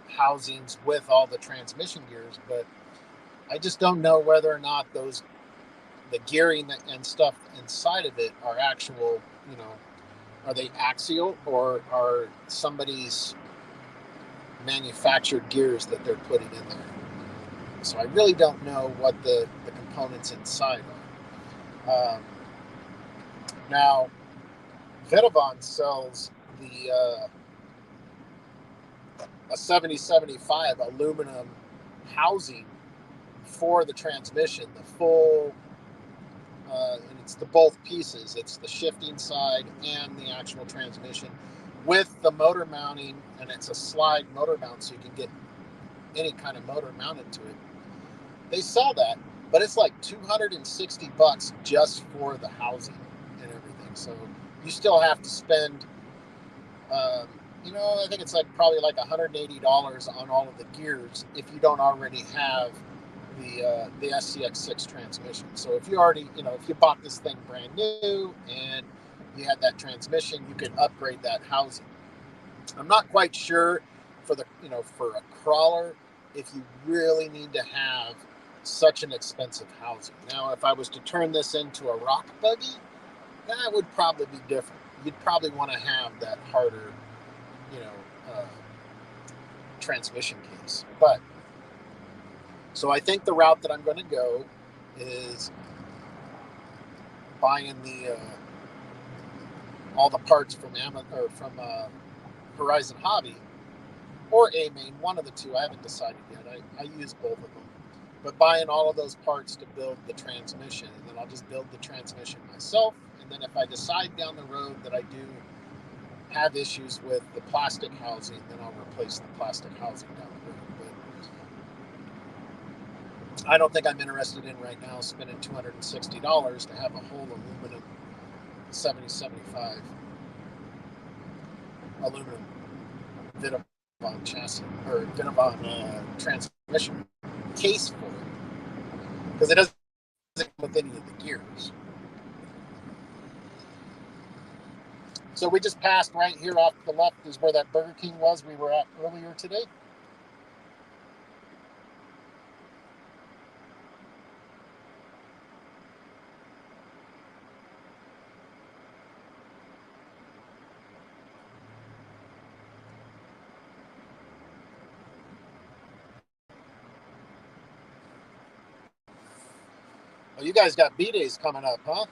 housings with all the transmission gears, but I just don't know whether or not the gearing and stuff inside of it are actual, are they axial or are somebody's manufactured gears that they're putting in there. So I really don't know what the components inside are. Now, Vitavon sells a 7075 aluminum housing for the transmission, the full, and it's the both pieces. It's the shifting side and the actual transmission with the motor mounting, and it's a slide motor mount, so you can get any kind of motor mounted to it. They sell that, but it's like $260 just for the housing and everything. So you still have to spend, I think it's probably like $180 on all of the gears if you don't already have the SCX6 transmission. So if you already, if you bought this thing brand new and you had that transmission, you could upgrade that housing. I'm not quite sure for a crawler if you really need to have such an expensive housing. Now, if I was to turn this into a rock buggy, that would probably be different. You'd probably want to have that harder, transmission case. But so I think the route that I'm going to go is buying all the parts from Horizon Hobby or A-Main, one of the two. I haven't decided yet. I use both of them. But buying all of those parts to build the transmission, and then I'll just build the transmission myself. And then if I decide down the road that I do have issues with the plastic housing, then I'll replace the plastic housing down the road. But I don't think I'm interested in right now spending $260 to have a whole aluminum 7075 aluminum Vitavon chassis or Vitavon transmission case for it, because it doesn't come with any of the gears. So we just passed right here off to the left is where that Burger King was we were at earlier today. Well, you guys got B-Days coming up, huh?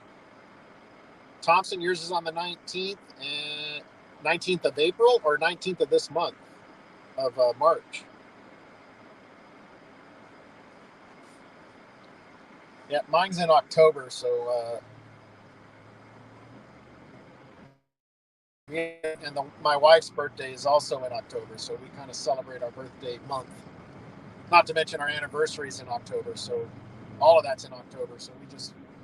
Thompson, yours is on the 19th and 19th of April or 19th of this month of March. Yeah, mine's in October, so and my wife's birthday is also in October, so we kind of celebrate our birthday month. Not to mention our anniversary is in October, so all of that's in October. So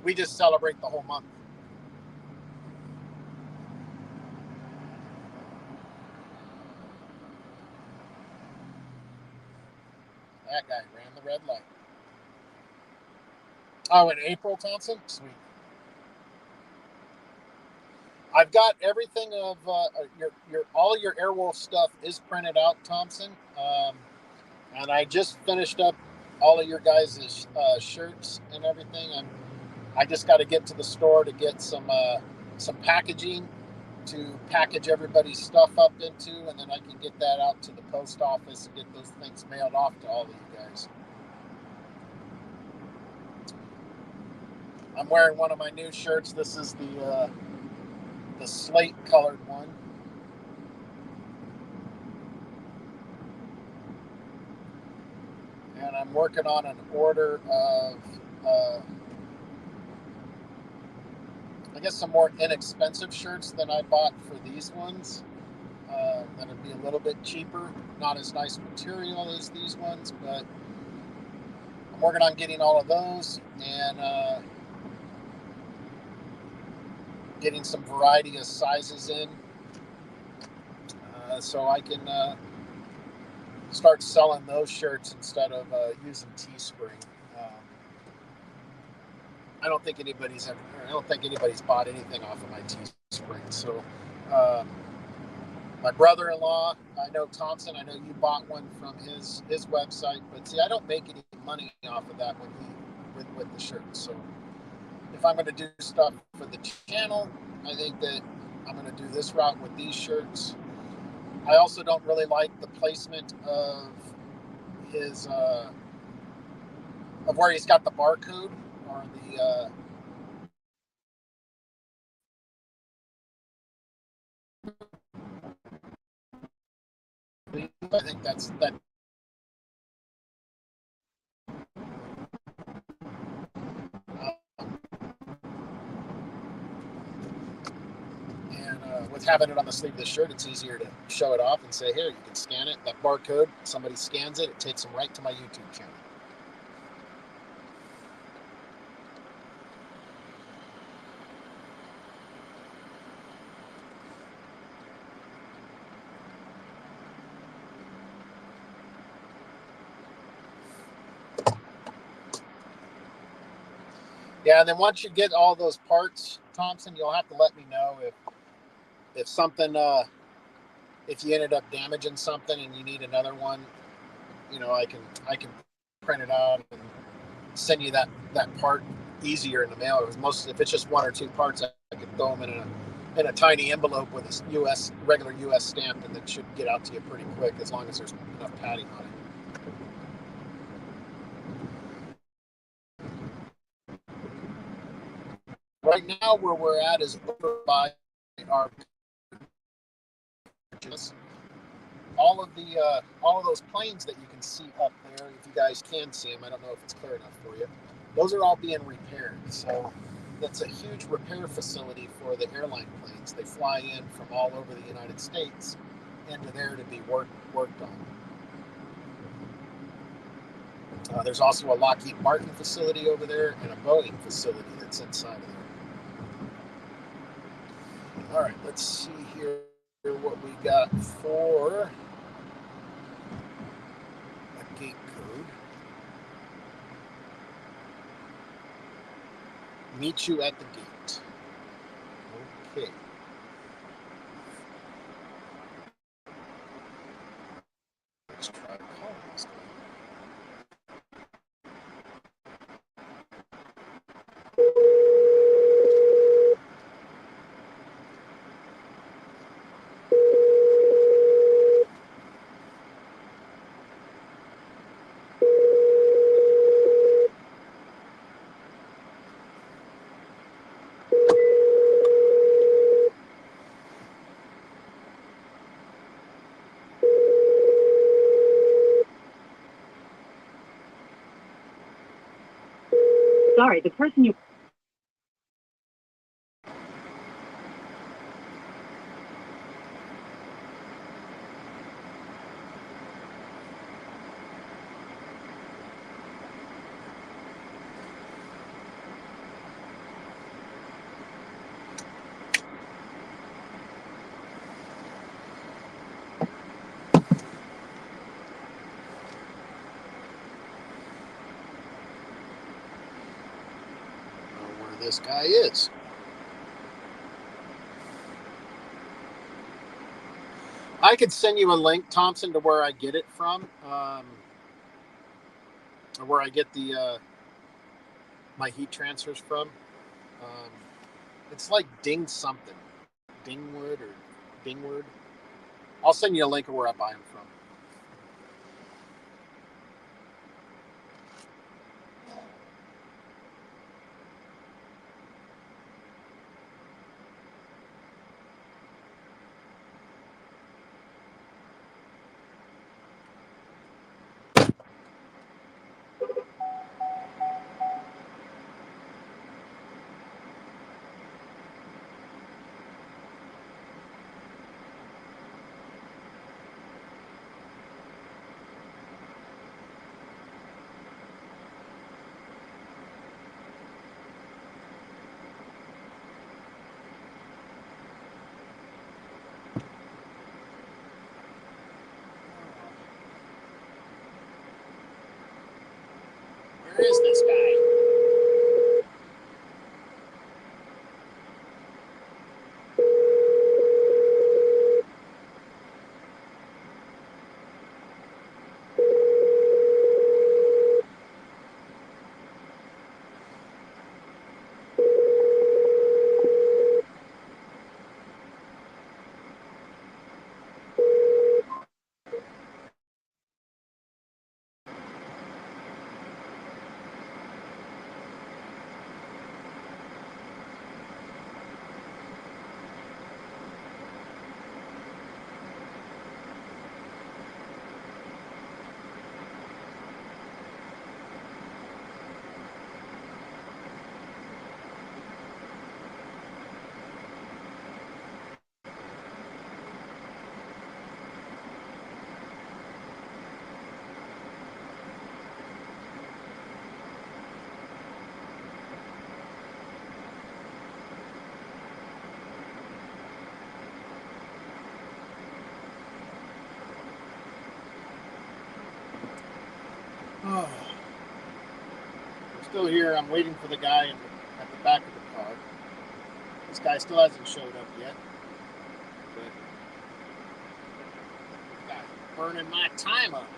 we just celebrate the whole month. That guy ran the red light. Oh, in April, Thompson? Sweet. I've got everything of all your Airwolf stuff is printed out, Thompson. And I just finished up all of your guys' shirts and everything. I just got to get to the store to get some packaging to package everybody's stuff up into, and then I can get that out to the post office and get those things mailed off to all of you guys. I'm wearing one of my new shirts. This is the slate colored one. And I'm working on an order of, I guess, some more inexpensive shirts than I bought for these ones. That'd be a little bit cheaper. Not as nice material as these ones, but I'm working on getting all of those and getting some variety of sizes in so I can start selling those shirts instead of using Teespring. I don't think anybody's bought anything off of my Teespring. So my brother-in-law, I know Thompson, I know you bought one from his website, but see, I don't make any money off of that with the shirts. So if I'm going to do stuff for the channel, I think that I'm going to do this route with these shirts. I also don't really like the placement of his of where he's got the barcode or the I think that's that. And with having it on the sleeve of the shirt, it's easier to show it off and say, here, you can scan it. That barcode, somebody scans it, it takes them right to my YouTube channel. Yeah, and then once you get all those parts, Thompson, you'll have to let me know if something, if you ended up damaging something and you need another one. You know, I can print it out and send you that part easier in the mail. If it's just one or two parts, I can throw them in a tiny envelope with a regular U.S. stamp, and that should get out to you pretty quick as long as there's enough padding on it. Right now, where we're at is over by our all of those planes that you can see up there. If you guys can see them, I don't know if it's clear enough for you. Those are all being repaired. So that's a huge repair facility for the airline planes. They fly in from all over the United States into there to be worked on. There's also a Lockheed Martin facility over there and a Boeing facility that's inside of there. All right, let's see here what we got for a gate code. Meet you at the gate. Okay. Let's try calling this guy. Sorry, the person you... Where this guy is. I could send you a link, Thompson, to where I get it from, or where I get the my heat transfers from. It's like Ding something, Dingwood or Dingward. I'll send you a link of where I buy them from. Where is this guy? Oh. I'm still here. I'm waiting for the guy at the back of the car. This guy still hasn't showed up yet. But this guy's burning my time up.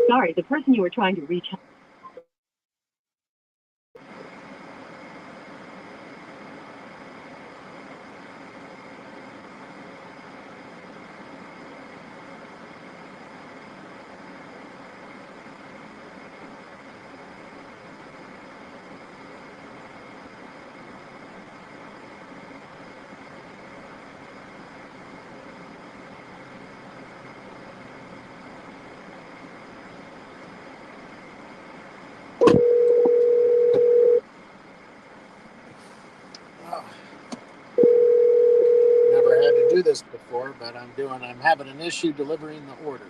Sorry, the person you were trying to reach. Oh. Never had to do this before, but I'm having an issue delivering the order.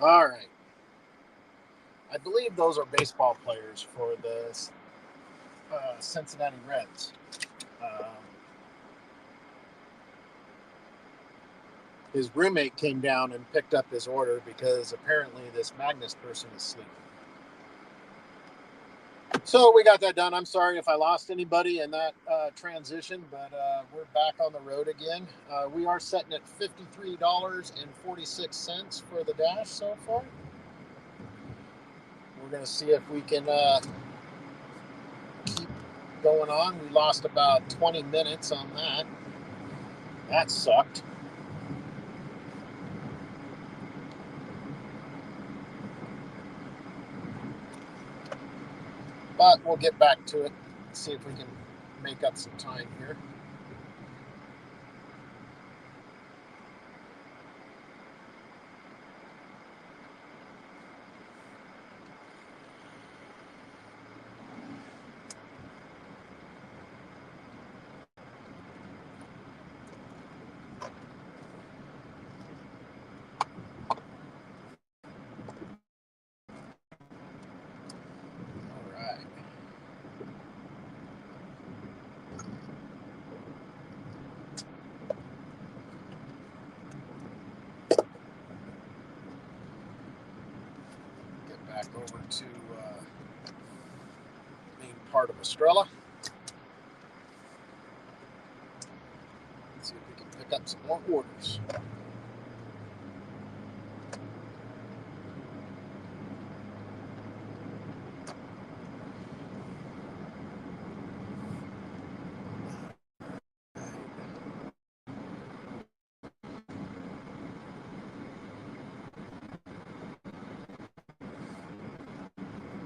All right. I believe those are baseball players for the Cincinnati Reds. His roommate came down and picked up his order because apparently this Magnus person is sleeping. So we got that done. I'm sorry if I lost anybody in that transition, but we're back on the road again. We are setting at $53.46 for the dash so far. We're going to see if we can keep going on. We lost about 20 minutes on that. That sucked. But we'll get back to it. See if we can make up some time here. Back over to main part of Estrella. Let's see if we can pick up some more orders.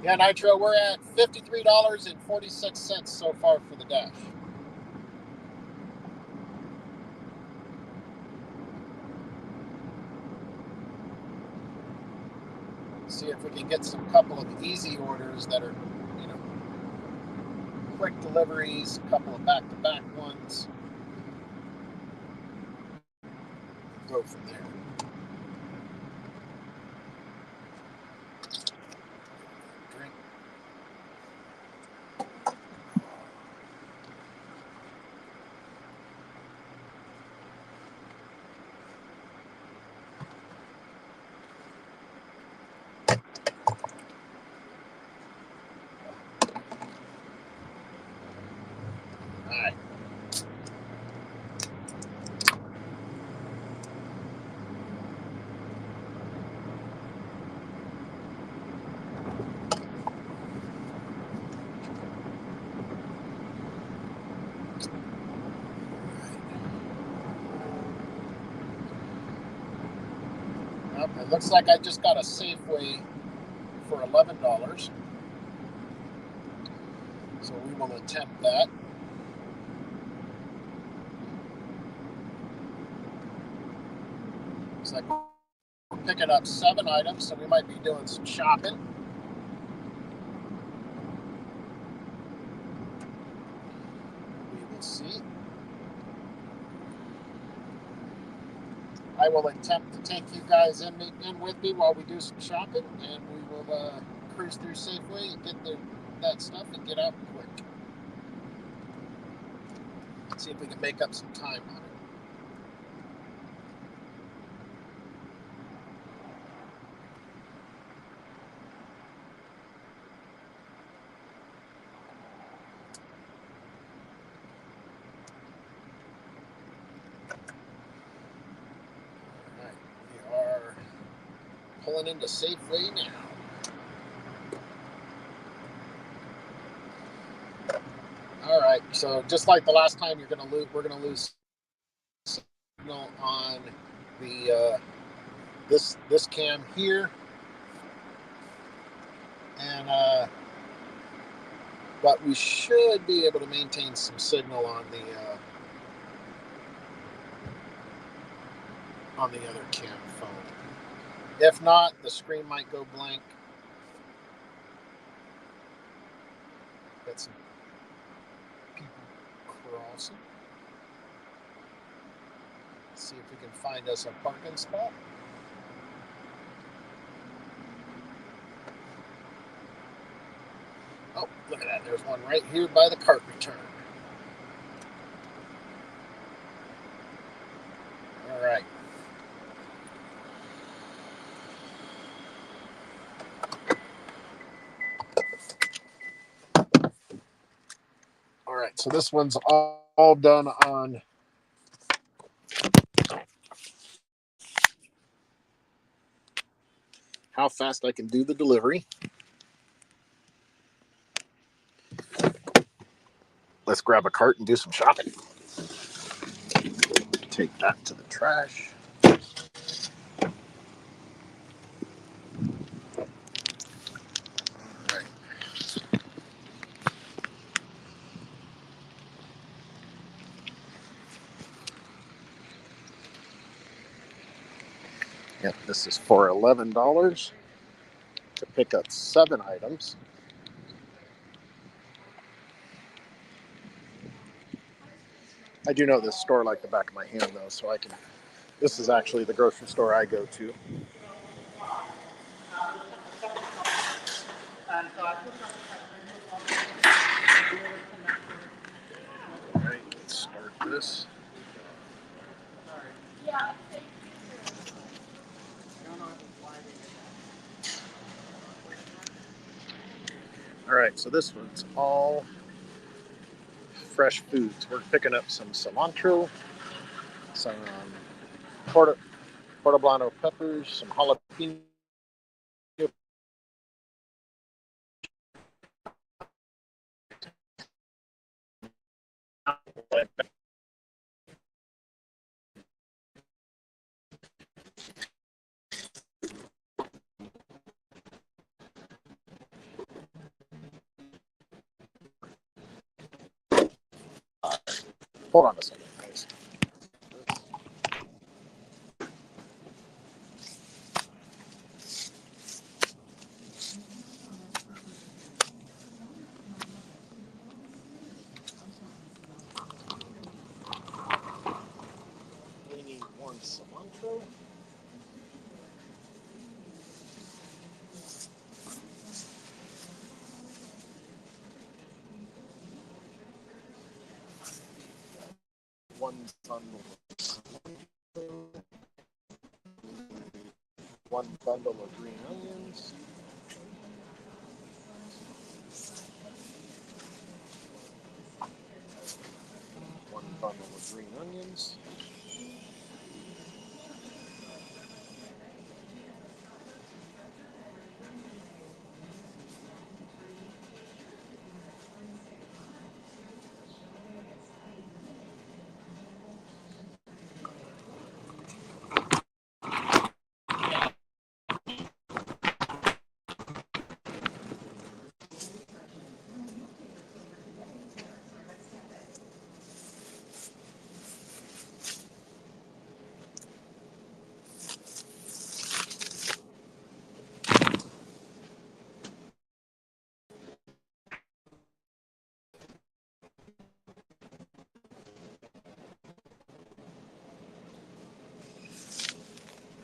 Yeah, Nitro, we're at $53.46 so far for the dash. See if we can get some couple of easy orders that are, quick deliveries, a couple of back-to-back ones. Go from there. Drink. All right. It looks like I just got a Safeway for $11. So we will attempt that. Looks like we're picking up 7 items, so we might be doing some shopping. We will see. I will attempt to take you guys in with me while we do some shopping, and we will cruise through Safeway and get that stuff and get out quick. See if we can make up some time on it. All right, we are pulling into Safeway now. All right, so just like the last time, we're gonna lose signal on the this cam here, and but we should be able to maintain some signal on the other cam phone. If not, the screen might go blank. Got some people crossing. Let's see if we can find us a parking spot. There's one right here by the cart return. All right. All right, so this one's all done on how fast I can do the delivery. Let's grab a cart and do some shopping. Take that to the trash. All right. Yep, this is for $11 to pick up 7 items. I do know this store like the back of my hand, though, so I can. This is actually the grocery store I go to. All right, let's start this. All right, so this one's all fresh foods. We're picking up some cilantro, some portobello peppers, some jalapeno. Hold on a second, guys. We need 1 cilantro. One bundle of cilantro, 1 bundle of green onions, 1 bundle of green onions,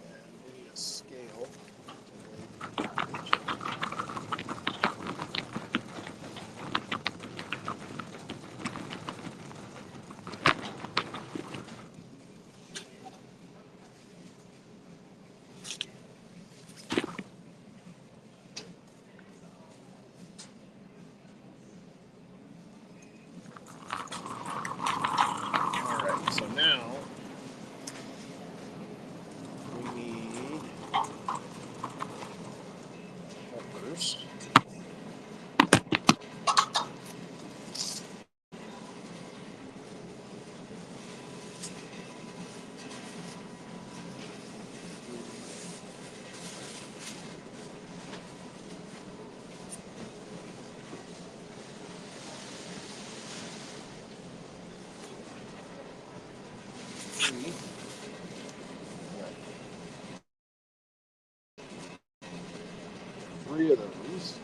and we need a scale. All right, so now we need peppers. Three. Got 3 of those.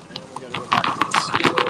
And we gotta go back to the scale.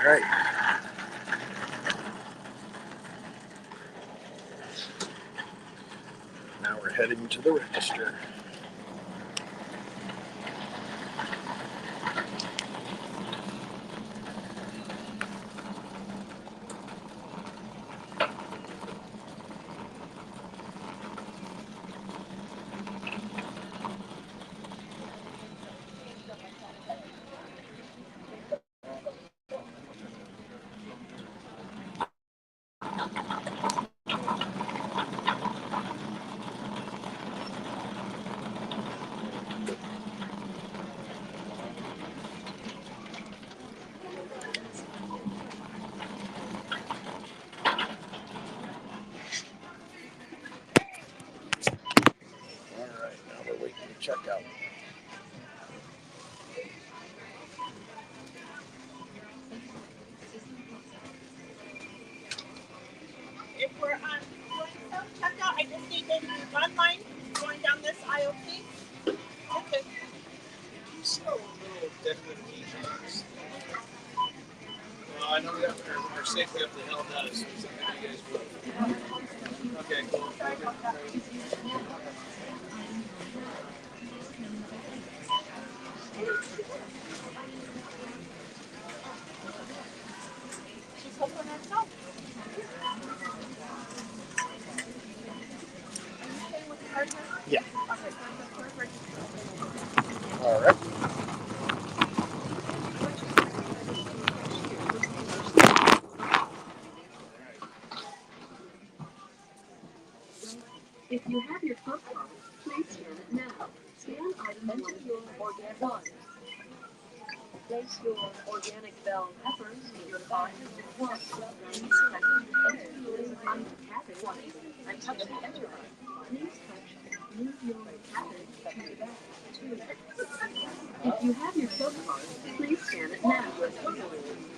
All right. Now we're heading to the register. All right, now we're waiting to check out. If we're doing self-checkout, I just need to do one line going down this aisle, please. Okay. So little decommunications. Well, I know we have our safe we have to held that as soon as you guys will. Okay, cool. She's hoping herself. Yeah. All right. If you have your phone card, please scan it now. Scan item enter your organic one. Place your organic bell peppers in your box at once. Please select item cabinet one and touch the enter button. Please touch move your cabinet to the back. If you have your phone card, please scan it now.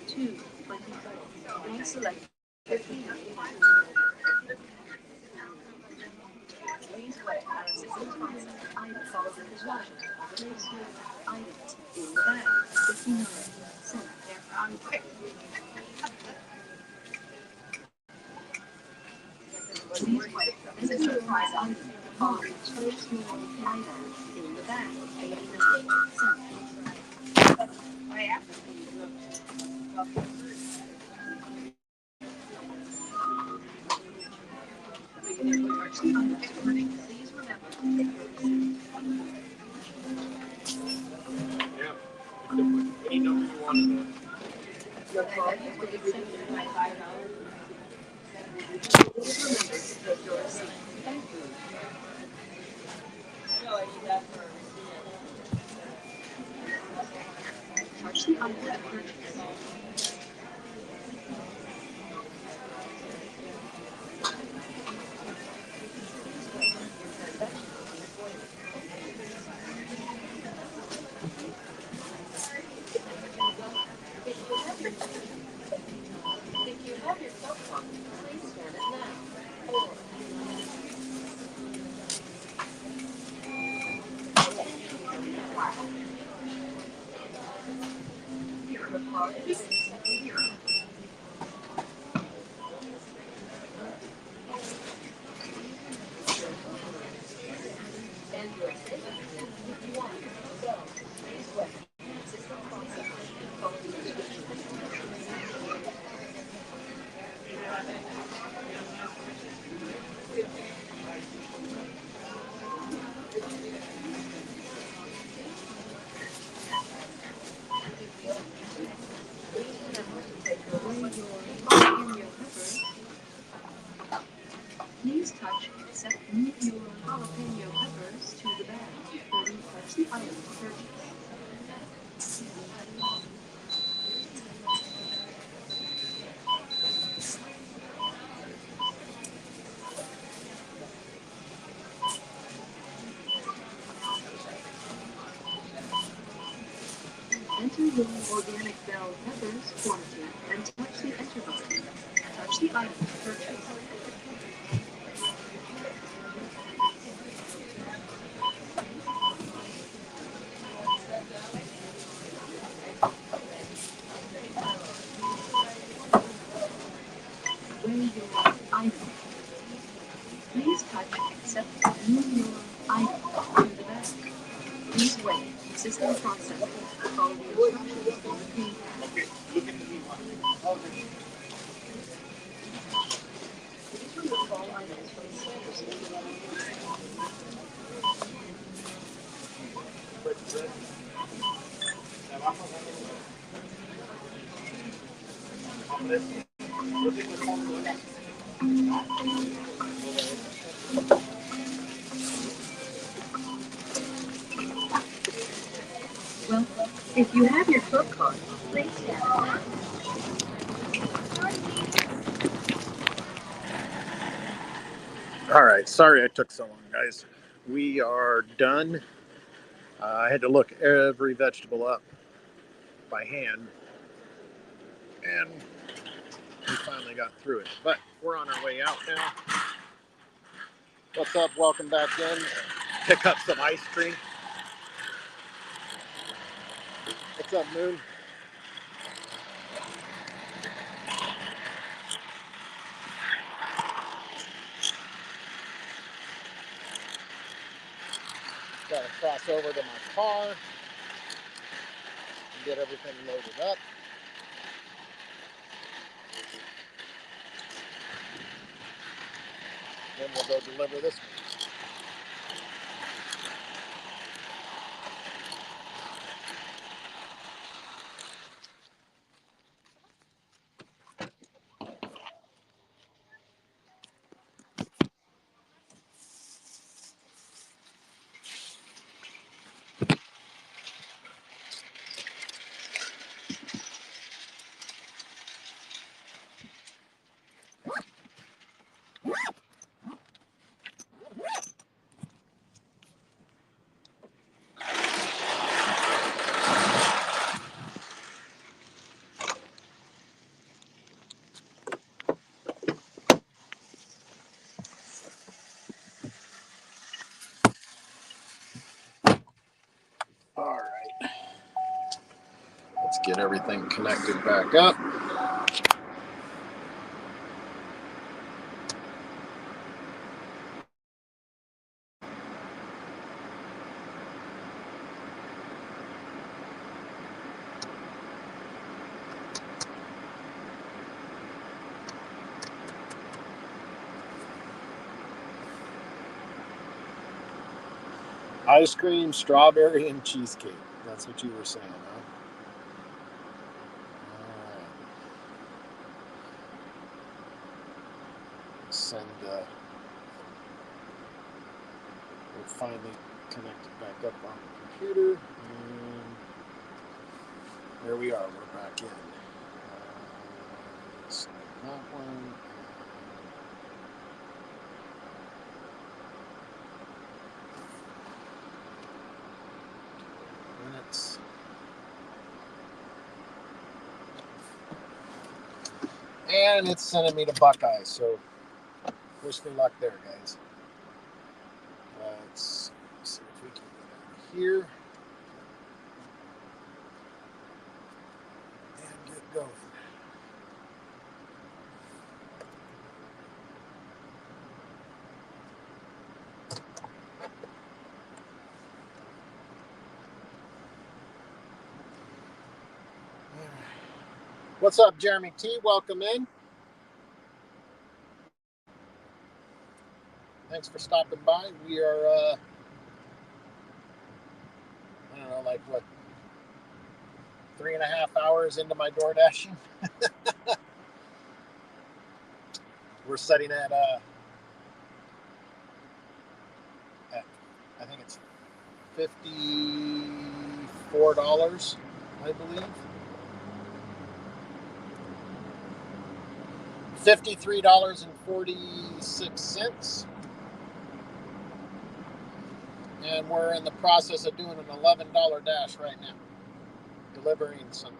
224. Please select 15. Please wait as assistance process. Item follows the instructions. Place your items in the bag. 59 cents. Please wait as assistance price item. Place your items in the bag. 89 cents. Please remember. Yeah. Any number you want. Touch the item to purchase. If you have your cell phone, please scan it now. Or here the card is here. And your statement. If you want, so please wait. System process. Follow the instructions. Please touch move your jalapeno peppers to the bag. Then touch the item to purchase. Enter your organic bell peppers quantity and touch the enter button. Touch the item to purchase. Please wait. System processing. Follow the instructions on the screen. Okay, look at the new one. Okay. Please remove all items from the stairs. Well, if you have your club card, please stand now. All right, sorry I took so long, guys. We are done. I had to look every vegetable up by hand, and we finally got through it. But we're on our way out now. What's up? Welcome back in. Pick up some ice cream. What's up, Moon? Got to cross over to my car and get everything loaded up. Then we'll go deliver this one. All right. Let's get everything connected back up. Ice cream, strawberry, and cheesecake. That's what you were saying, huh? All right. Send. We're finally connected back up on the computer, and there we are. We're back in. Select that one. Minutes. And it's sending me to Buckeye, so wish me luck there, guys. Let's see if we can get over here and get going. What's up, Jeremy T? Welcome in. Thanks for stopping by. We are, I don't know, like what, 3.5 hours into my door dashing. We're sitting at I think it's $54, I believe. $53.46. And we're in the process of doing an $11 dash right now. Delivering some,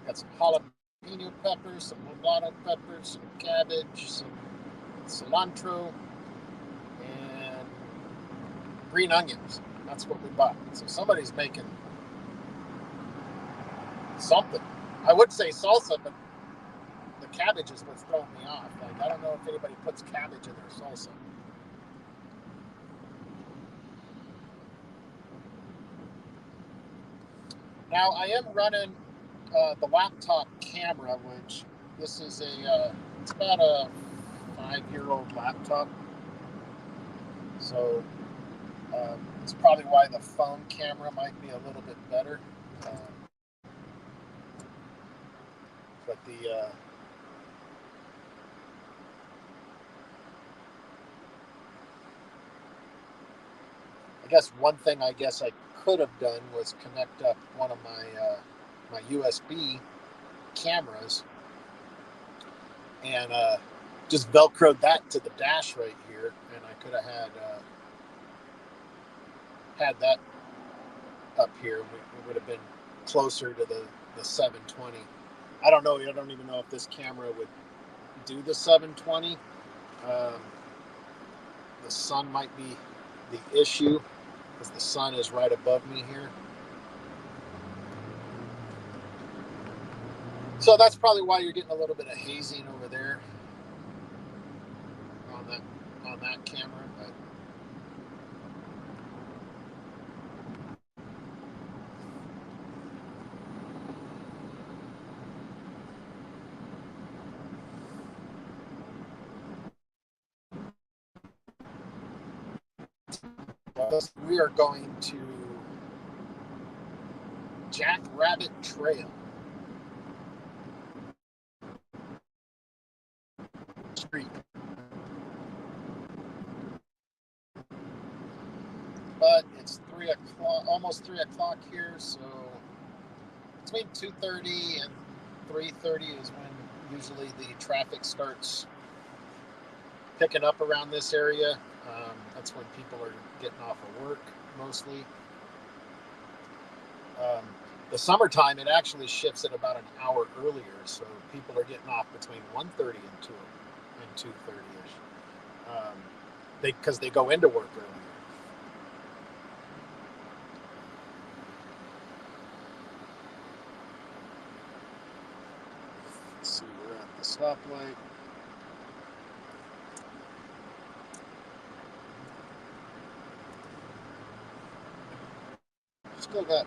got some jalapeno peppers, some mulatto peppers, some cabbage, some cilantro, and green onions. That's what we bought. So somebody's making something. I would say salsa, but the cabbage is what's throwing me off. Like, I don't know if anybody puts cabbage in their salsa. Now I am running the laptop camera, which this is it's about a 5-year-old laptop. So it's probably why the phone camera might be a little bit better. But I guess one thing I could have done was connect up one of my USB cameras and just Velcroed that to the dash right here, and I could have had that up here. We would have been closer to the 720. I don't know. I don't even know if this camera would do the 720. The sun might be the issue because the sun is right above me here. So that's probably why you're getting a little bit of hazing over there on that camera. But we are going to Jackrabbit Trail. Street. But it's 3 o'clock, almost 3 o'clock here, so between 2:30 and 3:30 is when usually the traffic starts picking up around this area. That's when people are getting off of work mostly. The summertime, it actually shifts at about an hour earlier, so people are getting off between 1:30 and 2:30ish. Because they go into work earlier. Let's see, we're at the stoplight. Still got,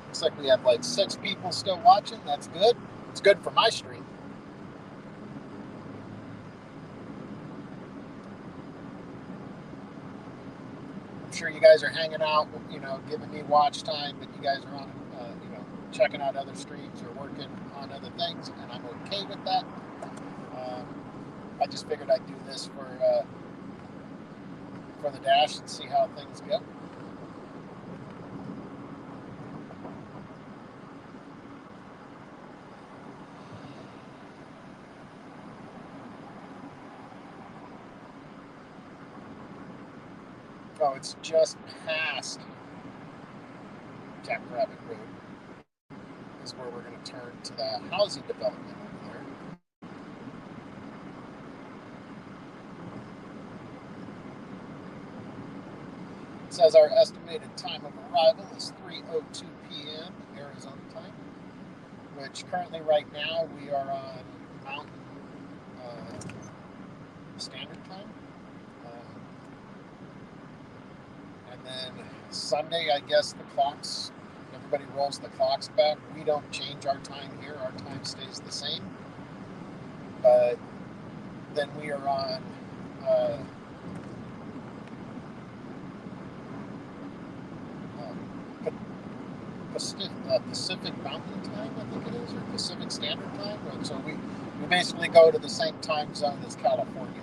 looks like we have like 6 people still watching. That's good. It's good for my stream. I'm sure you guys are hanging out, giving me watch time, but you guys are on, checking out other streams or working on other things, and I'm okay with that. I just figured I'd do this for the dash and see how things go. Oh, it's just past Jackrabbit Road is where we're going to turn to the housing development over there. It says our estimated time of arrival is 3:02 p.m. Arizona time, which currently right now we are on Mountain Standard Time. And then Sunday, I guess everybody rolls the clocks back. We don't change our time here. Our time stays the same. But then we are on Pacific Mountain Time, I think it is, or Pacific Standard Time. So we basically go to the same time zone as California.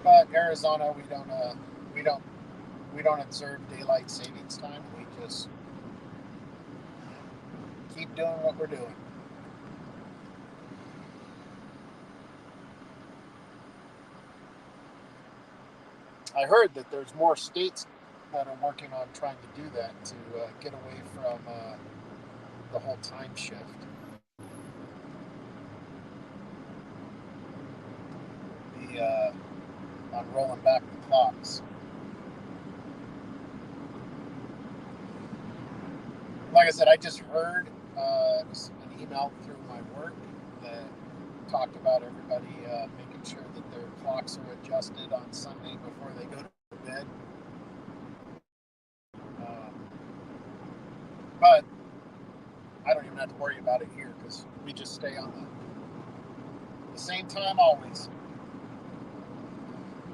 But Arizona, we don't observe daylight savings time. We just keep doing what we're doing. I heard that there's more states that are working on trying to do that to get away from the whole time shift. On rolling back the clocks. Like I said, I just heard an email through my work that talked about everybody making sure that their clocks are adjusted on Sunday before they go to bed. But I don't even have to worry about it here because we just stay on the same time always.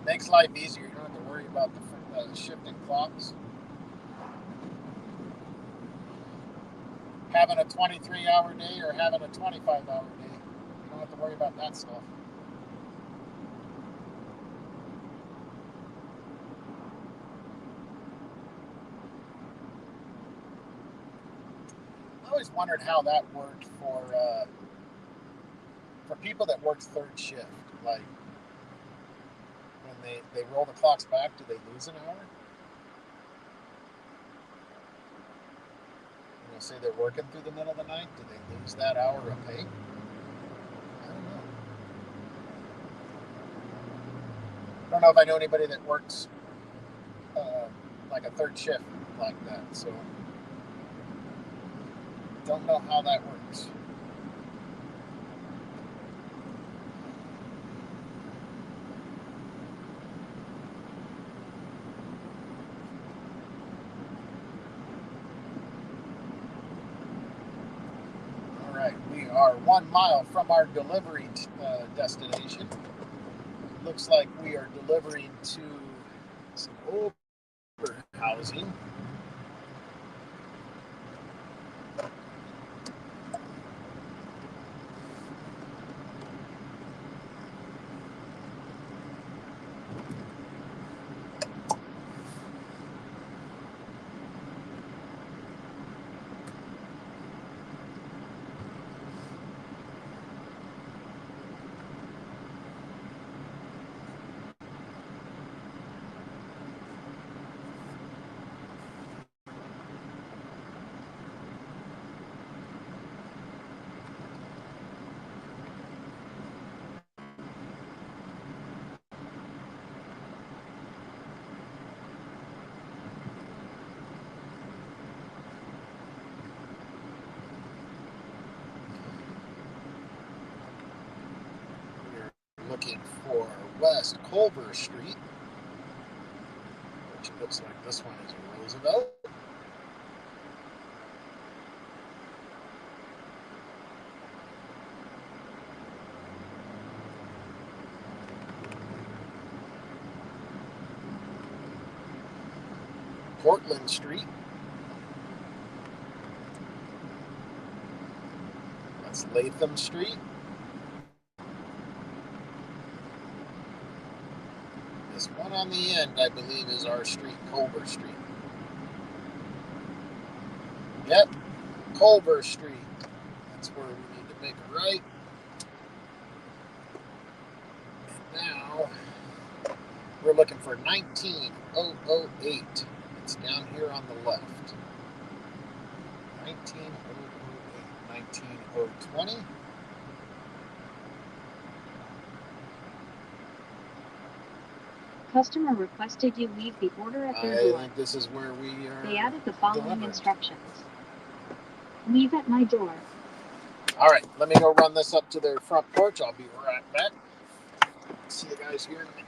Makes life easier. You don't have to worry about the shifting clocks. Having a 23-hour day or having a 25-hour day. You don't have to worry about that stuff. I always wondered how that worked for people that work third shift. Like, when they roll the clocks back, do they lose an hour? Say they're working through the middle of the night, do they lose that hour of pay? I don't know if I know anybody that works like a third shift like that, so don't know how that works. We are 1 mile from our delivery destination. Looks like we are delivering to some older housing. Looking for West Culver Street, which looks like this one is Roosevelt. Portland Street. That's Latham Street. This one on the end, I believe, is our street, Culver Street. Yep, Culver Street. That's where we need to make a right. And now we're looking for 19008. It's down here on the left. 19008, 19020. Customer requested you leave the order at their door. I think this is where we are. They added the following delivering. instructions. Leave at my door. All right, let me go run this up to their front porch. I'll be right back. See you guys here in a minute.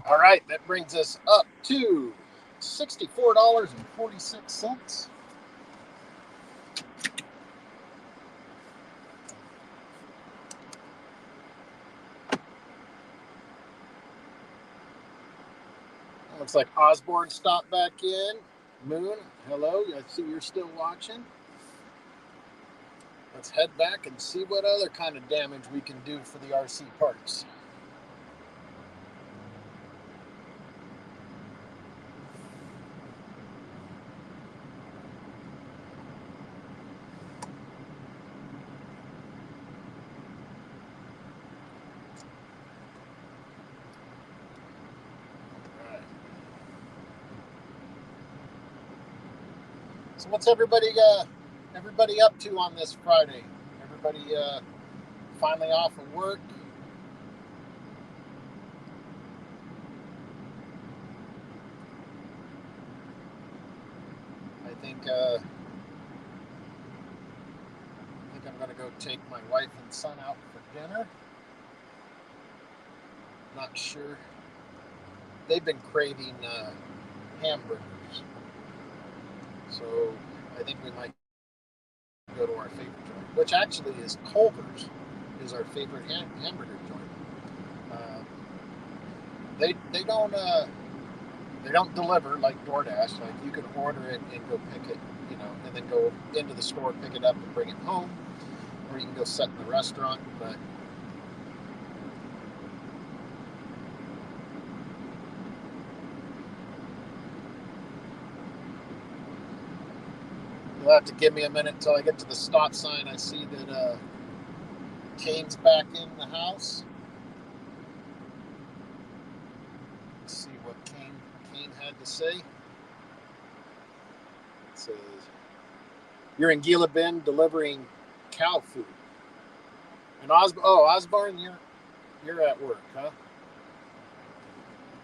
All right, that brings us up to $64.46. Looks like Osborne stopped back in. Moon, hello. I see you're still watching. Let's head back and see what other kind of damage we can do for the RC parts. So what's everybody up to on this Friday? Everybody finally off of work? I think I'm gonna go take my wife and son out for dinner. Not sure. They've been craving hamburgers. So I think we might go to our favorite joint, which actually is Culver's, is our favorite hamburger joint. They don't deliver like DoorDash. Like you can order it and go pick it, and then go into the store, pick it up, and bring it home, or you can go sit in the restaurant. But you'll have to give me a minute until I get to the stop sign. I see that Kane's back in the house. Let's see what Kane had to say. It says, you're in Gila Bend delivering cow food. And Osborne, you're at work, huh?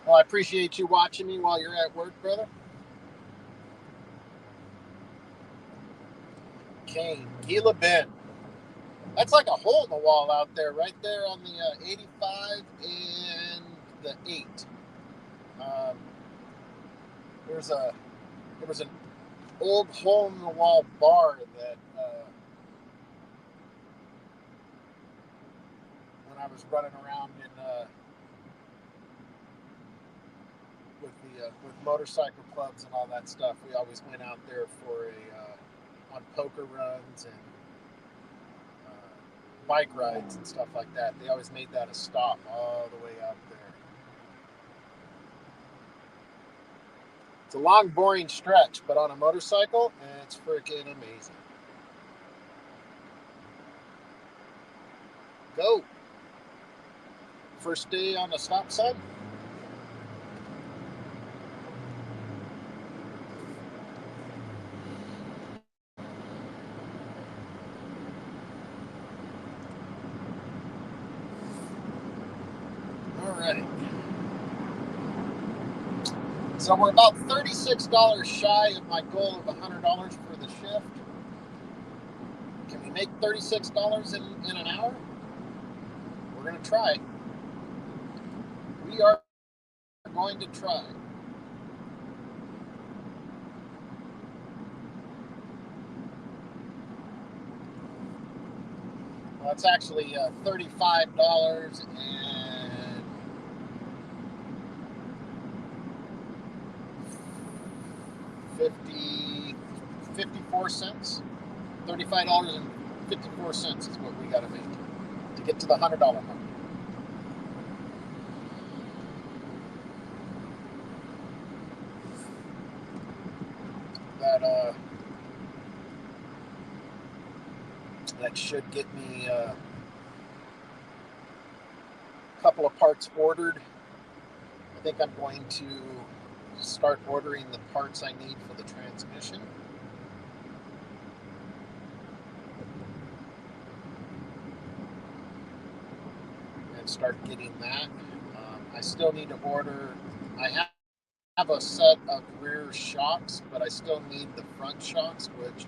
Well, I appreciate you watching me while you're at work, brother. Kane, Gila Bend. That's like a hole in the wall out there, right there on the 85 and the 8. There was an old hole in the wall bar that when I was running around with motorcycle clubs and all that stuff, we always went out there for on poker runs and bike rides and stuff like that. They always made that a stop all the way out there. It's a long, boring stretch, but on a motorcycle, it's freaking amazing. Go. First day on the stop sign. All right. So we're about $36 shy of my goal of $100 for the shift. Can we make $36 in an hour? We're going to try. We are going to try. Well, it's actually $35 and 54 cents. $35.54 is what we got to make to get to the $100 mark. That should get me a couple of parts ordered. I think I'm going to start ordering the parts I need for the transmission. And start getting that. I still need to order. I have a set of rear shocks, but I still need the front shocks, which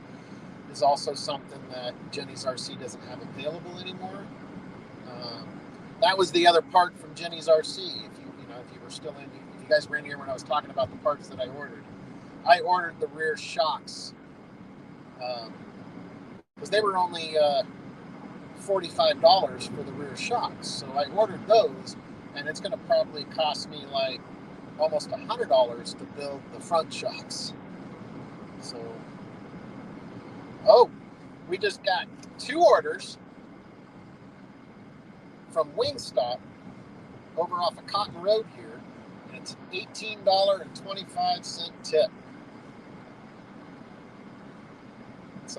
is also something that Jenny's RC doesn't have available anymore. That was the other part from Jenny's RC. If you were still in, if you guys were in here when I was talking about the parts that I ordered the rear shocks because they were only $45 for the rear shocks. So I ordered those, and it's going to probably cost me like almost $100 to build the front shocks. So, oh, we just got 2 orders from Wingstop over off of Cotton Road here, and it's $18.25 tip. It's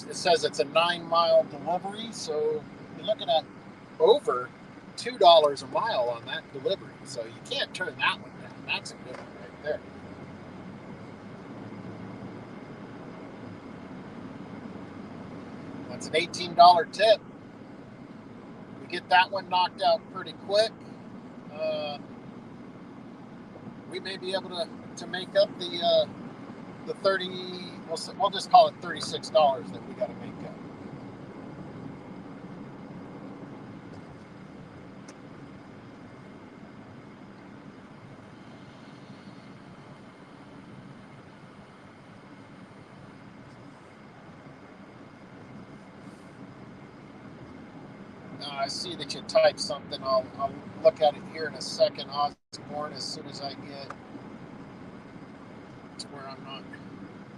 it says it's a 9-mile delivery, so you're looking at over $2 a mile on that delivery. So you can't turn that one down. That's a good one right there. That's an $18 tip. We get that one knocked out pretty quick. We may be able to make up the 30. We'll just call it $36 that we got to make up. I see that you typed something. I'll look at it here in a second, Osborne, as soon as I get to where I'm not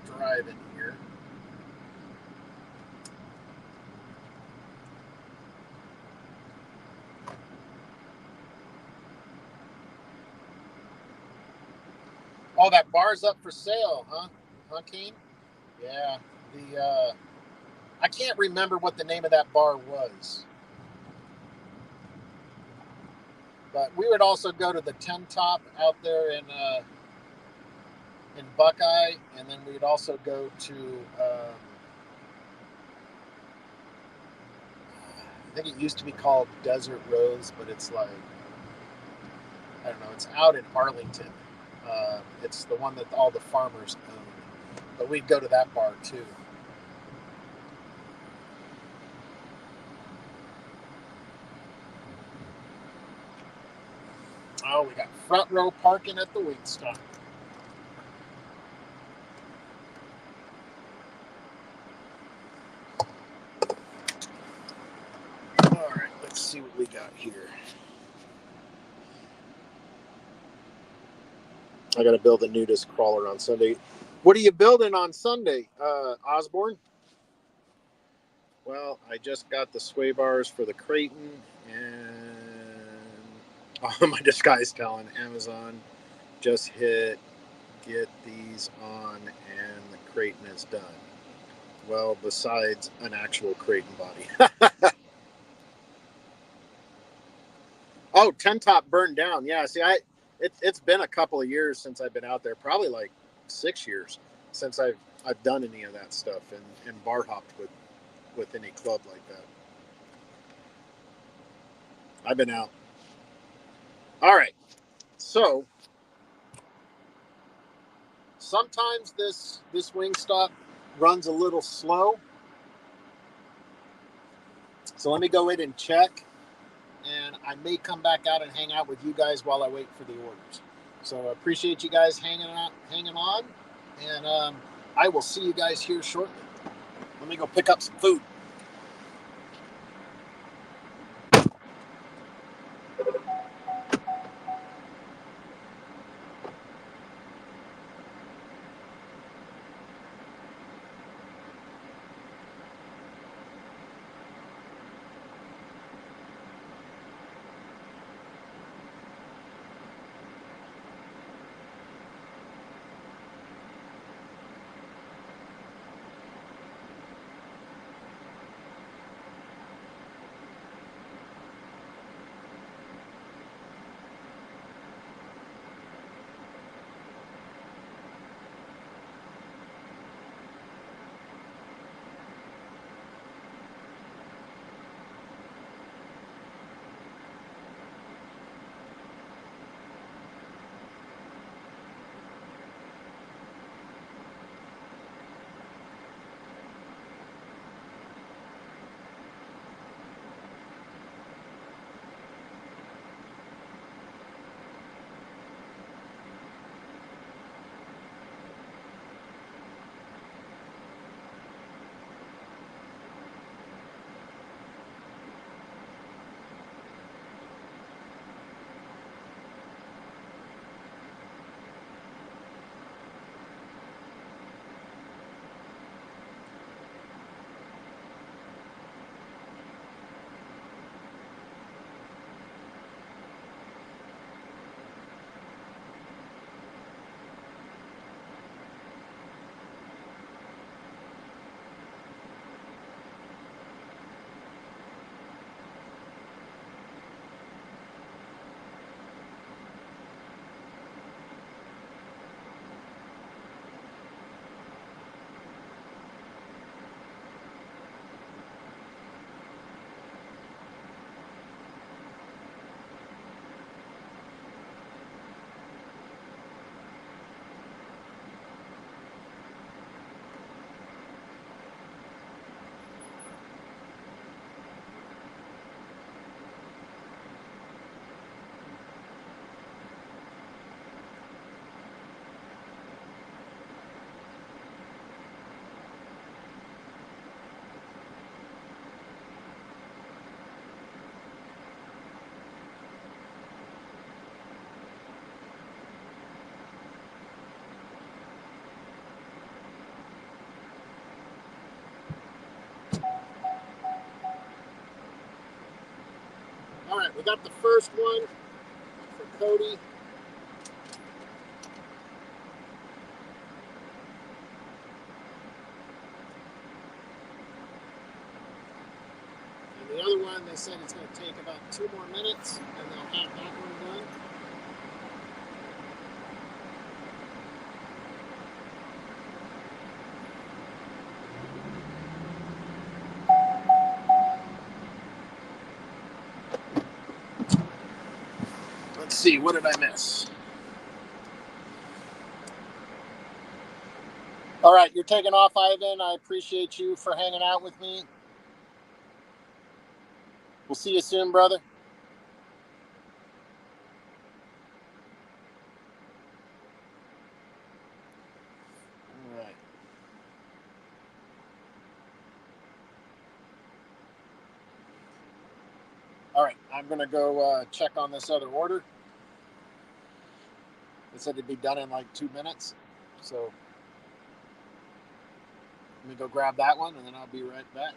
driving here. Oh, that bar's up for sale, huh? Huh, Keen? Yeah. I can't remember what the name of that bar was. But we would also go to the 10 Top out there in Buckeye, and then we'd also go to I think it used to be called Desert Rose, but it's like, I don't know, it's out in Arlington. It's the one that all the farmers own. But we'd go to that bar too. Oh, we got front row parking at the Wingstop. All right, let's see what we got here. I got to build a nudist crawler on Sunday. What are you building on Sunday, Osborne? Well, I just got the sway bars for the Creighton, and my disguise telling Amazon just hit get these on, and the Creighton is done. Well, besides an actual Creighton body. Oh, 10 Top burned down. Yeah, see, it's been a couple of years since I've been out there. Probably like 6 years since I've done any of that stuff and bar hopped with any club like that. I've been out. All right, so sometimes this Wingstop runs a little slow. So let me go in and check, and I may come back out and hang out with you guys while I wait for the orders. So I appreciate you guys hanging on, and I will see you guys here shortly. Let me go pick up some food. All right, we got the first one for Cody. And the other one, they said it's going to take about 2 more minutes, and they'll have that one done. Let's see, what did I miss? All right, you're taking off, Ivan. I appreciate you for hanging out with me. We'll see you soon, brother. All right. All right, I'm going to go check on this other order. They said it'd be done in like 2 minutes. So let me go grab that one, and then I'll be right back.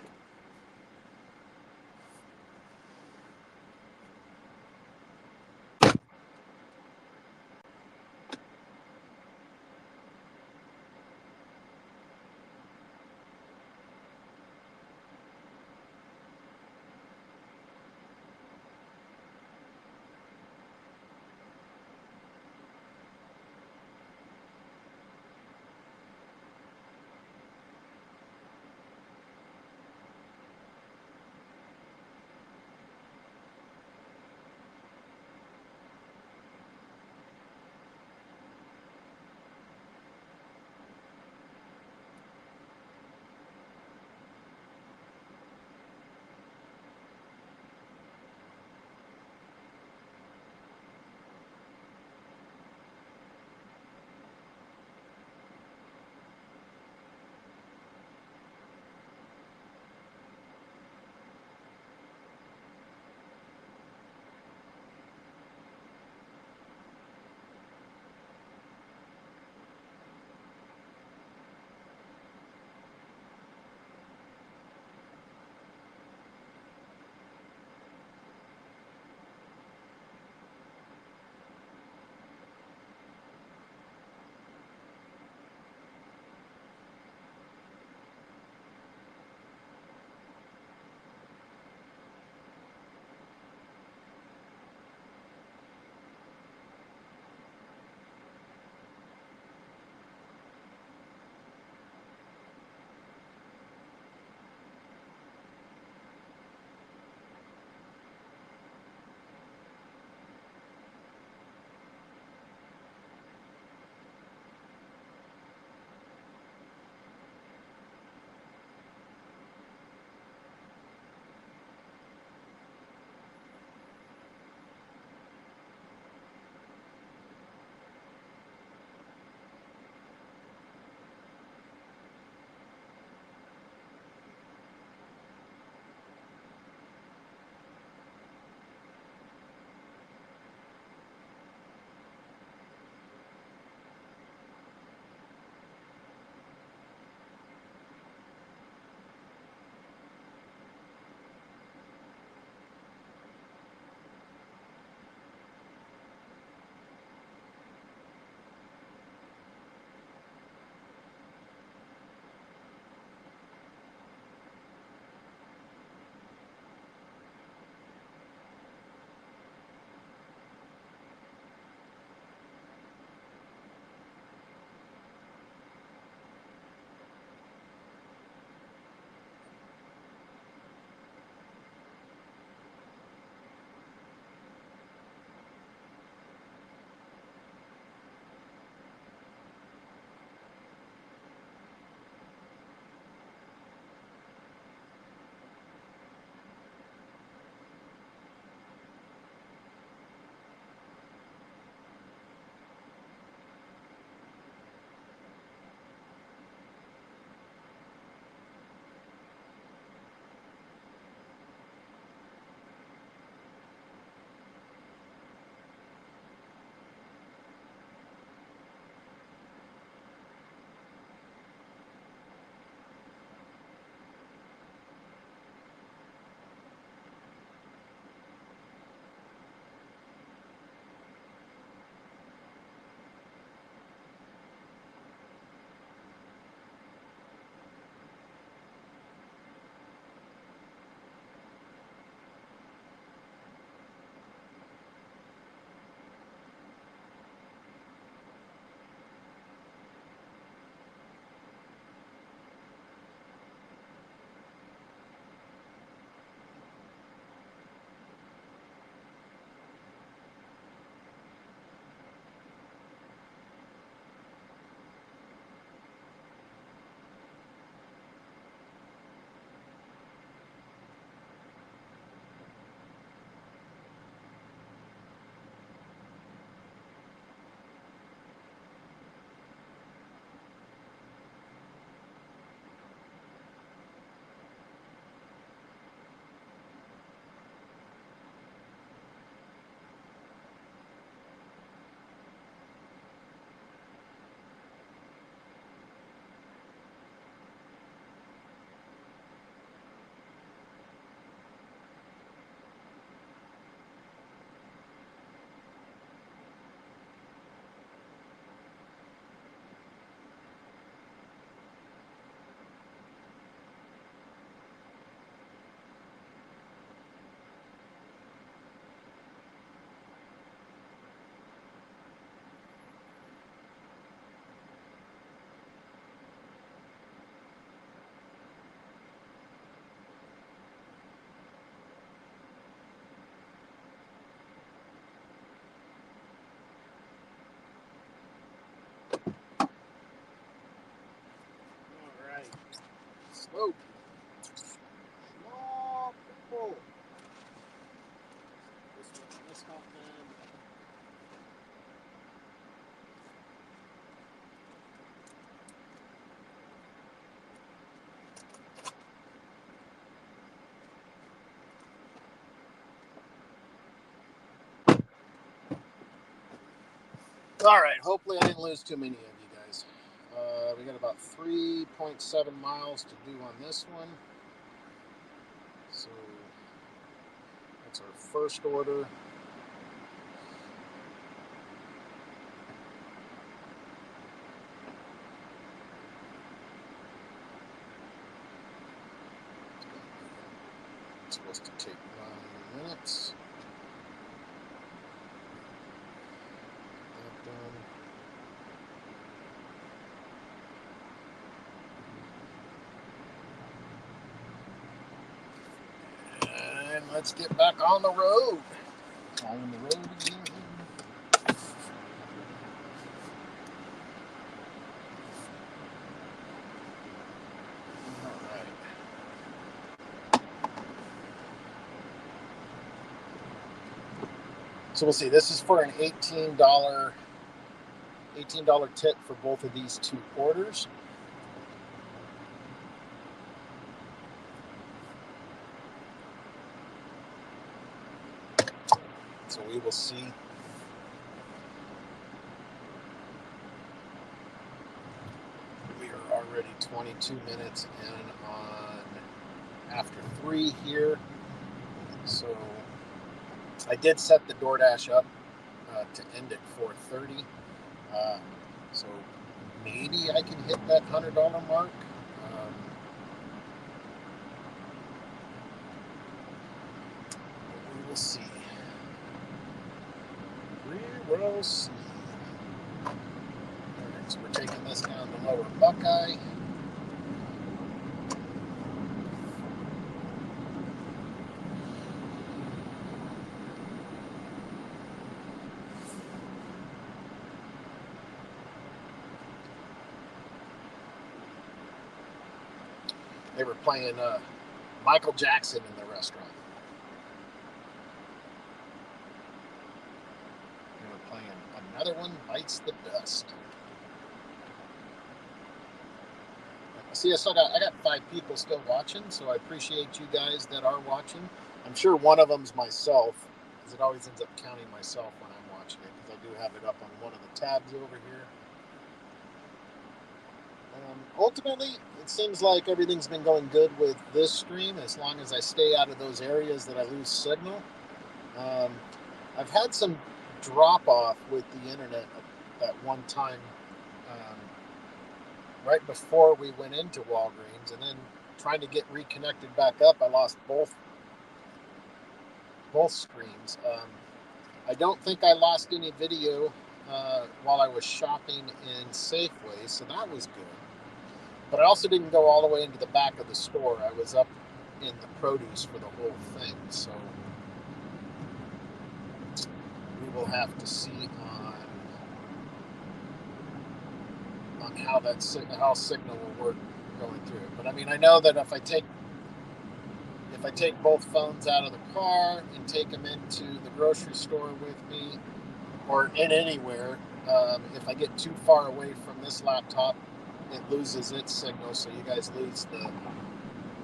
All right, hopefully I didn't lose too many of you guys. We got about 3.7 miles to do on this one. So that's our first order. It's supposed to take 9 minutes. That done. And let's get back on the road. On the road again. All right. So we'll see. This is for an $18 tip for both of these two orders. So we will see. We are already 22 minutes in on after 3 here. So I did set the DoorDash up to end at 4:30. So maybe I can hit that $100 mark. We will see. We will see. Alright, so we're taking this down to Lower Buckeye. They were playing Michael Jackson in the restaurant. They were playing Another One Bites the Dust. See, I got 5 people still watching, so I appreciate you guys that are watching. I'm sure one of them's myself, because it always ends up counting myself when I'm watching it, because I do have it up on one of the tabs over here. Ultimately, it seems like everything's been going good with this stream, as long as I stay out of those areas that I lose signal. I've had some drop-off with the internet at one time, right before we went into Walgreens, and then trying to get reconnected back up, I lost both screens. I don't think I lost any video while I was shopping in Safeway, so that was good. But I also didn't go all the way into the back of the store. I was up in the produce for the whole thing, so we will have to see on how signal will work going through it. But I mean, I know that if I take both phones out of the car and take them into the grocery store with me, or in anywhere, if I get too far away from this laptop, it loses its signal, so you guys lose the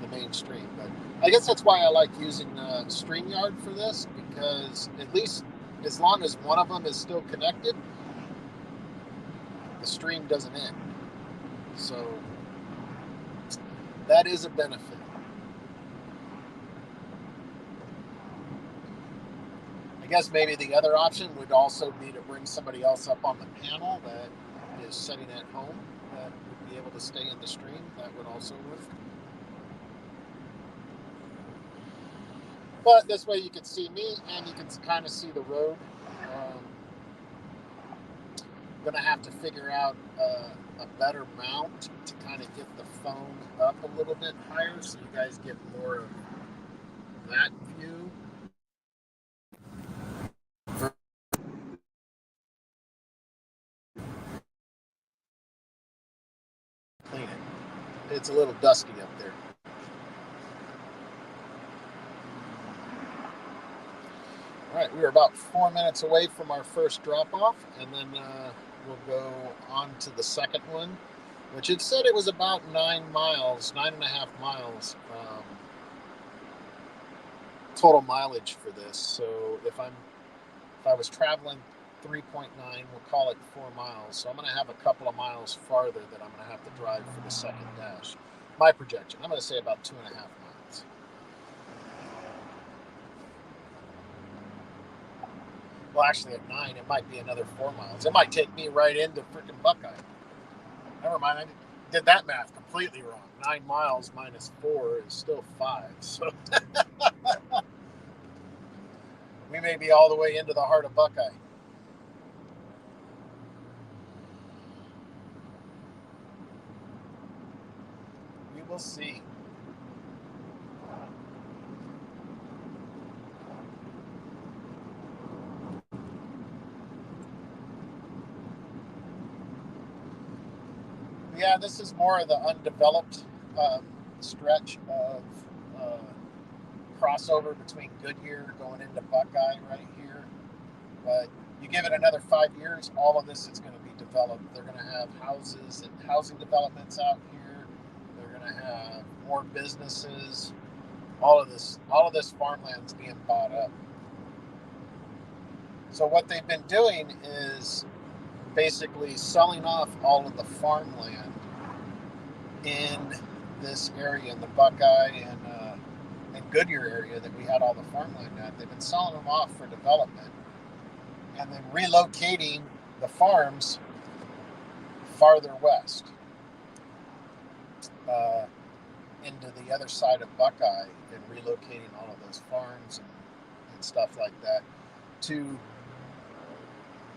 mainstream. But I guess that's why I like using StreamYard for this, because at least as long as one of them is still connected, the stream doesn't end. So that is a benefit. I guess maybe the other option would also be to bring somebody else up on the panel that is sitting at home that would be able to stay in the stream. That would also work. But this way you can see me and you can kind of see the road. I'm going to have to figure out a better mount to kind of get the phone up a little bit higher so you guys get more of that view. Clean it. It's a little dusty up there. All right, we are about 4 minutes away from our first drop-off, and then we'll go on to the second one, which it said it was about 9.5 miles total mileage for this. So if I was traveling 3.9, we'll call it 4 miles. So I'm going to have a couple of miles farther that I'm going to have to drive for the second dash. My projection, I'm going to say about 2.5 miles. Well, actually at 9, it might be another 4 miles. It might take me right into freaking Buckeye. Never mind, I did that math completely wrong. 9 miles minus 4 is still 5. So we may be all the way into the heart of Buckeye. We will see. Yeah, this is more of the undeveloped stretch of crossover between Goodyear going into Buckeye right here. But you give it another 5 years, all of this is going to be developed. They're going to have houses and housing developments out here. They're going to have more businesses. All of this farmland's being bought up. So what they've been doing is basically selling off all of the farmland in this area, in the Buckeye and Goodyear area that we had all the farmland at. They've been selling them off for development and then relocating the farms farther west into the other side of Buckeye and relocating all of those farms and stuff like that to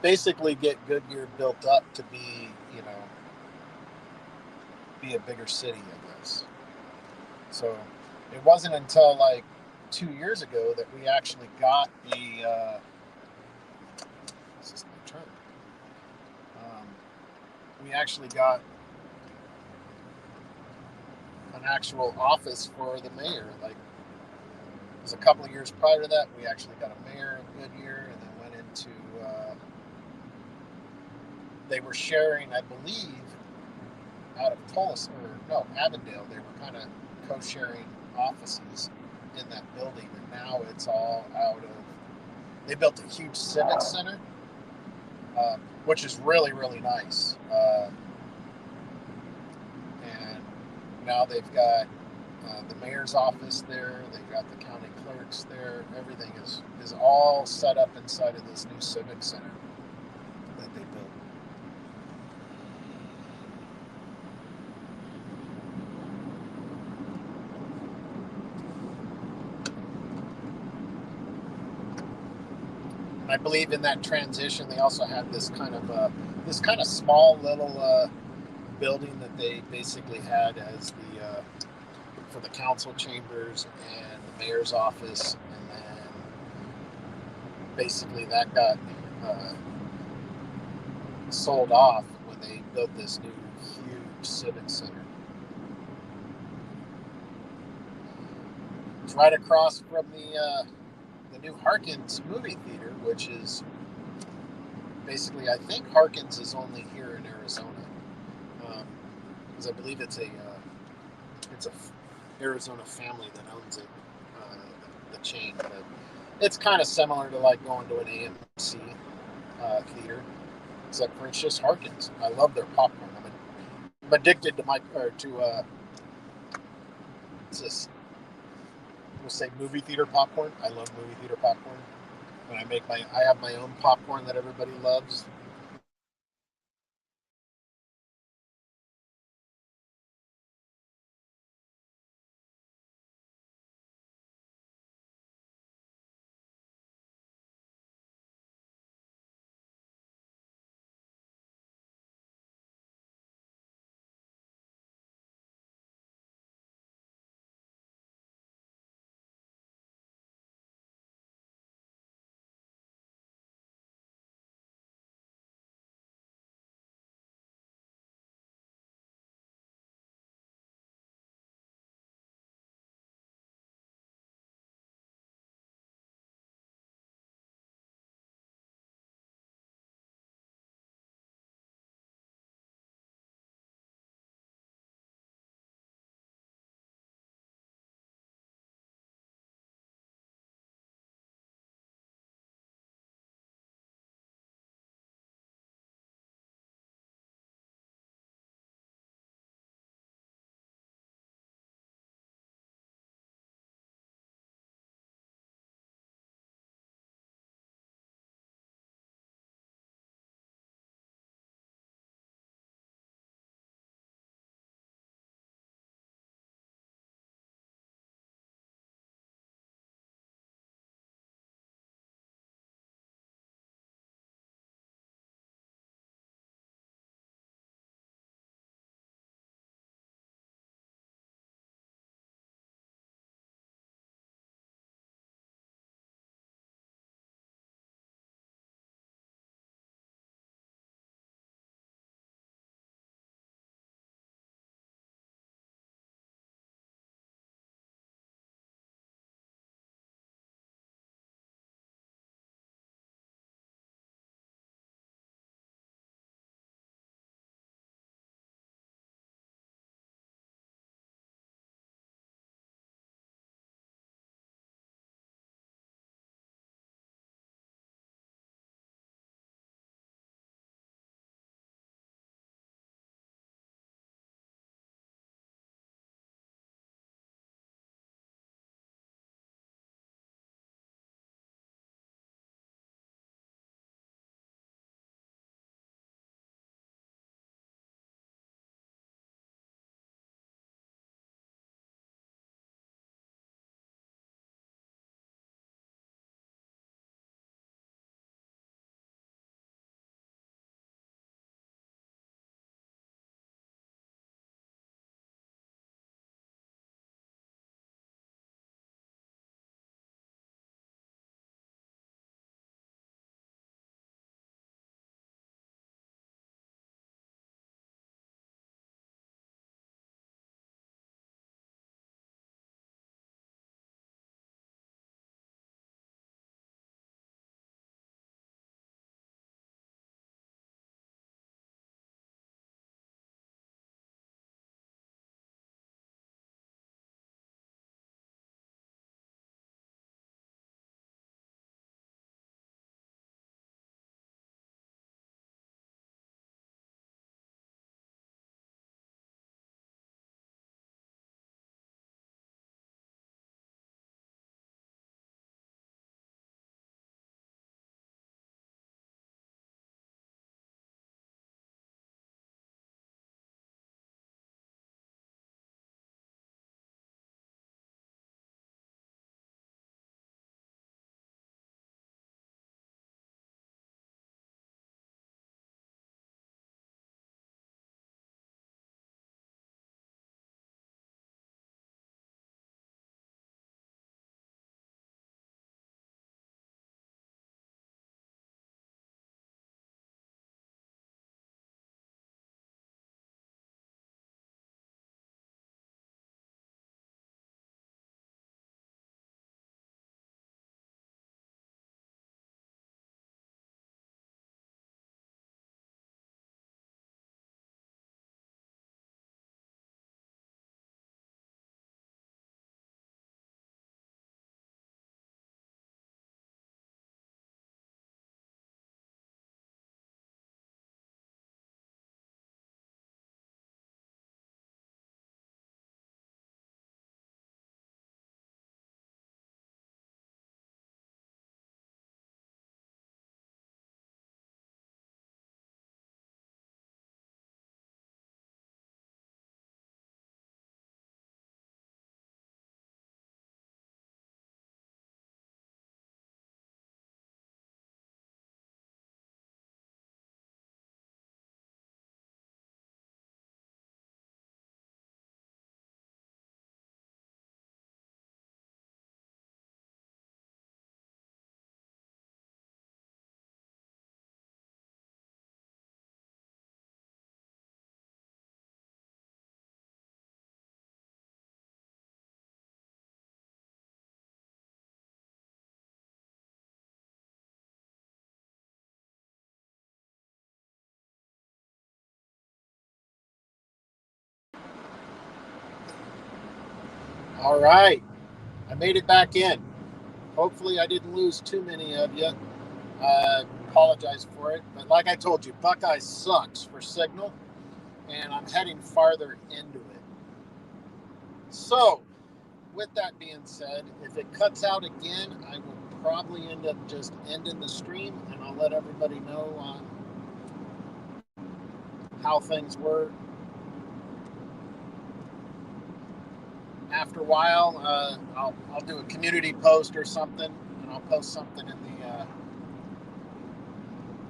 basically get Goodyear built up to be, be a bigger city, I guess. So it wasn't until like 2 years ago that we actually got the this is my turn. We actually got an actual office for the mayor. Like, it was a couple of years prior to that, we actually got a mayor in Goodyear, and then went into they were sharing, I believe, out of Avondale. They were kind of co-sharing offices in that building, and now it's all out of. They built a huge civic center, which is really, really nice. And now they've got the mayor's office there. They've got the county clerks there. Everything is all set up inside of this new civic center that they built. I believe in that transition, they also had this kind of small little building that they basically had as the for the council chambers and the mayor's office, and then basically that got sold off when they built this new huge civic center. It's right across from the new Harkins movie theater, which is basically, I think Harkins is only here in Arizona, because I believe it's a Arizona family that owns it, the chain. But it's kind of similar to like going to an AMC theater, except for it's just Harkins. I love their popcorn. I'm addicted to what's this? We'll say movie theater popcorn. I love movie theater popcorn. When I have my own popcorn that everybody loves. All right, I made it back in. Hopefully I didn't lose too many of you. I apologize for it, but like I told you, Buckeye sucks for signal, and I'm heading farther into it. So, with that being said, if it cuts out again, I will probably end up just ending the stream, and I'll let everybody know on how things were. After a while, I'll do a community post or something, and I'll post something in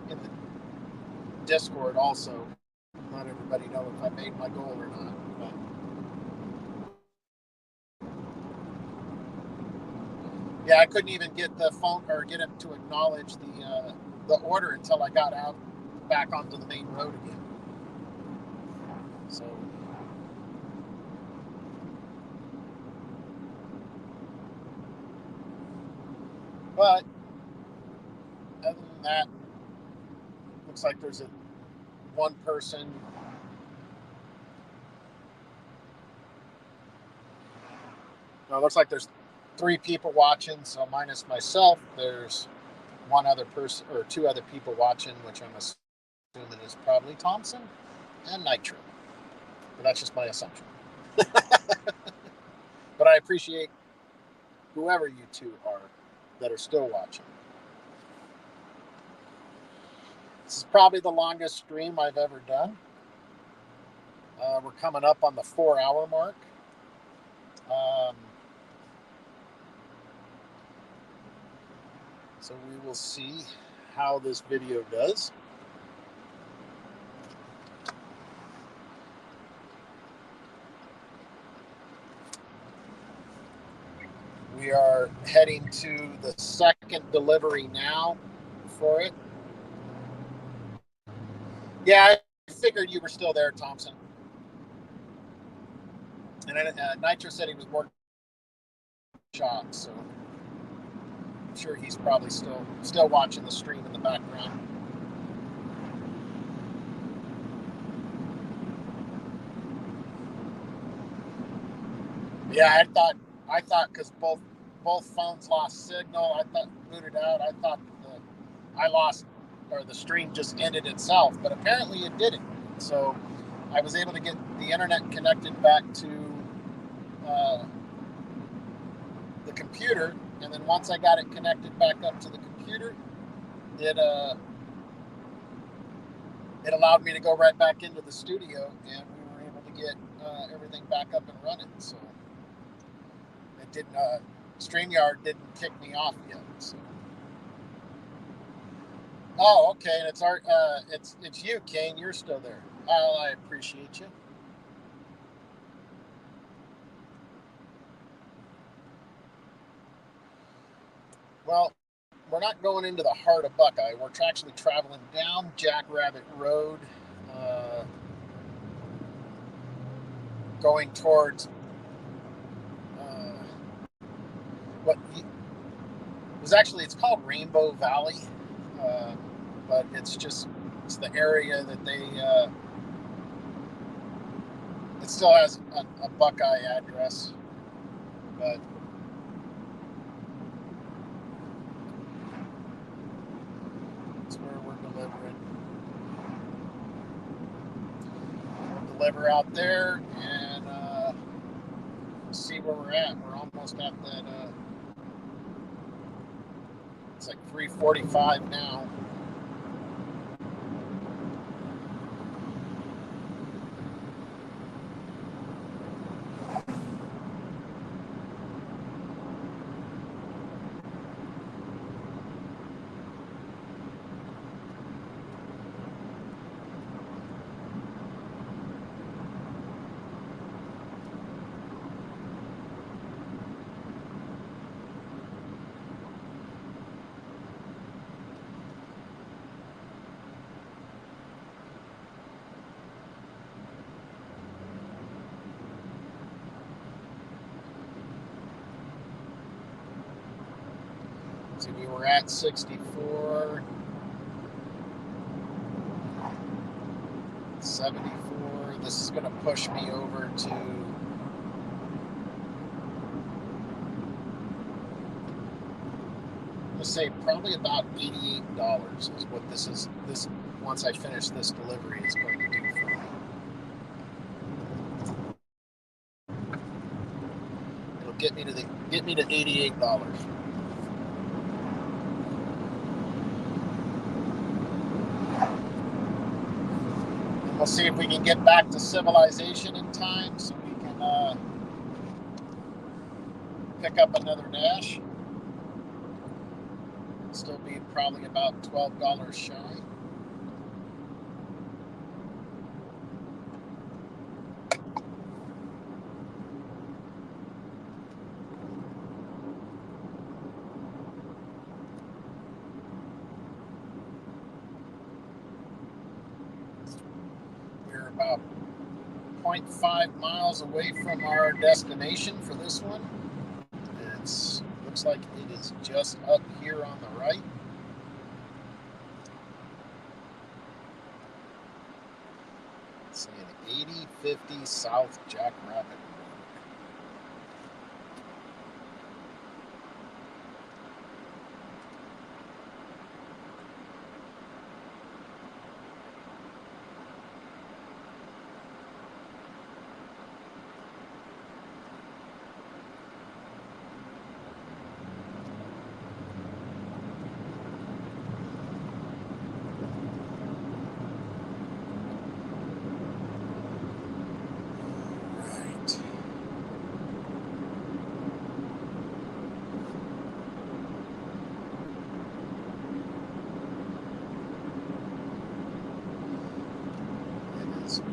the Discord also. Let everybody know if I made my goal or not. But yeah, I couldn't even get the phone or get him to acknowledge the order until I got out back onto the main road again. So. But other than that, looks like there's one person. No, it looks like there's 3 people watching. So minus myself, there's one other person or 2 other people watching, which I'm assuming is probably Thompson and Nitro. But that's just my assumption. But I appreciate whoever you 2 are that are still watching. This is probably the longest stream I've ever done. We're coming up on the 4-hour mark. So we will see how this video does. We are heading to the second delivery now for it. Yeah, I figured you were still there, Thompson. And then Nitro said he was working shop, so I'm sure he's probably still watching the stream in the background. Yeah, I thought because both phones lost signal, I thought booted out. I thought the stream just ended itself, but apparently it didn't. So I was able to get the internet connected back to the computer, and then once I got it connected back up to the computer, it allowed me to go right back into the studio, and we were able to get everything back up and running. So it didn't. StreamYard didn't kick me off yet. So. Oh, okay. And it's you, Kane. You're still there. Oh, I appreciate you. Well, we're not going into the heart of Buckeye. We're actually traveling down Jackrabbit Road, going towards it's called Rainbow Valley, but it's the area that it still has a Buckeye address, but it's where we're delivering. We'll deliver out there and see where we're at. We're almost at that. It's like 3:45 now. So we were at 64, 74. This is going to push me over to to say probably about $88 is what this is. This once I finish this delivery is going to do for me. It'll get me to $88. And we'll see if we can get back to civilization in time so we can pick up another dash. Still be probably about $12 shy. We're about 0.5 miles away from our destination for this one. It looks like it is just up here on the right. It's saying 8050 South Jackrabbit Road.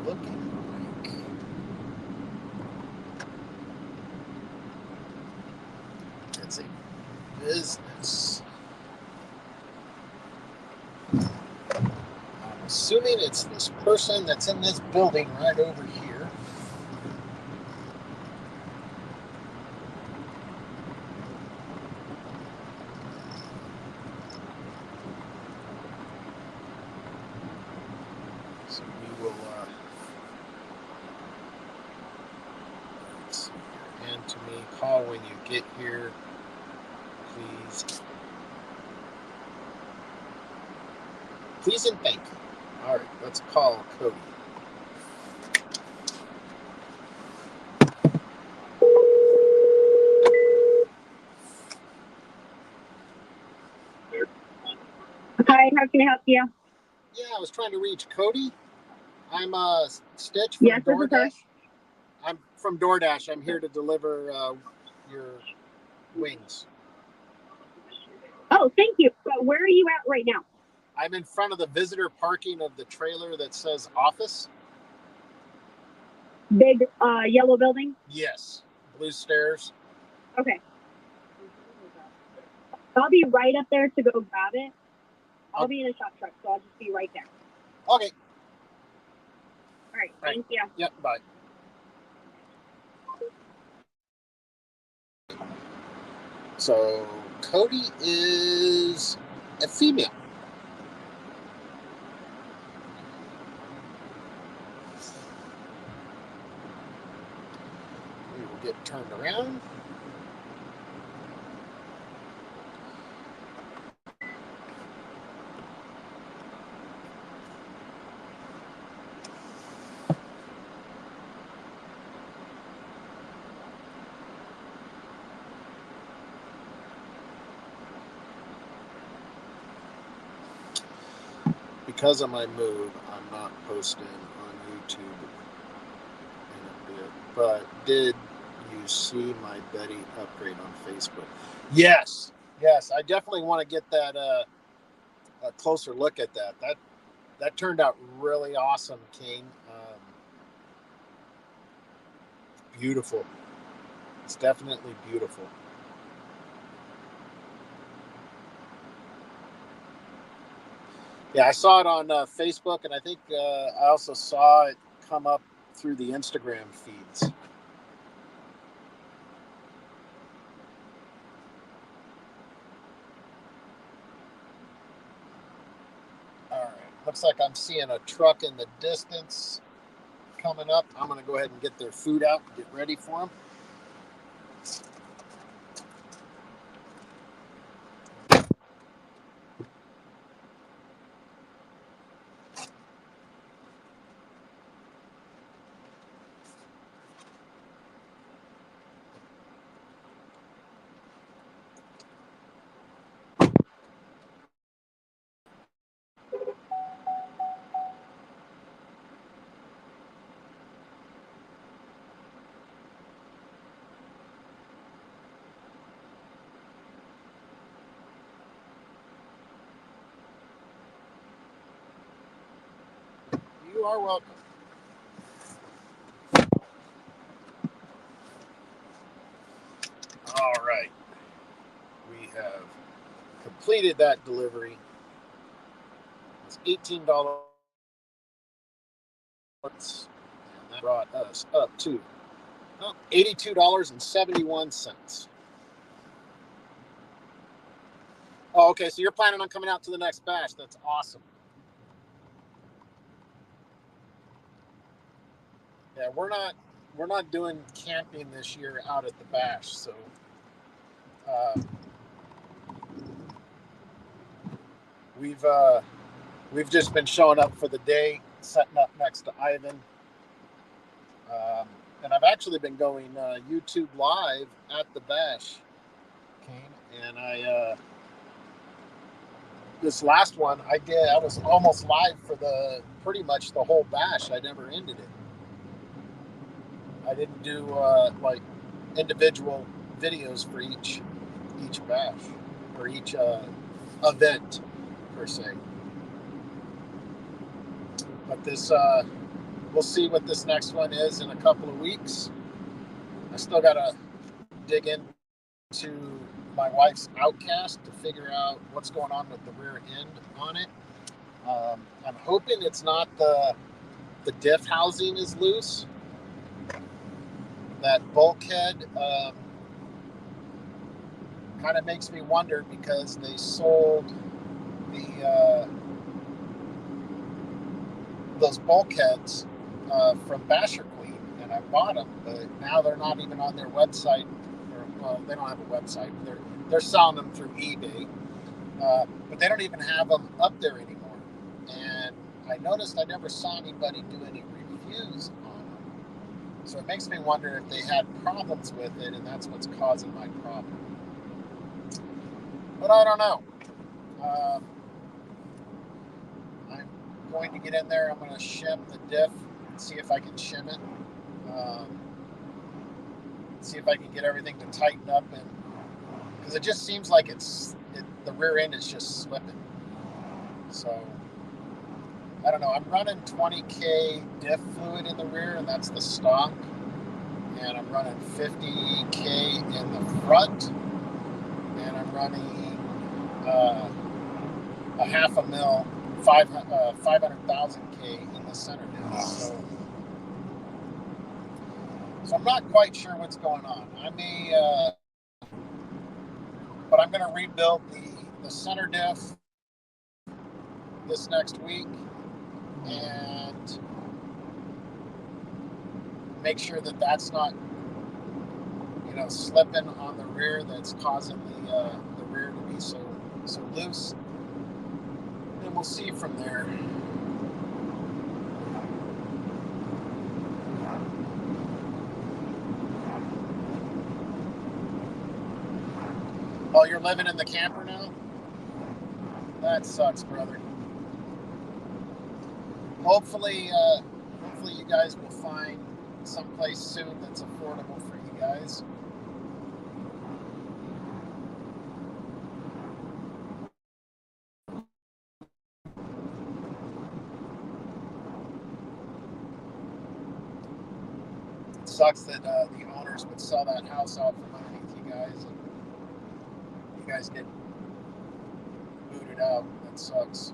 Looking like it's a business. I'm assuming it's this person that's in this building right over here. So we will and to me, call when you get here, please. Please and thank you. All right, let's call Cody. Hi, how can I help you? Yeah, I was trying to reach Cody. I'm Stitch from Yes, this is her. DoorDash. I'm from DoorDash. I'm here to deliver your wings. Oh, thank you. But where are you at right now? I'm in front of the visitor parking of the trailer that says office. Big yellow building? Yes. Blue stairs. Okay. I'll be right up there to go grab it. I'll be in a shop truck, so I'll just be right there. Okay. All right. Thank you. Yep, bye. So Cody is a female. We will get turned around. Because of my move, I'm not posting on YouTube in a bit. But did you see my Betty upgrade on Facebook? Yes. Yes, I definitely want to get that a closer look at that. That turned out really awesome, King. Beautiful. It's definitely beautiful. Yeah, I saw it on Facebook, and I think I also saw it come up through the Instagram feeds. All right, looks like I'm seeing a truck in the distance coming up. I'm going to go ahead and get their food out and get ready for them. You are welcome. All right. We have completed that delivery. It's $18. And that brought us up to $82.71. Oh, okay. So you're planning on coming out to the next bash. That's awesome. Yeah, we're not doing camping this year out at the bash, so we've just been showing up for the day, setting up next to Ivan, and I've actually been going YouTube live at the bash, Kane, and I this last one I was almost live for pretty much the whole bash. I never ended it. I didn't do like individual videos for each bash or each event per se. But this we'll see what this next one is in a couple of weeks. I still gotta dig into my wife's Outcast to figure out what's going on with the rear end on it. I'm hoping it's not the diff housing is loose. That bulkhead kind of makes me wonder because they sold those bulkheads from Basher Queen, and I bought them, but now they're not even on their website. Well, they don't have a website. They're selling them through eBay, but they don't even have them up there anymore. And I noticed I never saw anybody do any reviews on them, so it makes me wonder if they had problems with it, and that's what's causing my problem. But I don't know. I'm going to get in there. I'm going to shim the diff and see if I can shim it. See if I can get everything to tighten up, and because it just seems like the rear end is just slipping. So I don't know. I'm running 20K diff fluid in the rear, and that's the stock. And I'm running 50K in the front, and I'm running a half a mil, 500,000 K in the center diff. So I'm not quite sure what's going on. I may, but I'm going to rebuild the center diff this next week and make sure that that's not, slipping on the rear. That's causing the rear to be so loose. And we'll see from there. Oh, you're living in the camper now? That sucks, brother. Hopefully you guys will find someplace soon that's affordable for you guys. It sucks that the owners would sell that house out from underneath you guys, and you guys get booted out. That sucks.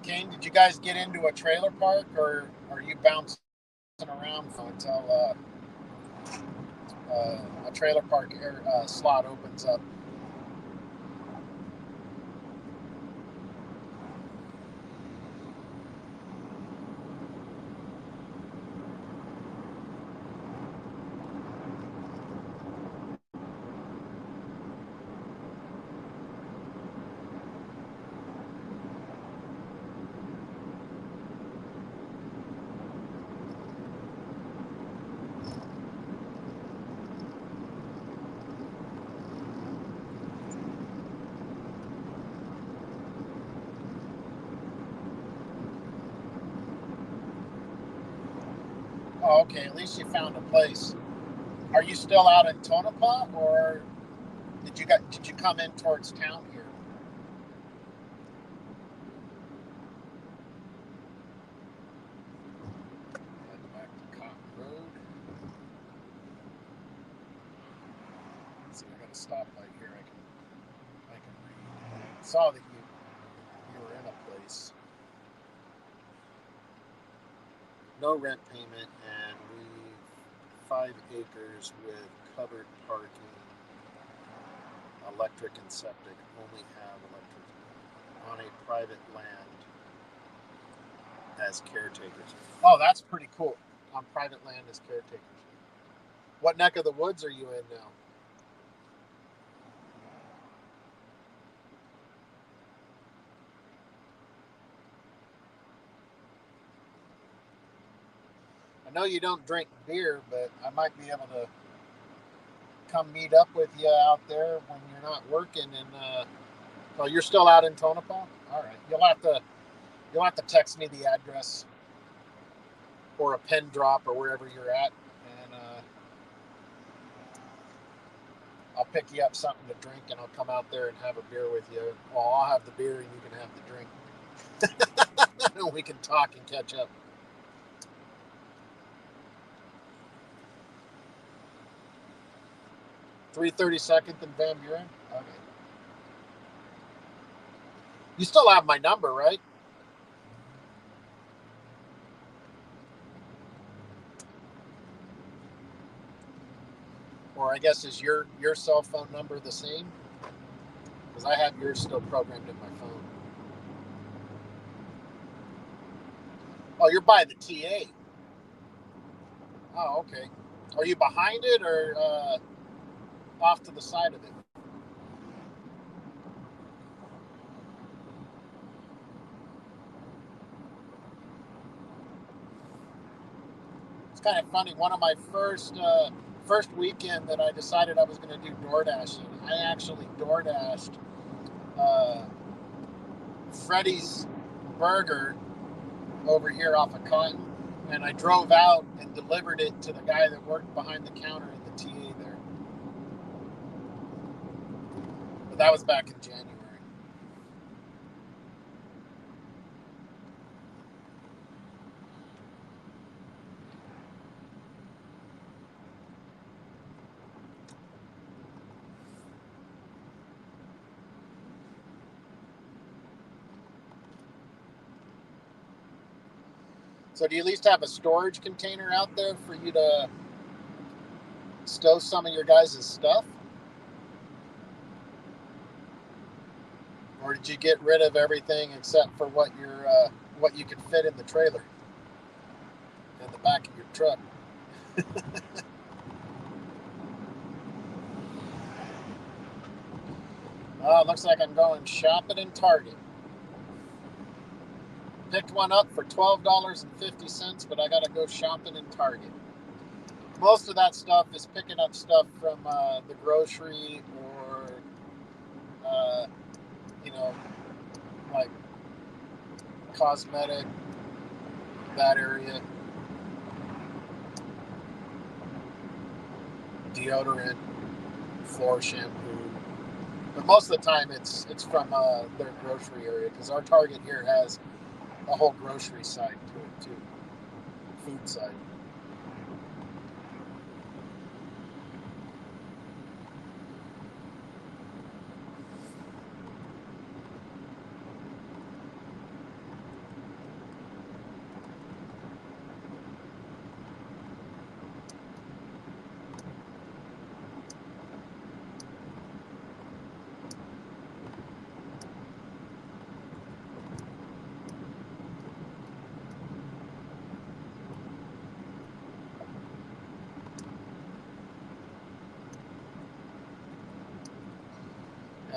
Kane, did you guys get into a trailer park, or are you bouncing around until a trailer park slot opens up? Oh, okay. At least you found a place. Are you still out in Tonopah, or did you come in towards town here? Head back to Cotton Road. Let's see, I got a stoplight here. I can read. I saw that you were in a place. No rent payment, and we 5 acres with covered parking, electric and septic. Only have electric on a private land as caretakers. Oh, that's pretty cool. On private land as caretakers. What neck of the woods are you in now? I know you don't drink beer, but I might be able to come meet up with you out there when you're not working. And oh, you're still out in Tonopah? All right, you'll have to text me the address or a pen drop or wherever you're at, and I'll pick you up something to drink, and I'll come out there and have a beer with you. Well, I'll have the beer, and you can have the drink. And we can talk and catch up. 332nd and Van Buren? Okay. You still have my number, right? Or I guess is your cell phone number the same? Because I have yours still programmed in my phone. Oh, you're by the TA. Oh, okay. Are you behind it or off to the side of it? It's kind of funny. One of my first weekend that I decided I was going to do DoorDashing, I actually DoorDashed Freddy's Burger over here off of Cotton, and I drove out and delivered it to the guy that worked behind the counter in the TA there. But that was back in January. So do you at least have a storage container out there for you to stow some of your guys' stuff? Or did you get rid of everything except for what you could fit in the trailer in the back of your truck? Oh, it looks like I'm going shopping in Target. Picked one up for $12.50, but I gotta go shopping in Target. Most of that stuff is picking up stuff from the grocery or, like cosmetic, that area, deodorant, floor shampoo. But most of the time it's from their grocery area, because our Target here has a whole grocery side to it too, food side.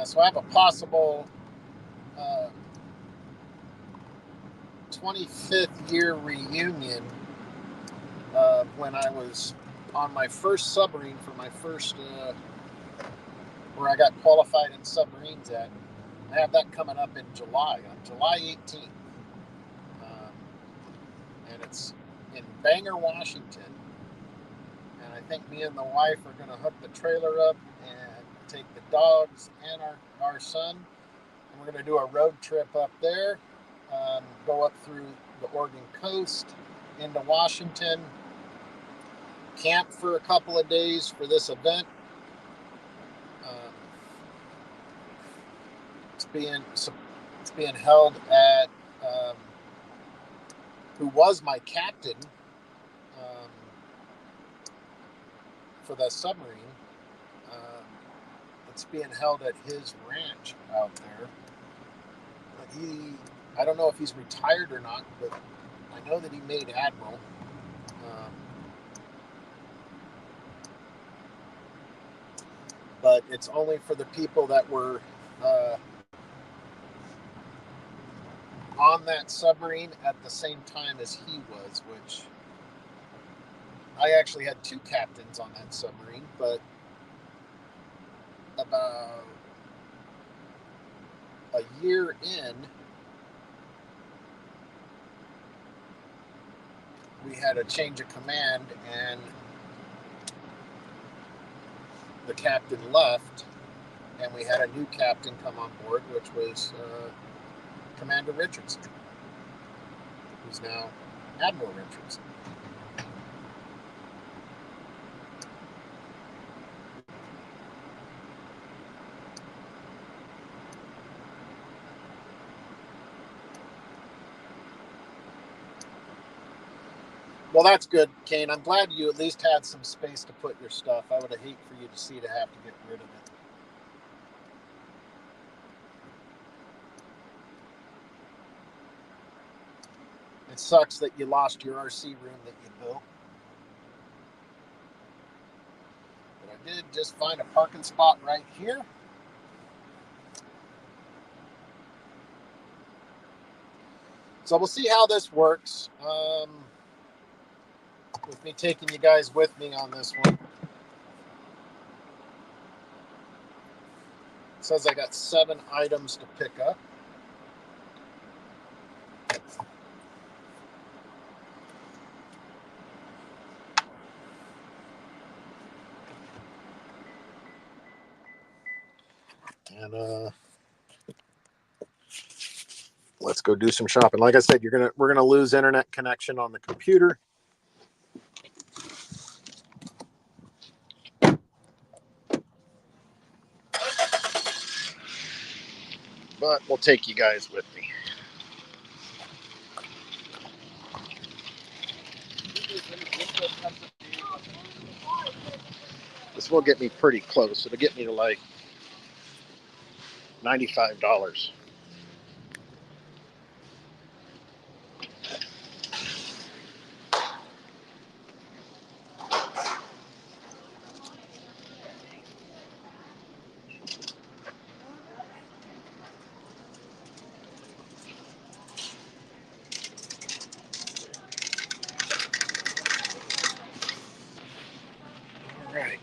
So I have a possible 25th year reunion when I was on my first submarine for my first, where I got qualified in submarines at. I have that coming up in July, on July 18th. And in Bangor, Washington. And I think me and the wife are going to hook the trailer up and take the dogs and our son. And we're going to do a road trip up there, go up through the Oregon coast into Washington, camp for a couple of days for this event. It's being held at who was my captain for the submarine. It's being held at his ranch out there. But I don't know if he's retired or not, but I know that he made admiral. But it's only for the people that were on that submarine at the same time as he was, which I actually had two captains on that submarine, but about a year in, we had a change of command and the captain left, and we had a new captain come on board, which was Commander Richardson, who's now Admiral Richardson. Well, that's good, Kane. I'm glad you at least had some space to put your stuff. I would have hated for you to have to get rid of it. It sucks that you lost your RC room that you built. But I did just find a parking spot right here. So we'll see how this works. With me taking you guys with me on this one. It says I got 7 items to pick up. And let's go do some shopping. Like I said, we're gonna lose internet connection on the computer. But we'll take you guys with me. This will get me pretty close. It'll get me to like $95. All right.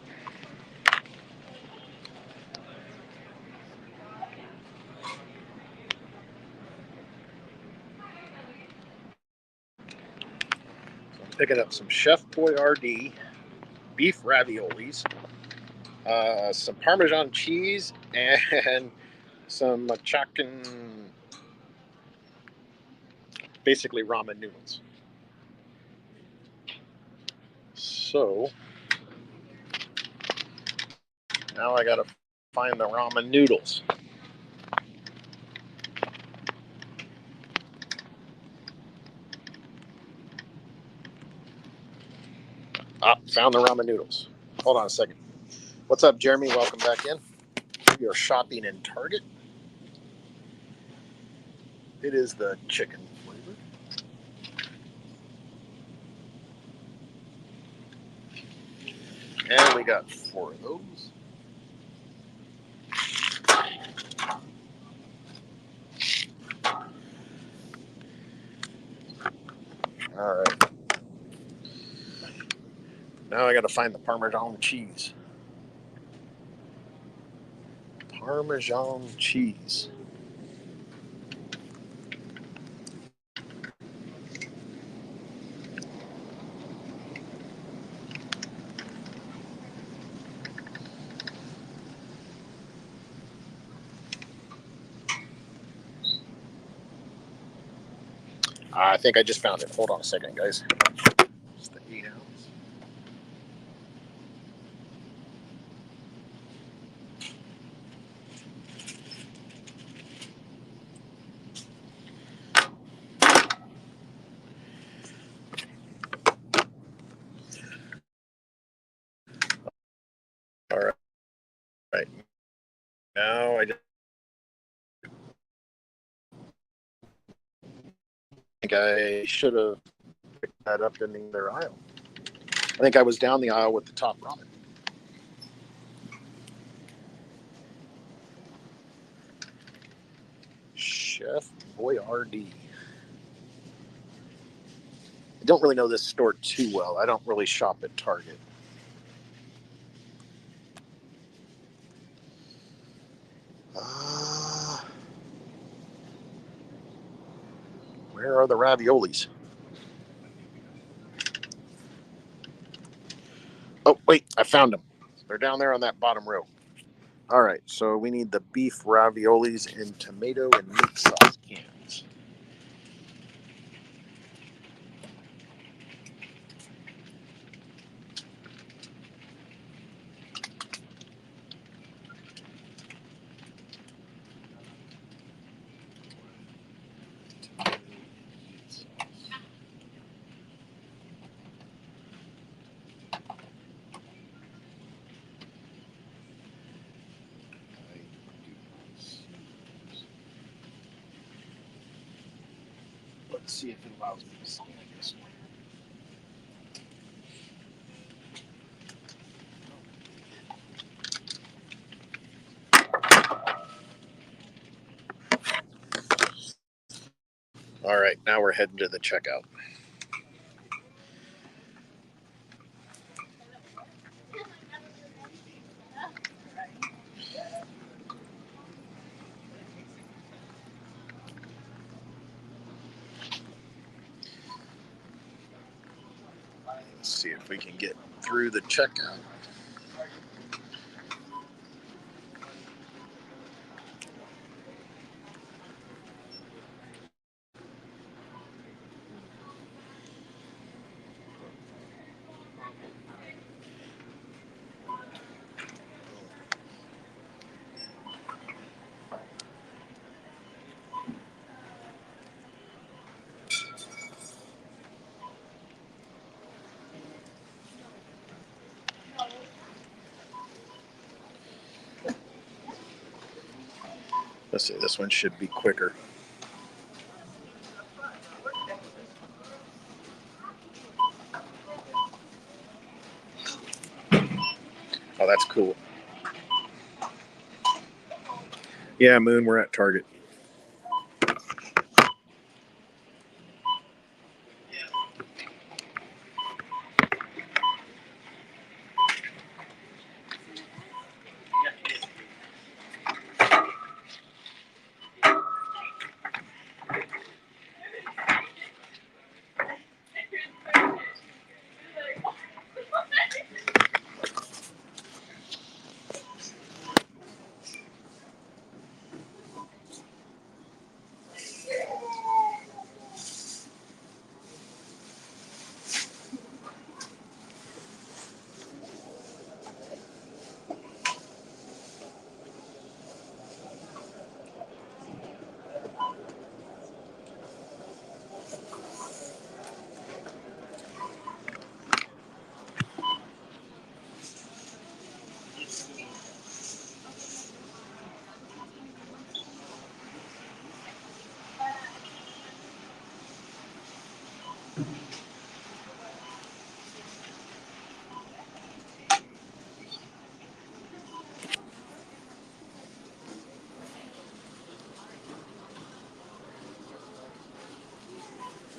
So I'm picking up some Chef Boyardee beef raviolis, some Parmesan cheese, and some machacan, basically ramen noodles. So now I gotta find the ramen noodles. Found the ramen noodles. Hold on a second. What's up, Jeremy? Welcome back in. You're shopping in Target. It is the chicken flavor. And we got 4 of those. All right. Now I got to find the Parmesan cheese. Parmesan cheese. I think I just found it. Hold on a second, guys. It's the 8 ounce. All right. Right. Now I think I should have picked that up in the other aisle. I think I was down the aisle with the top ramen. Chef Boyardee. I don't really know this store too well. I don't really shop at Target. Where are the raviolis? Oh, wait, I found them. They're down there on that bottom row. All right, so we need the beef raviolis in tomato and meat sauce cans. Let's see if it allows me to scan this one. All right, now we're heading to the checkout. Let's see if we can get through the checkout. Let's see, this one should be quicker. Oh, that's cool. Yeah, Moon, we're at Target.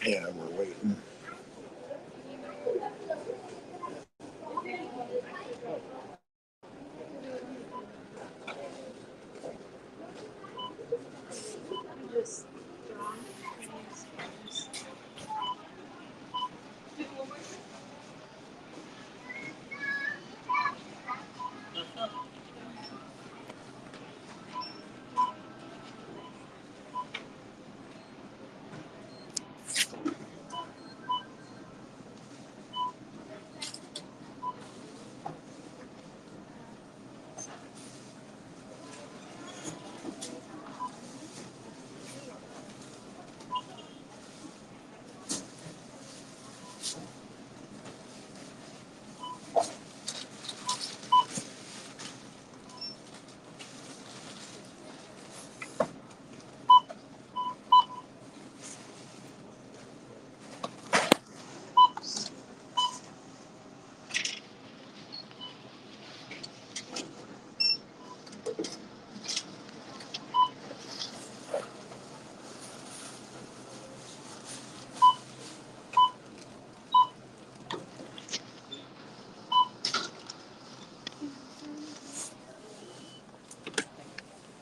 Yeah, we're waiting.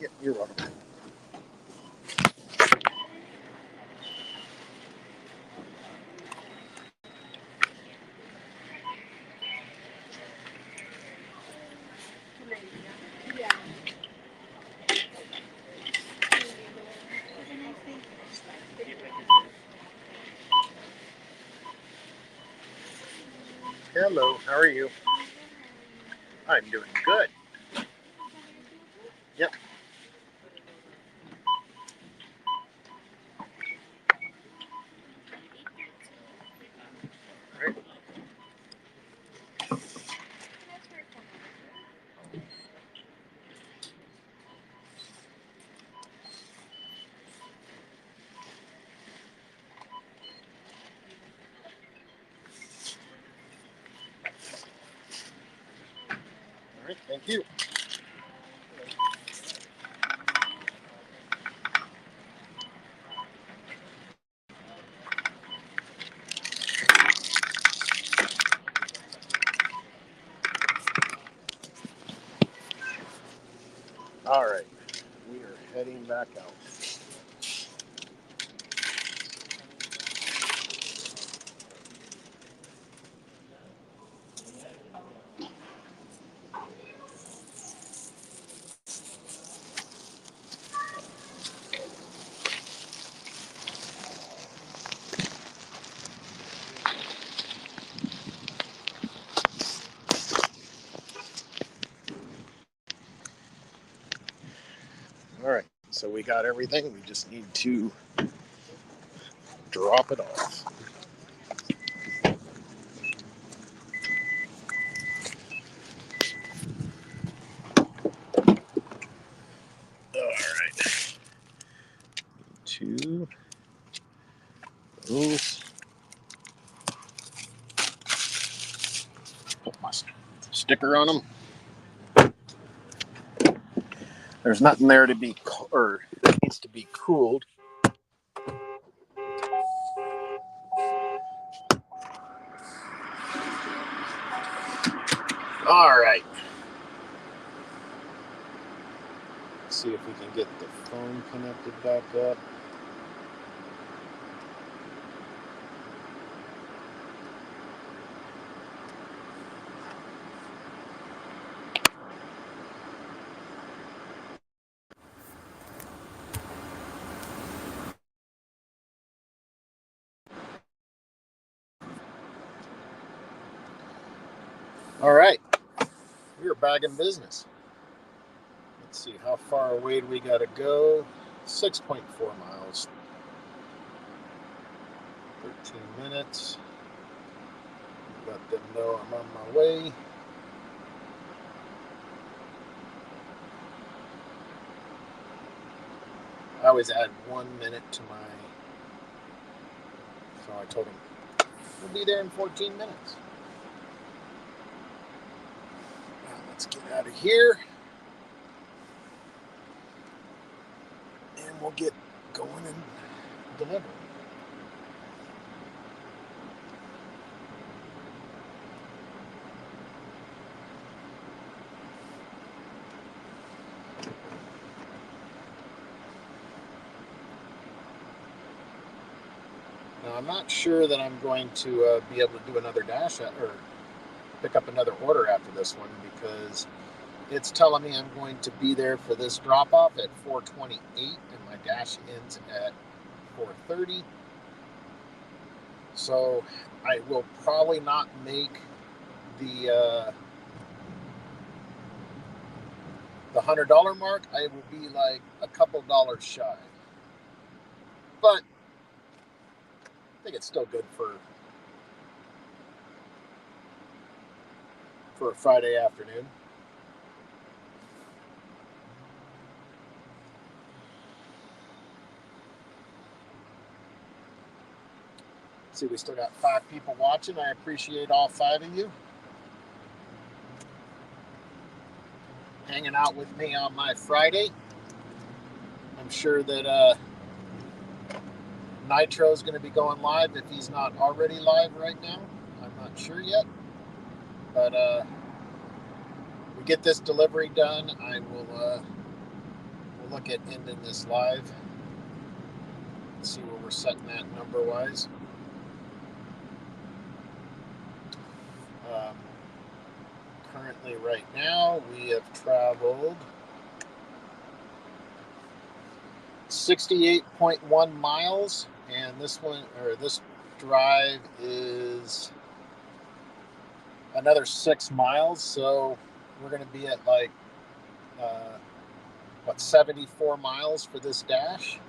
Yeah, you're welcome. Hello, how are you? I'm doing good. Yep. All right. All right. Thank you. All right. We are heading back out. All right. So we got everything. We just need to drop it off. All right. Two. Those. Put my sticker on them. There's nothing there to be, or that needs to be cooled. All right. Let's see if we can get the phone connected back up. All right. We're back in business. Let's see, how far away do we got to go? 6.4 miles. 13 minutes. Let them know I'm on my way. I always add 1 minute to my... So I told him, we'll be there in 14 minutes. Now let's get out of here. And we'll get going and deliver. Now I'm not sure that I'm going to be able to do another dash or pick up another order after this one, because it's telling me I'm going to be there for this drop off at 4:28 and my dash ends at 4:30. So I will probably not make the $100 mark. I will be like a couple dollars shy, but I think it's still good for a Friday afternoon. See, we still got 5 people watching. I appreciate all 5 of you hanging out with me on my Friday. I'm sure that Nitro is going to be going live if he's not already live right now. I'm not sure yet, but we get this delivery done. I will look at ending this live. Let's see where we're setting that number-wise. Currently, right now, we have traveled 68.1 miles, and this drive is another 6 miles, so we're going to be at like 74 miles for this dash,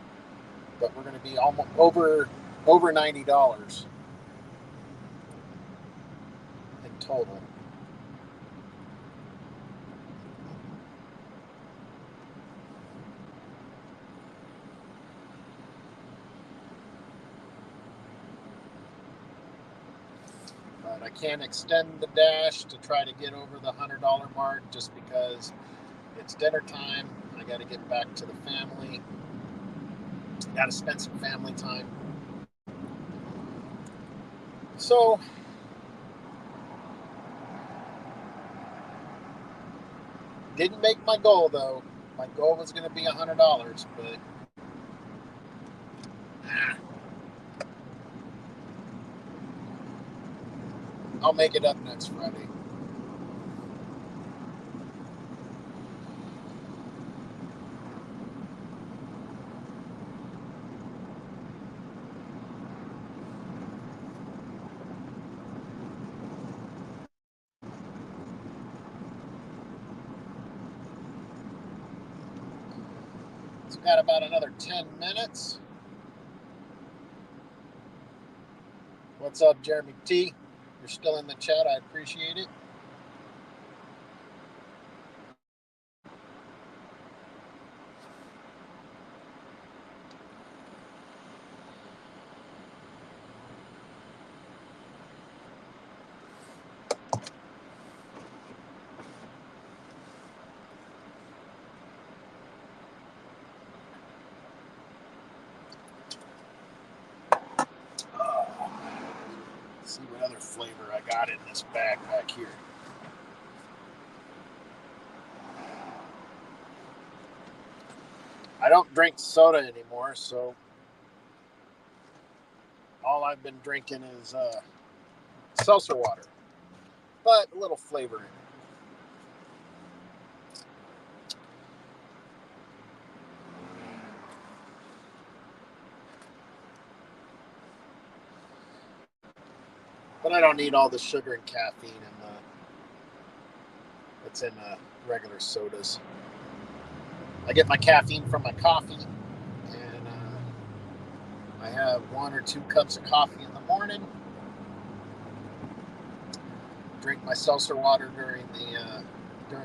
but we're going to be almost over $90 in total. But I can't extend the dash to try to get over the $100 mark just because it's dinner time. I got to get back to the family. Got to spend some family time. So didn't make my goal though. My goal was going to be $100, but I'll make it up next Friday. So got about another 10 minutes. What's up, Jeremy T? You're still in the chat. I appreciate it. Let's see what other flavor I got in this bag back here. I don't drink soda anymore, so all I've been drinking is seltzer water, but a little flavor in it. But I don't need all the sugar and caffeine that's in regular sodas. I get my caffeine from my coffee, and I have 1 or 2 cups of coffee in the morning. Drink my seltzer water during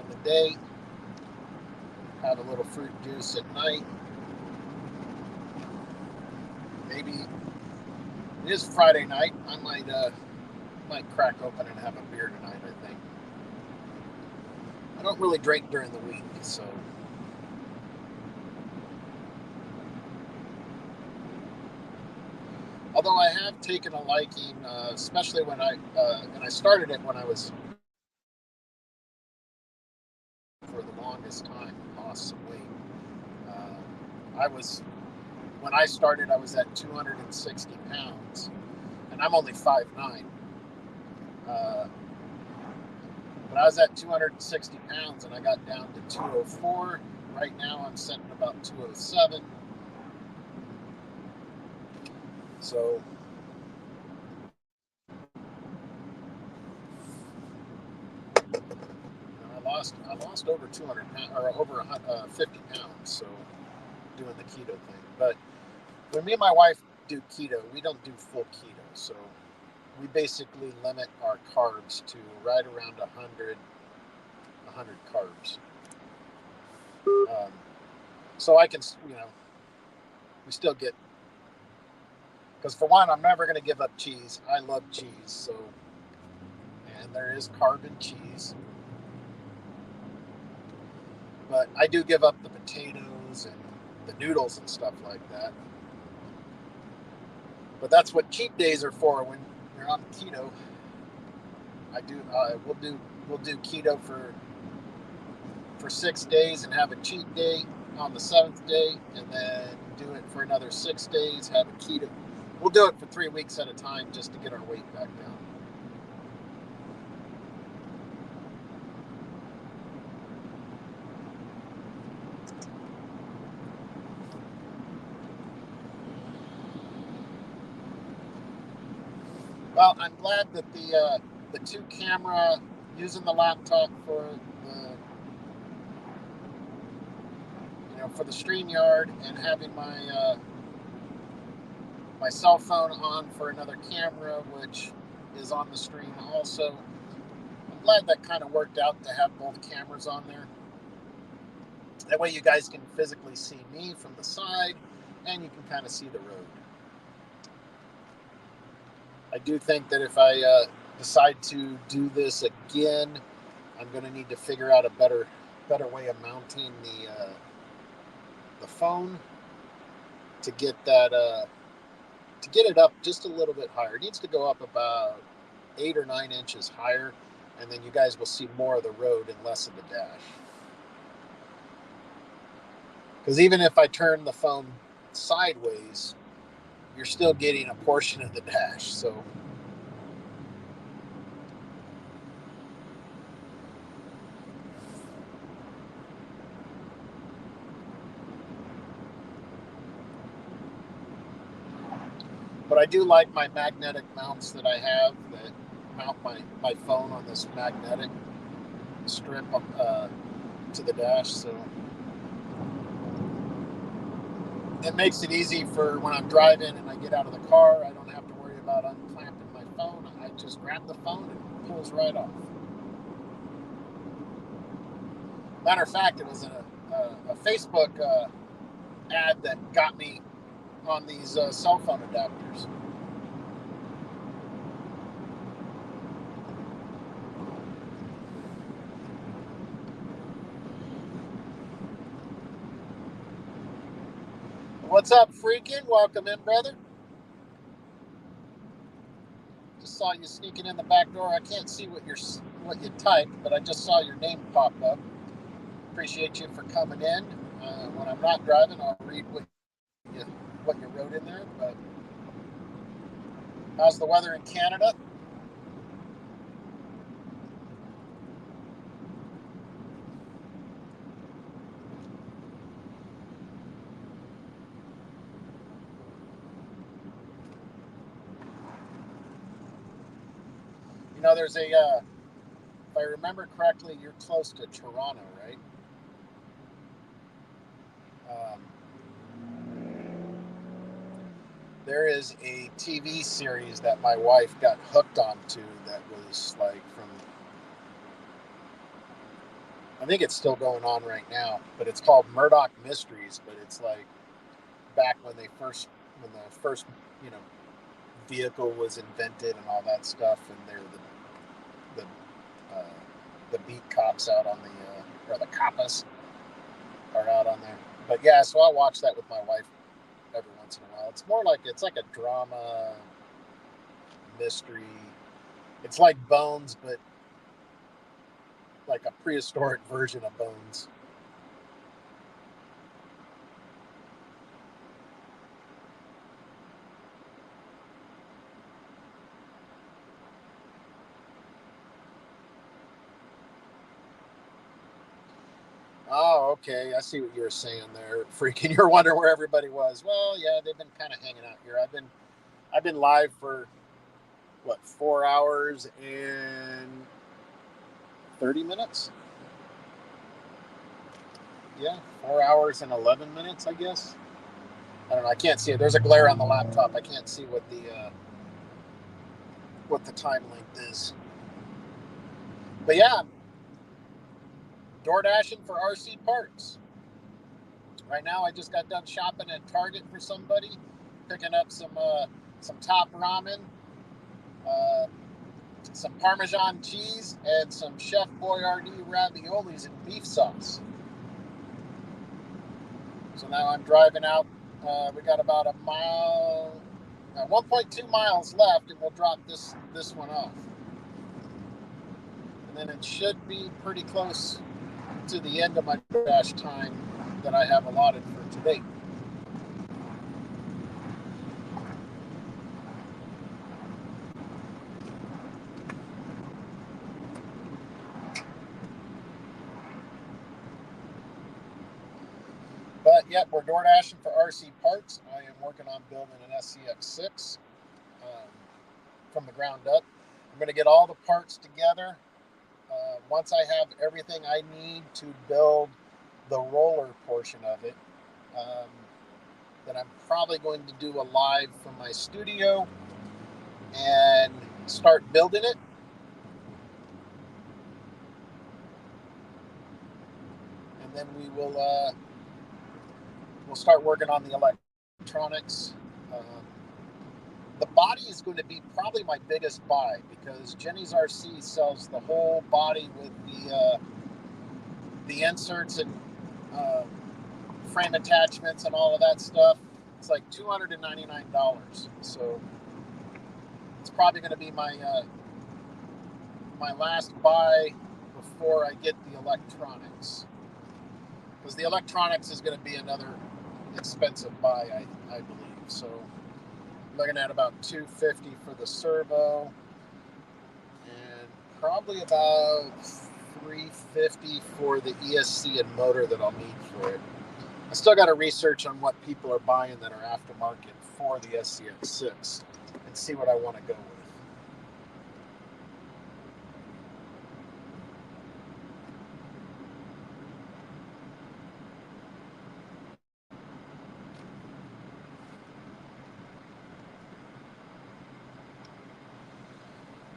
the day. Have a little fruit juice at night. Maybe it is Friday night. I might crack open and have a beer tonight, I think. I don't really drink during the week, so. Although I have taken a liking, especially when I started it when I was, for the longest time, lost some weight. When I started, I was at 260 pounds, and I'm only 5'9". But I was at 260 pounds, and I got down to 204. Right now, I'm sitting about 207. So I lost over 200 pounds, or over 50 pounds. So doing the keto thing, but when me and my wife do keto, we don't do full keto. So we basically limit our carbs to right around 100 carbs. So I can, we still get, because for one, I'm never going to give up cheese. I love cheese, so, and there is carb in cheese. But I do give up the potatoes and the noodles and stuff like that. But that's what cheat days are for when you're on keto. We'll do keto for 6 days and have a cheat day. on the 7th day, and then do it for another 6 days. Have a keto. We'll do it for 3 weeks at a time just to get our weight back down. Well, I'm glad that the 2 camera, using the laptop for the StreamYard, and having my my cell phone on for another camera, which is on the stream also. I'm glad that kind of worked out to have both cameras on there. That way you guys can physically see me from the side, and you can kind of see the road. I do think that if I decide to do this again, I'm going to need to figure out a better way of mounting the phone to get that to get it up just a little bit higher. It needs to go up about 8 or 9 inches higher, and then you guys will see more of the road and less of the dash. Because even if I turn the phone sideways, you're still getting a portion of the dash. So but I do like my magnetic mounts that I have that mount my phone on this magnetic strip to the dash. So it makes it easy for when I'm driving and I get out of the car. I don't have to worry about unclamping my phone. I just grab the phone and it pulls right off. Matter of fact, it was a Facebook ad that got me on these cell phone adapters. What's up, freaking? Welcome in, brother. Just saw you sneaking in the back door. I can't see what you typed, but I just saw your name pop up. Appreciate you for coming in. When I'm not driving, I'll read what you wrote in there. But how's the weather in Canada? You know, there's if I remember correctly, you're close to Toronto, right? There is a TV series that my wife got hooked onto that was like from, I think it's still going on right now, but it's called Murdoch Mysteries. But it's like back when the first vehicle was invented and all that stuff, and they're the beat cops out on or the coppers are out on there. But yeah, so I watch that with my wife every once in a while. It's like a drama mystery. It's like Bones, but like a prehistoric version of Bones. Oh, okay. I see what you were saying there. Freaking, you're wondering where everybody was. Well, yeah, they've been kind of hanging out here. I've been live for 4 hours and 30 minutes? Yeah, 4 hours and 11 minutes, I guess. I don't know. I can't see it. There's a glare on the laptop. I can't see what the time length is. But yeah, door dashing for RC parts. Right now, I just got done shopping at Target for somebody, picking up some top ramen, some Parmesan cheese, and some Chef Boyardee raviolis and beef sauce. So now I'm driving out. We got about 1.2 miles left, and we'll drop this one off. And then it should be pretty close to the end of my dash time that I have allotted for today. But yep, we're door dashing for RC parts. I am working on building an SCX6 from the ground up. I'm going to get all the parts together. Once I have everything I need to build the roller portion of it, then I'm probably going to do a live from my studio and start building it. And then we'll start working on the electronics. The body is going to be probably my biggest buy because Jenny's RC sells the whole body with the inserts and frame attachments and all of that stuff. It's like $299. So it's probably going to be my last buy before I get the electronics, because the electronics is going to be another expensive buy, I believe. So I'm looking at about $250 for the servo and probably about $350 for the ESC and motor that I'll need for it. I still got to research on what people are buying that are aftermarket for the SCX6 and see what I want to go with.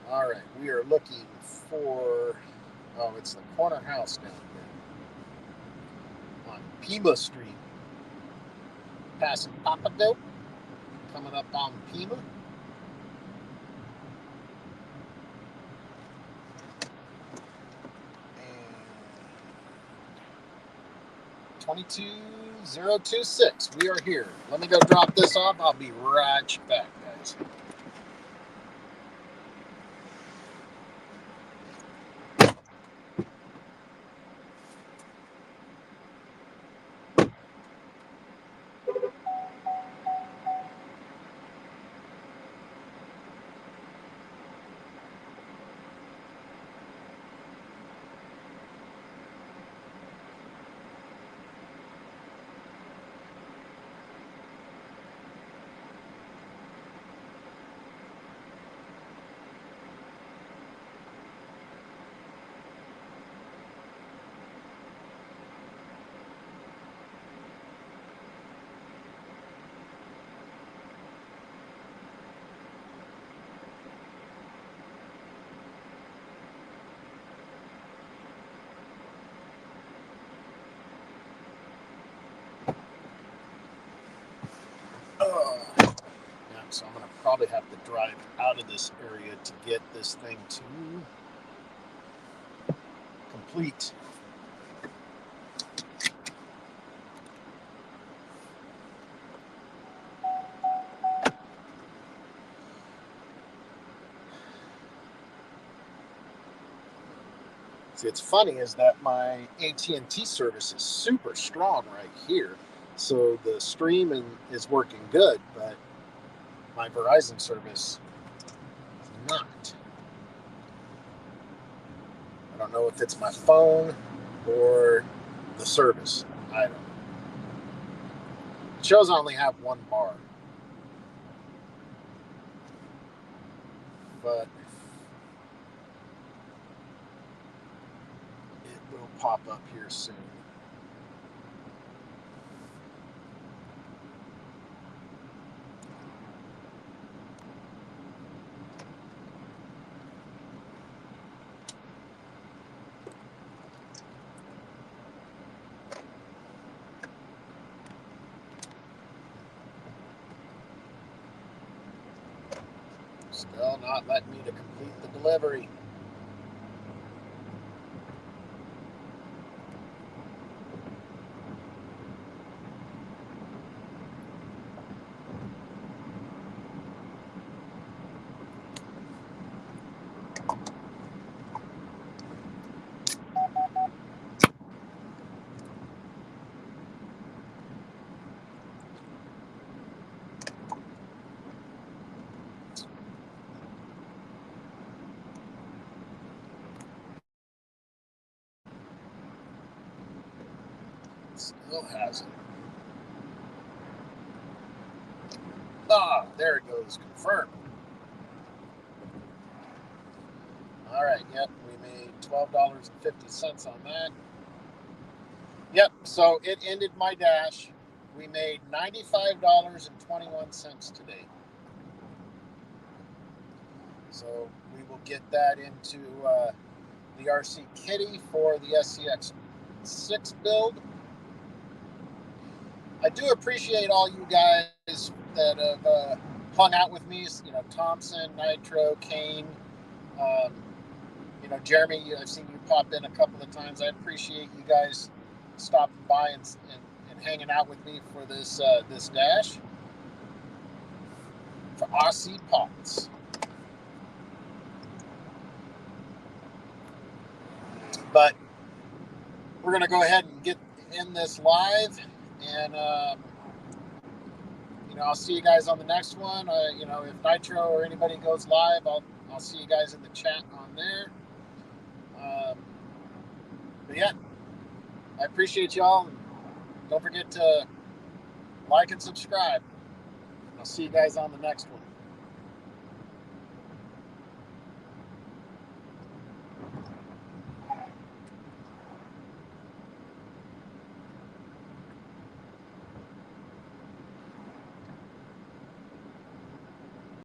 All right, we are looking for, it's the corner house down here on Pima Street. Passing Papago, coming up on Pima. And 22026, we are here. Let me go drop this off. I'll be right back, guys. So I'm going to probably have to drive out of this area to get this thing to complete. See, it's funny is that my AT&T service is super strong right here. So the stream is working good, but my Verizon service is not. I don't know if it's my phone or the service. I don't know. It shows I only have one bar. But it will pop up here soon. Still not letting me to complete the delivery. Still has it. Ah, there it goes. Confirm. All right. Yep. We made $12.50 on that. Yep. So it ended my dash. We made $95.21 today. So we will get that into the RC Kitty for the SCX6 build. I do appreciate all you guys that have hung out with me. You know, Thompson, Nitro, Kane, you know, Jeremy. I've seen you pop in a couple of times. I appreciate you guys stopping by and hanging out with me for this this dash for RC Pots. But we're going to go ahead and get in this live, and you know, I'll see you guys on the next one. You know, if Nitro or anybody goes live, I'll see you guys in the chat on there. But yeah, I appreciate y'all. Don't forget to like and subscribe. I'll see you guys on the next one.